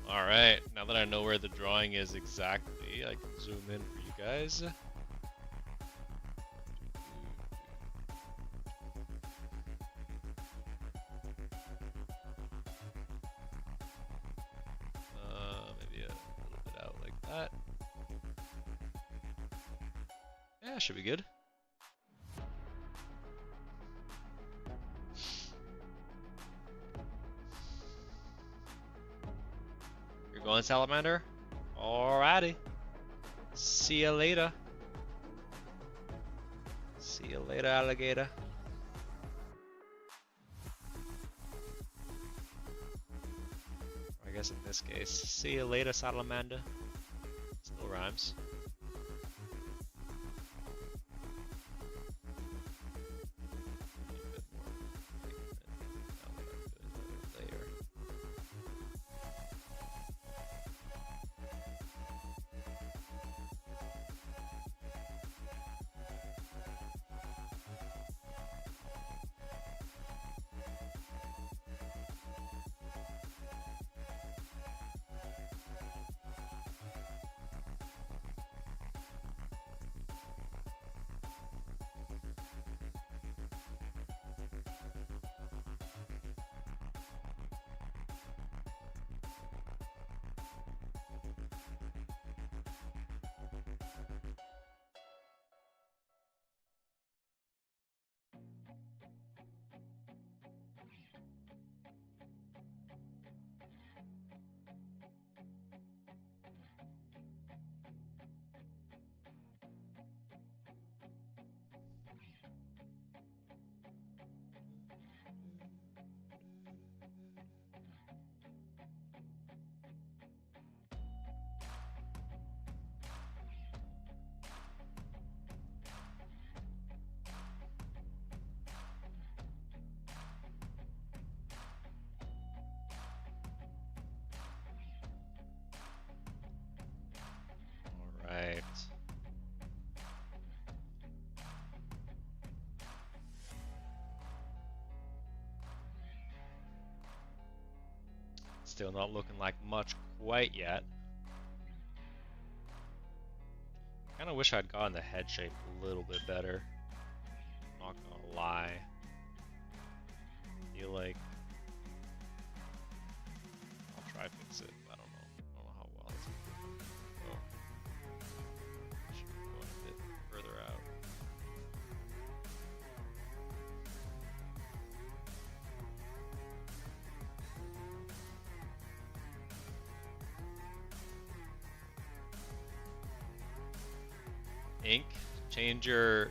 Alright, now that I know where the drawing is exactly, I can zoom in for you guys. Maybe a little bit out like that. Yeah, should be good. Going salamander? Alrighty. See ya later. See you later, alligator. I guess in this case, see you later, salamander. Still rhymes. Alright. Still not looking like much quite yet. Kinda wish I'd gotten the head shape a little bit better. Not gonna lie. Feel like I'll try to fix it. I don't know. I don't know how well it's gonna go. Should be going a bit further out. Ink, change your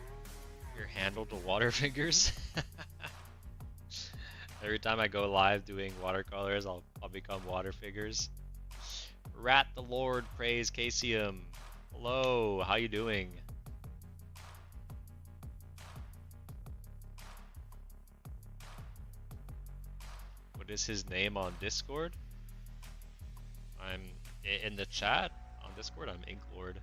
handle to water fingers. Every time I go live doing watercolors, I'll become water figures. Rat the Lord praise Casium. Hello, how you doing? What is his name on Discord? I'm in the chat on Discord. I'm Inklord.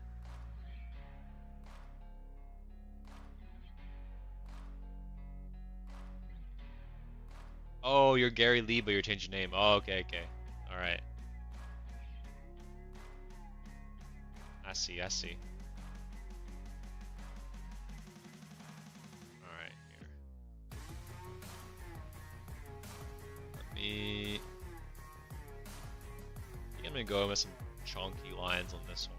Oh, you're Gary Lee, but you're changing your name. Oh, okay, okay. Alright. I see, I see. Alright, here. Let me... I think I'm gonna go with some chunky lines on this one.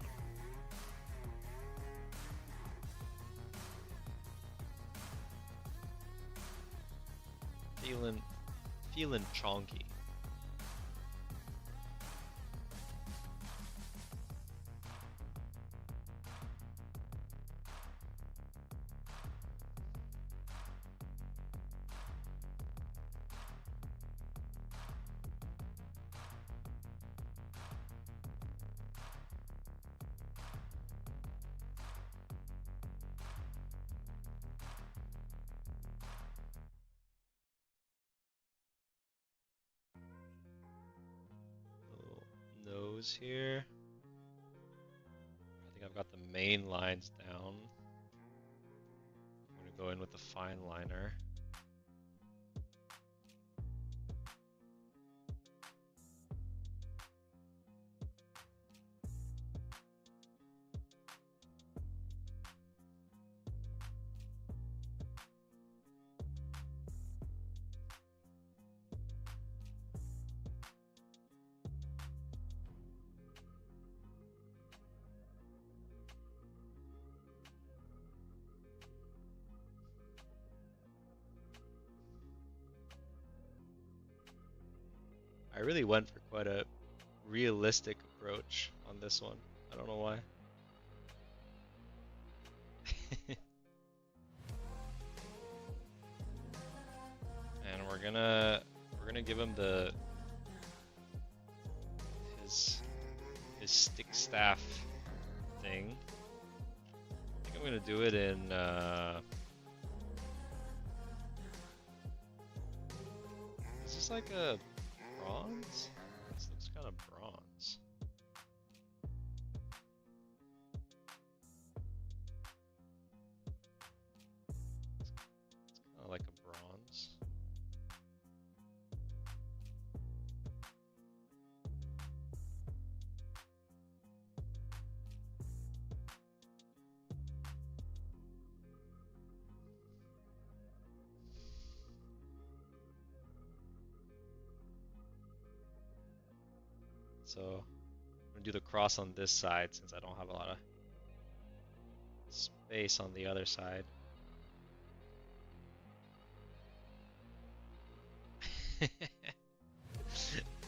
Feeling chonky. Nose here. I think I've got the main lines down. I'm gonna go in with the fine liner. I really went for quite a realistic approach on this one. I don't know why. And we're gonna give him his stick staff thing. I think I'm gonna do it in is this like a bronze? This looks kind of bronze. It's kind of like a bronze. So I'm gonna do the cross on this side since I don't have a lot of space on the other side.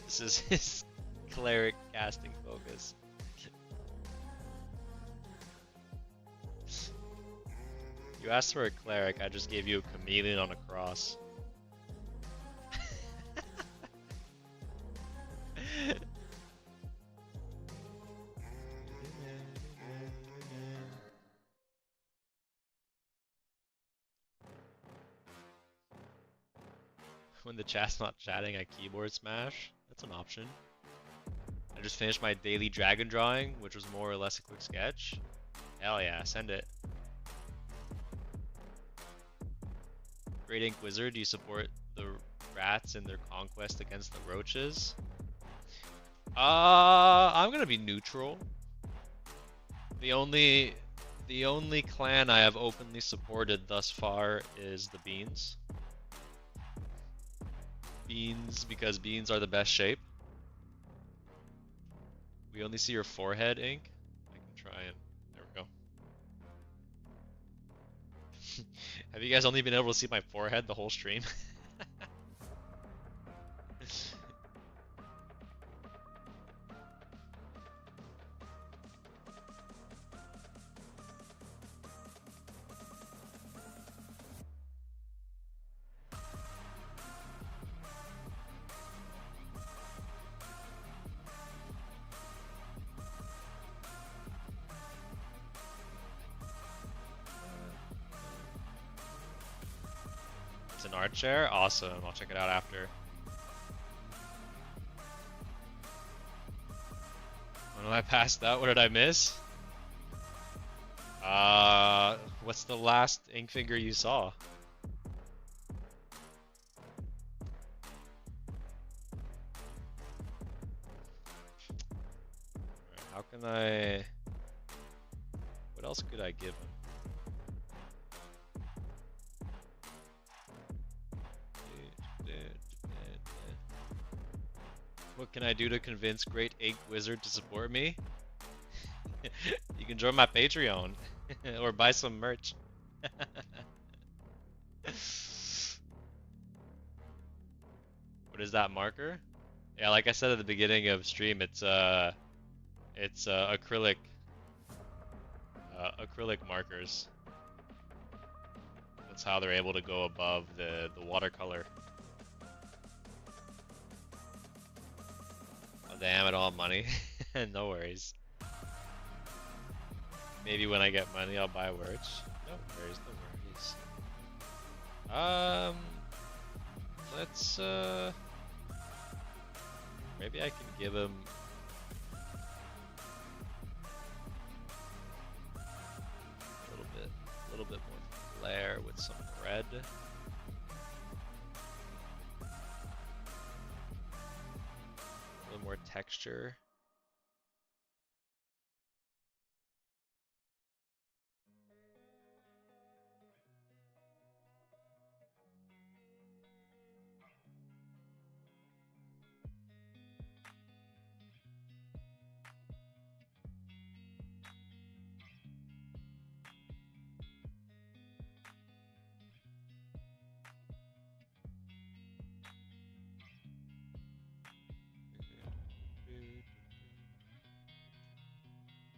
This is his cleric casting focus. You asked for a cleric, I just gave you a chameleon on a cross. When the chat's not chatting, I keyboard smash. That's an option. I just finished my daily dragon drawing, which was more or less a quick sketch. Hell yeah, send it. Great Ink Wizard, do you support the rats in their conquest against the roaches? I'm gonna be neutral. The only clan I have openly supported thus far is the beans. Beans, because beans are the best shape. We only see your forehead, Ink. I can try and there we go. Have you guys only been able to see my forehead the whole stream? It's an art share? Awesome, I'll check it out after. When I passed out, what did I miss? What's the last ink figure you saw? How can I... What else could I give him? What can I do to convince Great Ink Wizard to support me? You can join my Patreon or buy some merch. What is that marker? Yeah, like I said at the beginning of stream, it's acrylic markers. That's how they're able to go above the watercolor. Oh, damn, I don't have money. No worries. Maybe when I get money, I'll buy merch. No worries, no worries. Let's maybe I can give him a little bit more flair with some red. A little more texture.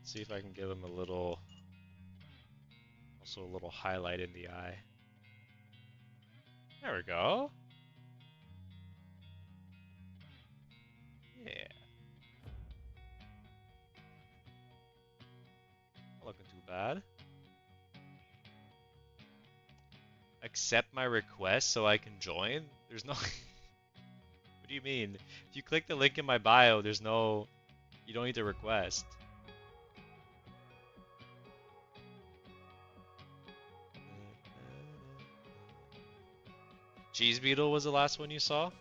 Let's see if I can give him a little, also a little highlight in the eye. There we go. Yeah. Not looking too bad. Accept my request so I can join? There's no... What do you mean? If you click the link in my bio, there's no... You don't need to request. Cheese Beetle was the last one you saw?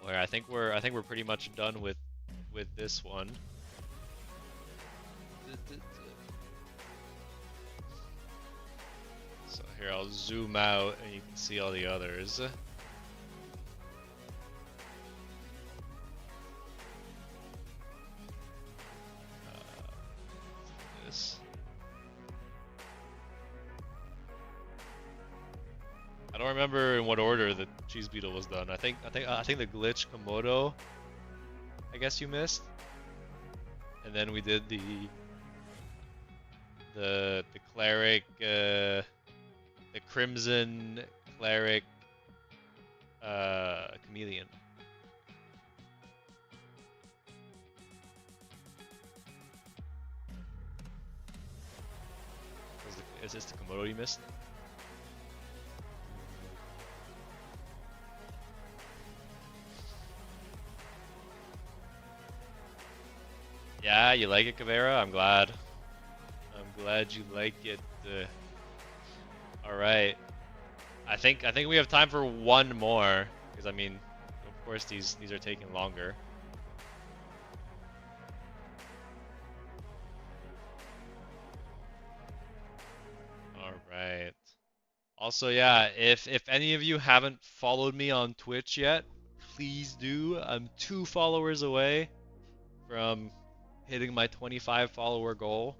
Where I think we're pretty much done with this one. So here I'll zoom out and you can see all the others. This. I don't remember in what order the Cheese Beetle was done. I think the glitch Komodo, I guess you missed. And then we did the cleric, the crimson cleric chameleon. Is this the Komodo you missed? Yeah, you like it, Kavera? I'm glad. I'm glad you like it. All right. I think we have time for one more, because I mean, of course these are taking longer. All right. Also, yeah, if any of you haven't followed me on Twitch yet, please do. I'm 2 followers away from hitting my 25 follower goal.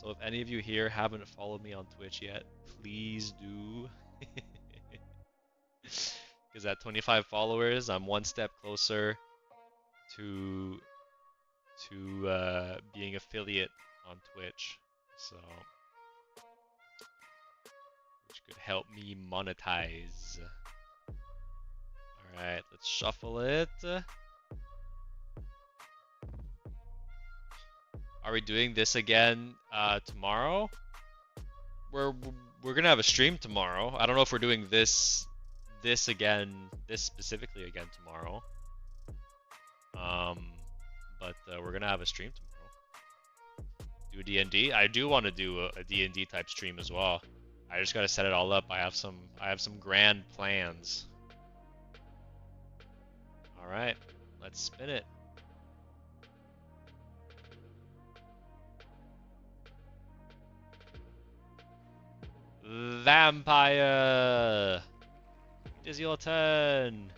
So if any of you here haven't followed me on Twitch yet, please do. Because at 25 followers, I'm 1 step closer to being affiliate on Twitch. So, which could help me monetize. All right, let's shuffle it. Are we doing this again tomorrow? We're gonna have a stream tomorrow. I don't know if we're doing this specifically again tomorrow. But we're gonna have a stream tomorrow. Do D&D. I do want to do a D&D type stream as well. I just gotta set it all up. I have some grand plans. All right, let's spin it. Vampire! It is your turn.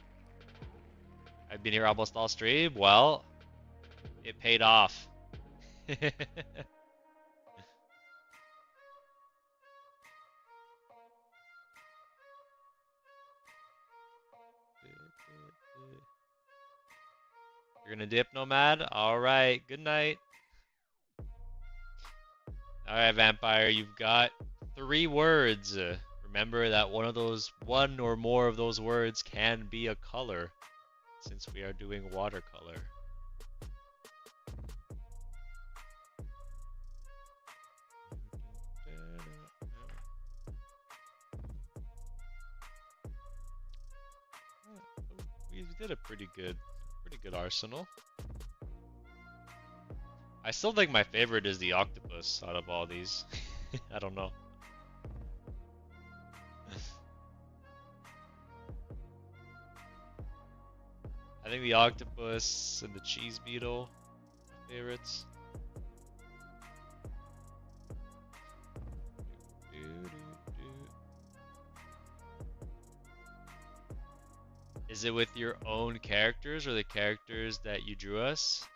I've been here almost all stream. Well, it paid off. You're gonna dip, Nomad? Alright, good night. Alright, Vampire, you've got 3 words. Remember that one or more of those words can be a color, since we are doing watercolor. We did a pretty good arsenal. I still think my favorite is the octopus out of all these. I don't know. I think the octopus and the cheese beetle are favorites. Is it with your own characters or the characters that you drew us?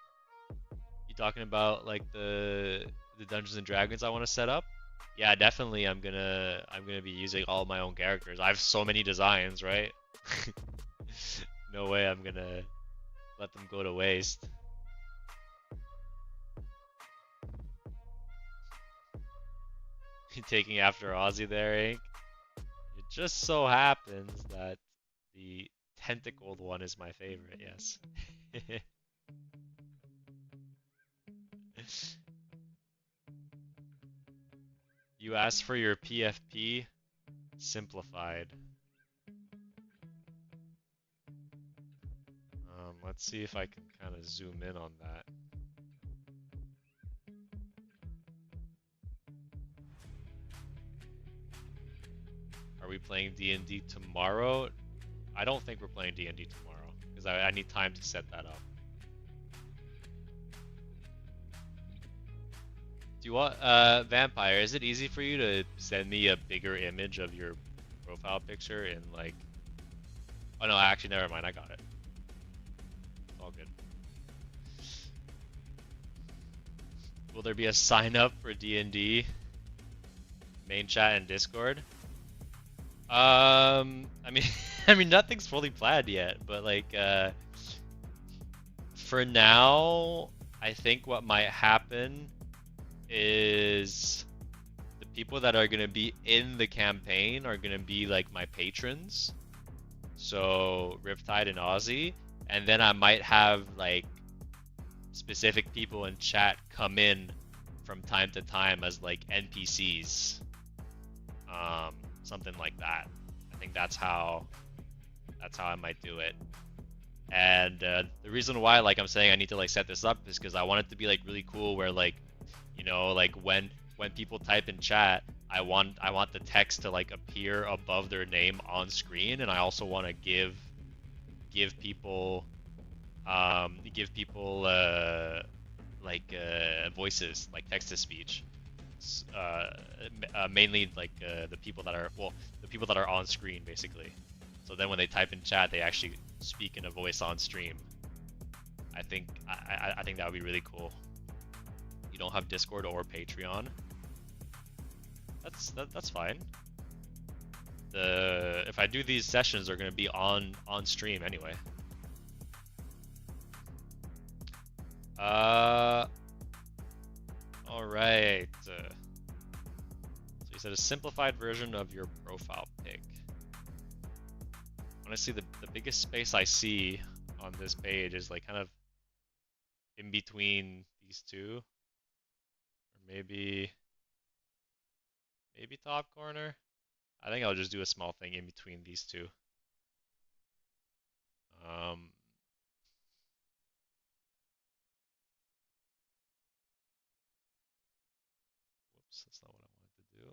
You talking about like the Dungeons and Dragons I want to set up? Yeah, definitely. I'm gonna be using all my own characters. I have so many designs, right? No way I'm gonna let them go to waste. Taking after Aussie there, Ink. It just so happens that the tentacled one is my favorite, yes. You asked for your PFP simplified. Let's see if I can kind of zoom in on that. Are we playing D&D tomorrow? I don't think we're playing D&D tomorrow because I need time to set that up. Do you want Vampire, is it easy for you to send me a bigger image of your profile picture in like oh no, actually never mind, I got it. It's all good. Will there be a sign up for D&D main chat and Discord? I mean I mean nothing's fully planned yet, but like for now I think what might happen is the people that are gonna be in the campaign are gonna be like my patrons. So Riptide and Aussie, and then I might have like specific people in chat come in from time to time as like NPCs. Something like that. I think that's how I might do it. And the reason why like I'm saying I need to like set this up is because I want it to be like really cool where like you know like when people type in chat I want the text to like appear above their name on screen, and I also want to give people voices like text to speech, mainly like the people that are on screen basically. So then when they type in chat, they actually speak in a voice on stream. I think that would be really cool. You don't have Discord or Patreon. That's fine. If I do these sessions, they're gonna be on stream anyway. All right. So you said a simplified version of your profile pic. Honestly, the biggest space I see on this page is like kind of in between these two, or maybe top corner. I think I'll just do a small thing in between these two. Whoops, that's not what I wanted to do.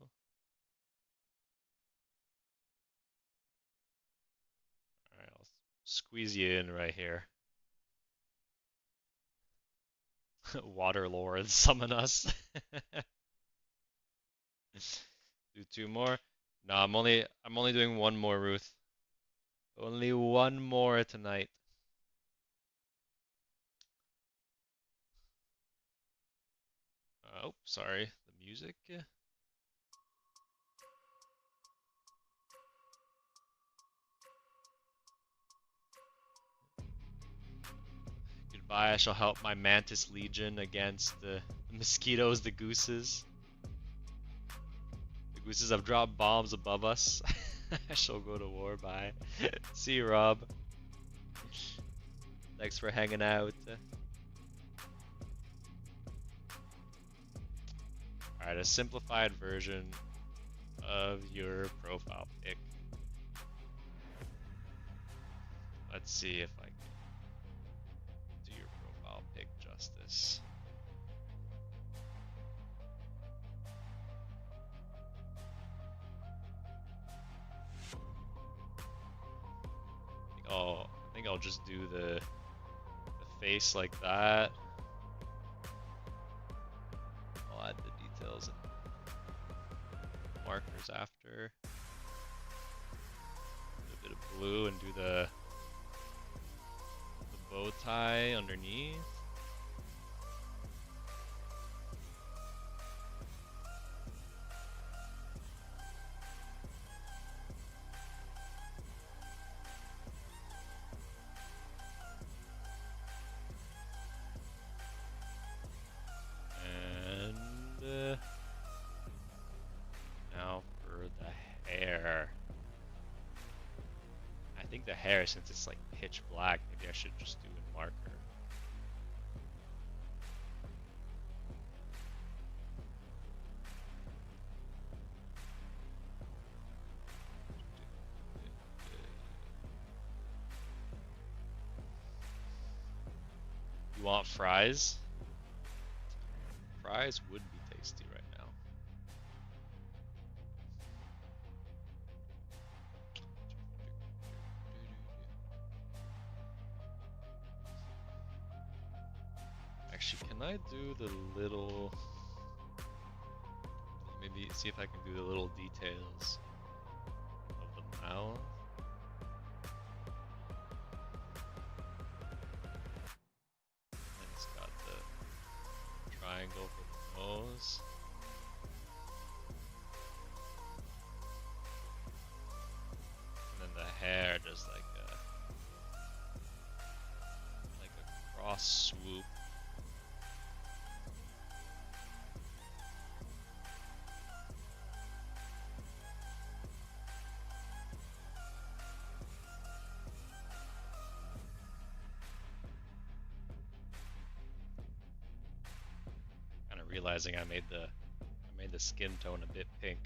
All right, I'll squeeze you in right here. Water lords summon us. Do two more. No, I'm only doing one more, Ruth. Only one more tonight. Oh, sorry. The music. Goodbye. I shall help my mantis legion against the mosquitoes, the gooses. The gooses have dropped bombs above us. I shall go to war. Bye. See you, Rob. Thanks for hanging out. Alright, a simplified version of your profile pic. Let's see if I can do your profile pic justice. I think I'll just do the face like that. I'll add the details and markers after. A bit of blue and do the bow tie underneath. the hair since it's like pitch black. Maybe I should just do a marker. You want fries? Fries would be tasty right now. Actually, can I do the little... Maybe see if I can do the little details of the mouth. And it's got the triangle for the nose. And then the hair does like a cross swoop. Realizing I made the skin tone a bit pink.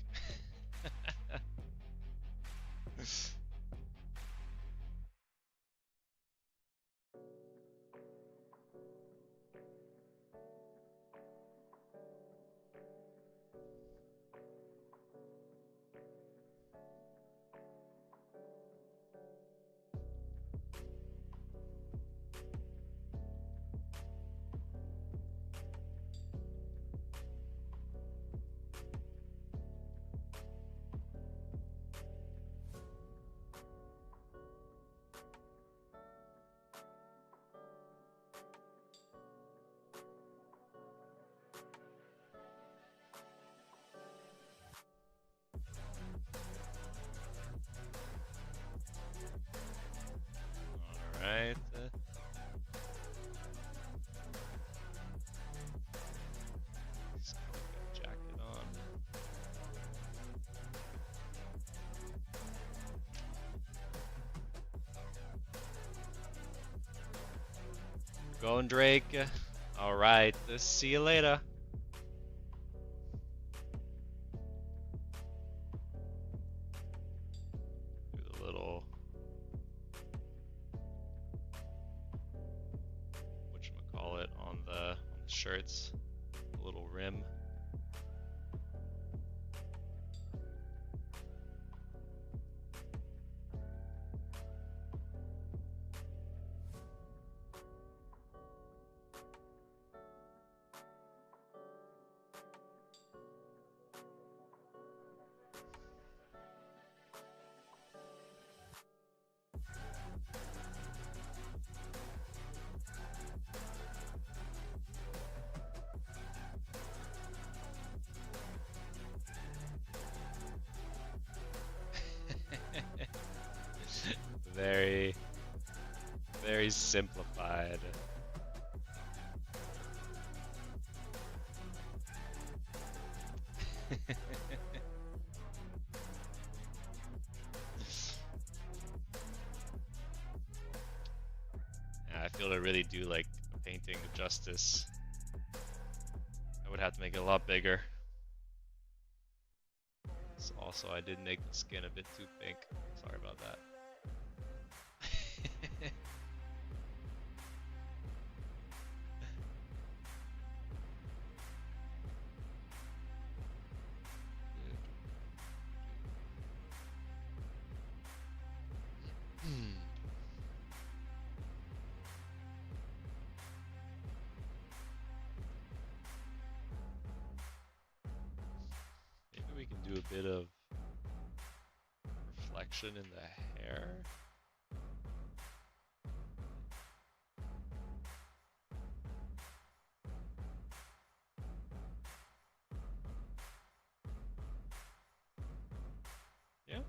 Alright. Just got a jacket on. Going, Drake. Alright, see you later. Do the little... whatchamacallit on the shirts. A little rim. Very, very simplified. Yeah, I feel to really do like a painting justice, I would have to make it a lot bigger. So also, I did make the skin a bit too pink. Sorry about that. Maybe we can do a bit of reflection in the hair. Yeah.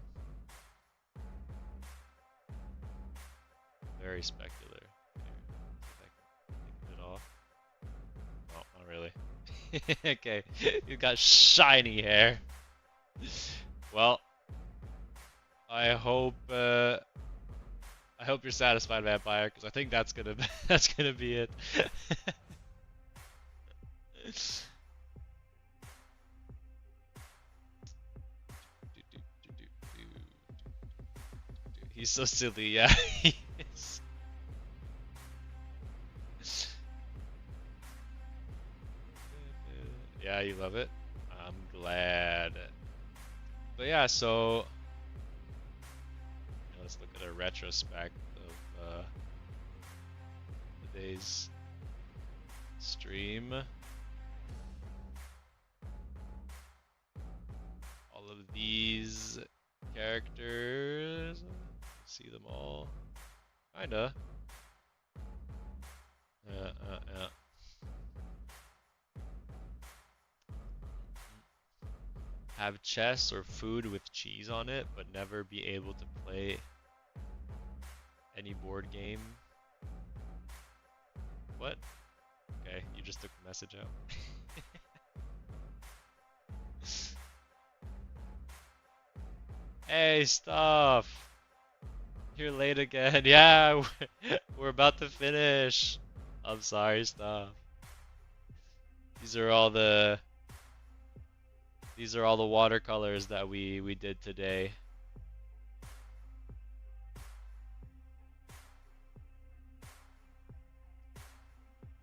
Very specular. Here, see if I can take it off. Oh, not really. Okay, you got shiny hair. Well, I hope I hope you're satisfied, Vampire, because I think that's gonna that's gonna be it. He's so silly, yeah. He is. Yeah, you love it. I'm glad. But yeah, so let's look at a retrospect of today's stream. All of these characters, see them all, kinda. Yeah. Have chess or food with cheese on it, but never be able to play any board game. What? Okay, you just took the message out. Hey, stop! You're late again. Yeah, we're about to finish. I'm sorry, stop. These are all the watercolors that we did today.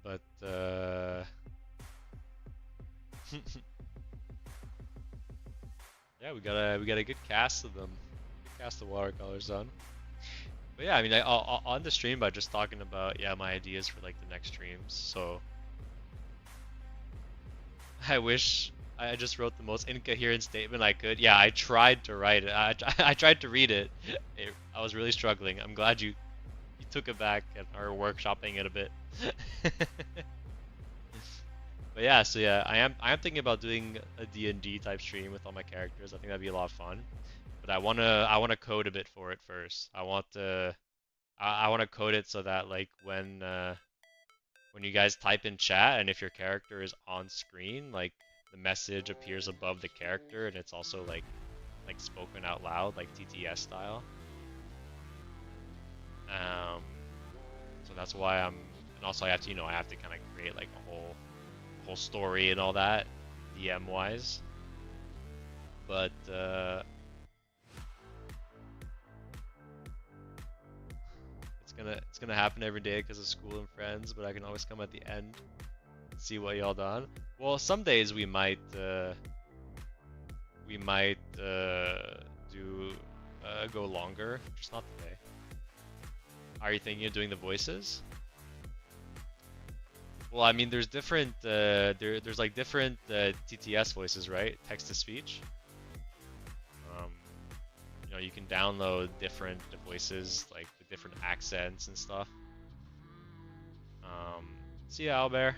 But yeah, we got a good cast of them. Good cast of watercolors on. But yeah, I mean, on the stream, by just talking about my ideas for like the next streams. So I wish I just wrote the most incoherent statement I could. Yeah, I tried to write it. I tried to read it. I was really struggling. I'm glad you took it back and are workshopping it a bit. But yeah, so yeah, I am thinking about doing a D&D type stream with all my characters. I think that'd be a lot of fun. But I wanna code a bit for it first. I wanna code it so that like when you guys type in chat and if your character is on screen, like the message appears above the character and it's also like spoken out loud, like TTS style. So that's why and also I have to kind of create like a whole story and all that, DM wise. But it's gonna happen every day because of school and friends. But I can always come at the end and see what y'all done. Well, some days we might do go longer, just not today. Are you thinking of doing the voices? Well, I mean, there's different there's like different TTS voices, right? Text to speech. You can download different voices, like with different accents and stuff. See ya, Albert.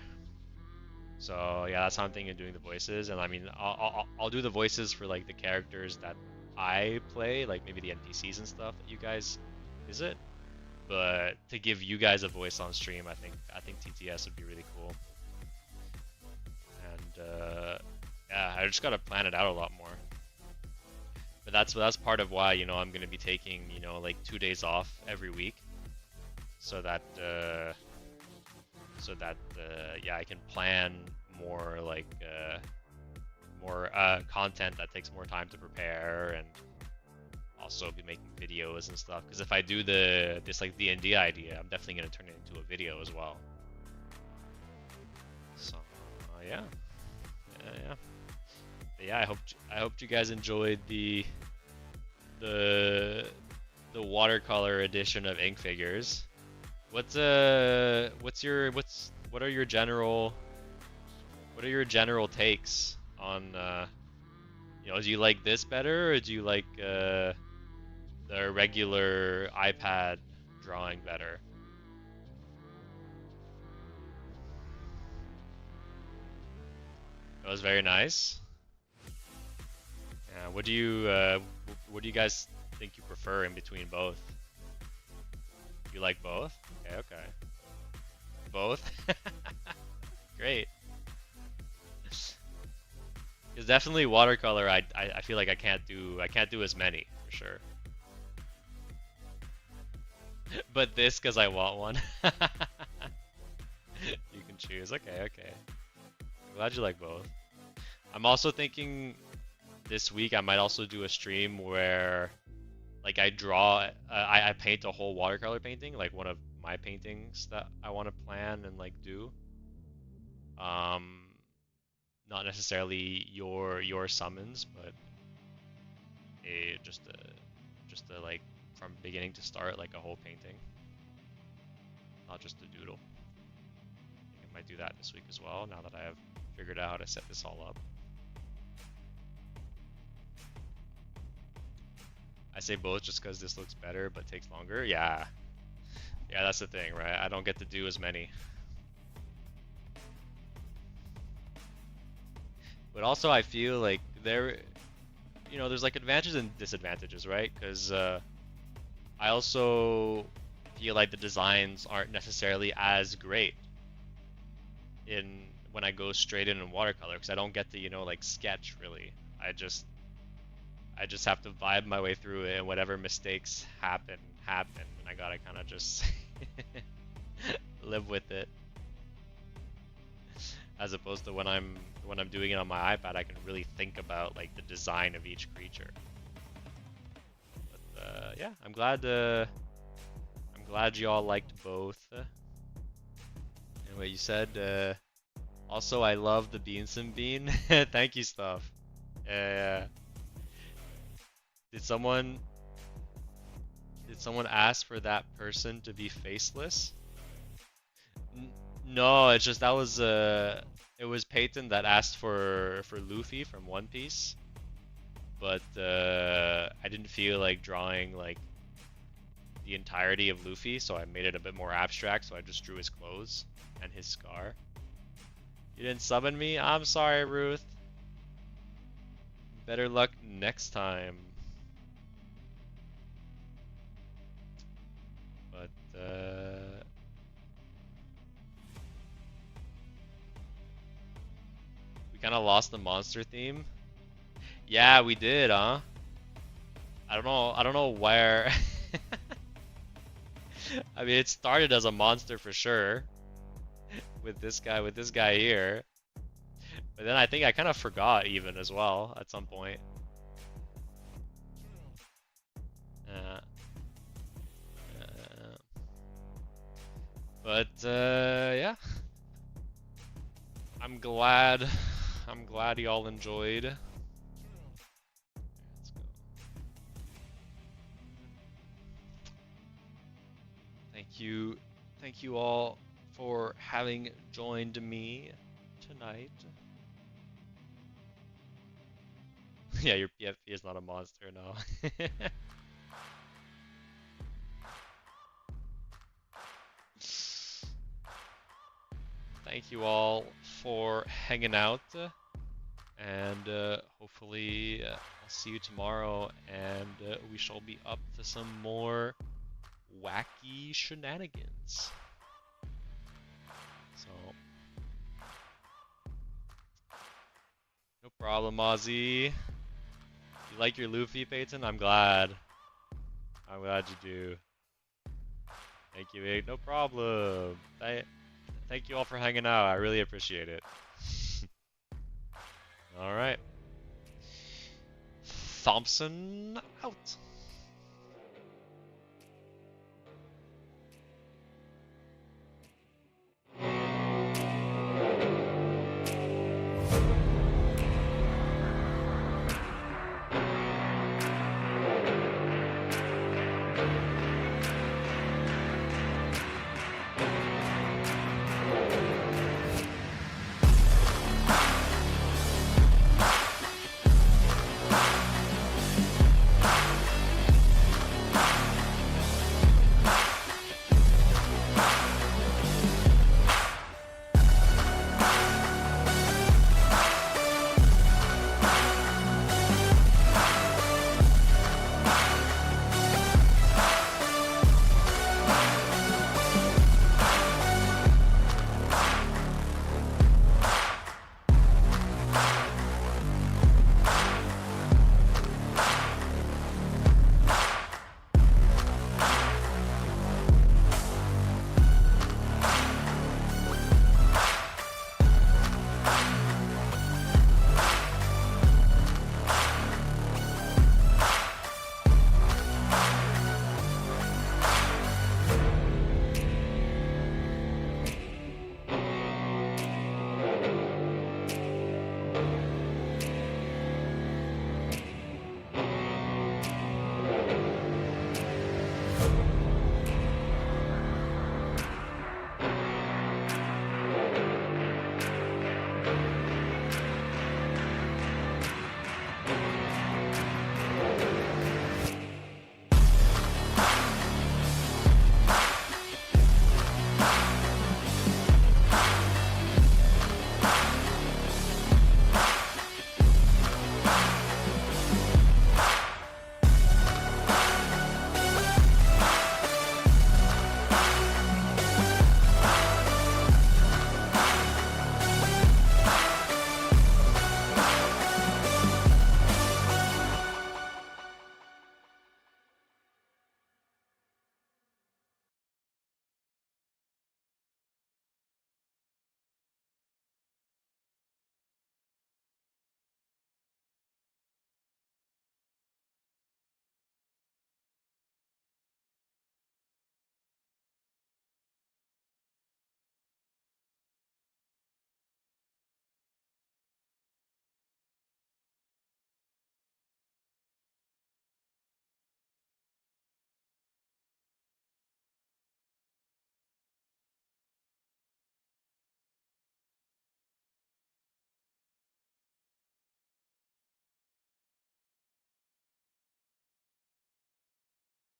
So yeah, that's how I'm thinking of doing the voices, and I mean, I'll do the voices for like the characters that I play, like maybe the NPCs and stuff that you guys visit. But to give you guys a voice on stream, I think TTS would be really cool. And yeah, I just gotta plan it out a lot more. But that's part of why I'm gonna be taking like 2 days off every week, so that yeah, I can plan more like more content that takes more time to prepare, and also be making videos and stuff. Because if I do this like D&D idea, I'm definitely gonna turn it into a video as well. So yeah. But yeah, I hope you guys enjoyed the watercolor edition of Ink Figures. What are your general takes on do you like this better, or do you like the regular iPad drawing better? It was very nice. Yeah, what do you guys think you prefer in between both? You like both? Okay. Both? Great. Because definitely watercolor, I feel like I can't do as many for sure. But this because I want one. You can choose. Okay, okay. I'm glad you like both. I'm also thinking this week I might also do a stream where like I draw, I paint a whole watercolor painting, like one of my paintings that I want to plan and like do. Um, Not necessarily your summons, but a just a like from beginning to start, like a whole painting, not just a doodle. I think I might do that this week as well, now that I have figured out how to set this all up. I say both just because this looks better but takes longer. Yeah, yeah, that's the thing, right? I don't get to do as many. But also, I feel like there's like advantages and disadvantages, right? Because I also feel like the designs aren't necessarily as great in when I go straight in watercolor, because I don't get to, like sketch really. I just have to vibe my way through it, and whatever mistakes happen, and I gotta kind of just live with it. As opposed to when I'm doing it on my iPad, I can really think about like the design of each creature. But yeah, I'm glad you all liked both. And what you said. Also, I love the Beanson Bean. Thank you, stuff. Yeah. Did someone ask for that person to be faceless? No, it's just it was Peyton that asked for Luffy from One Piece, but I didn't feel like drawing like the entirety of Luffy, so I made it a bit more abstract. So I just drew his clothes and his scar. You didn't summon me? I'm sorry, Ruth. Better luck next time. But we kind of lost the monster theme. Yeah, we did, huh? I don't know where. I mean, it started as a monster for sure with this guy here. But then I think I kind of forgot even as well at some point. Uh, but yeah, I'm glad y'all enjoyed. Let's go. Thank you all for having joined me tonight. Yeah, your PFP is not a monster, no. Thank you all for hanging out, and hopefully I'll see you tomorrow, and we shall be up to some more wacky shenanigans. So, no problem, Ozzy. You like your Luffy, Peyton? I'm glad. I'm glad you do. Thank you, Ig. No problem. Thank you all for hanging out. I really appreciate it. Alright. Thompson out.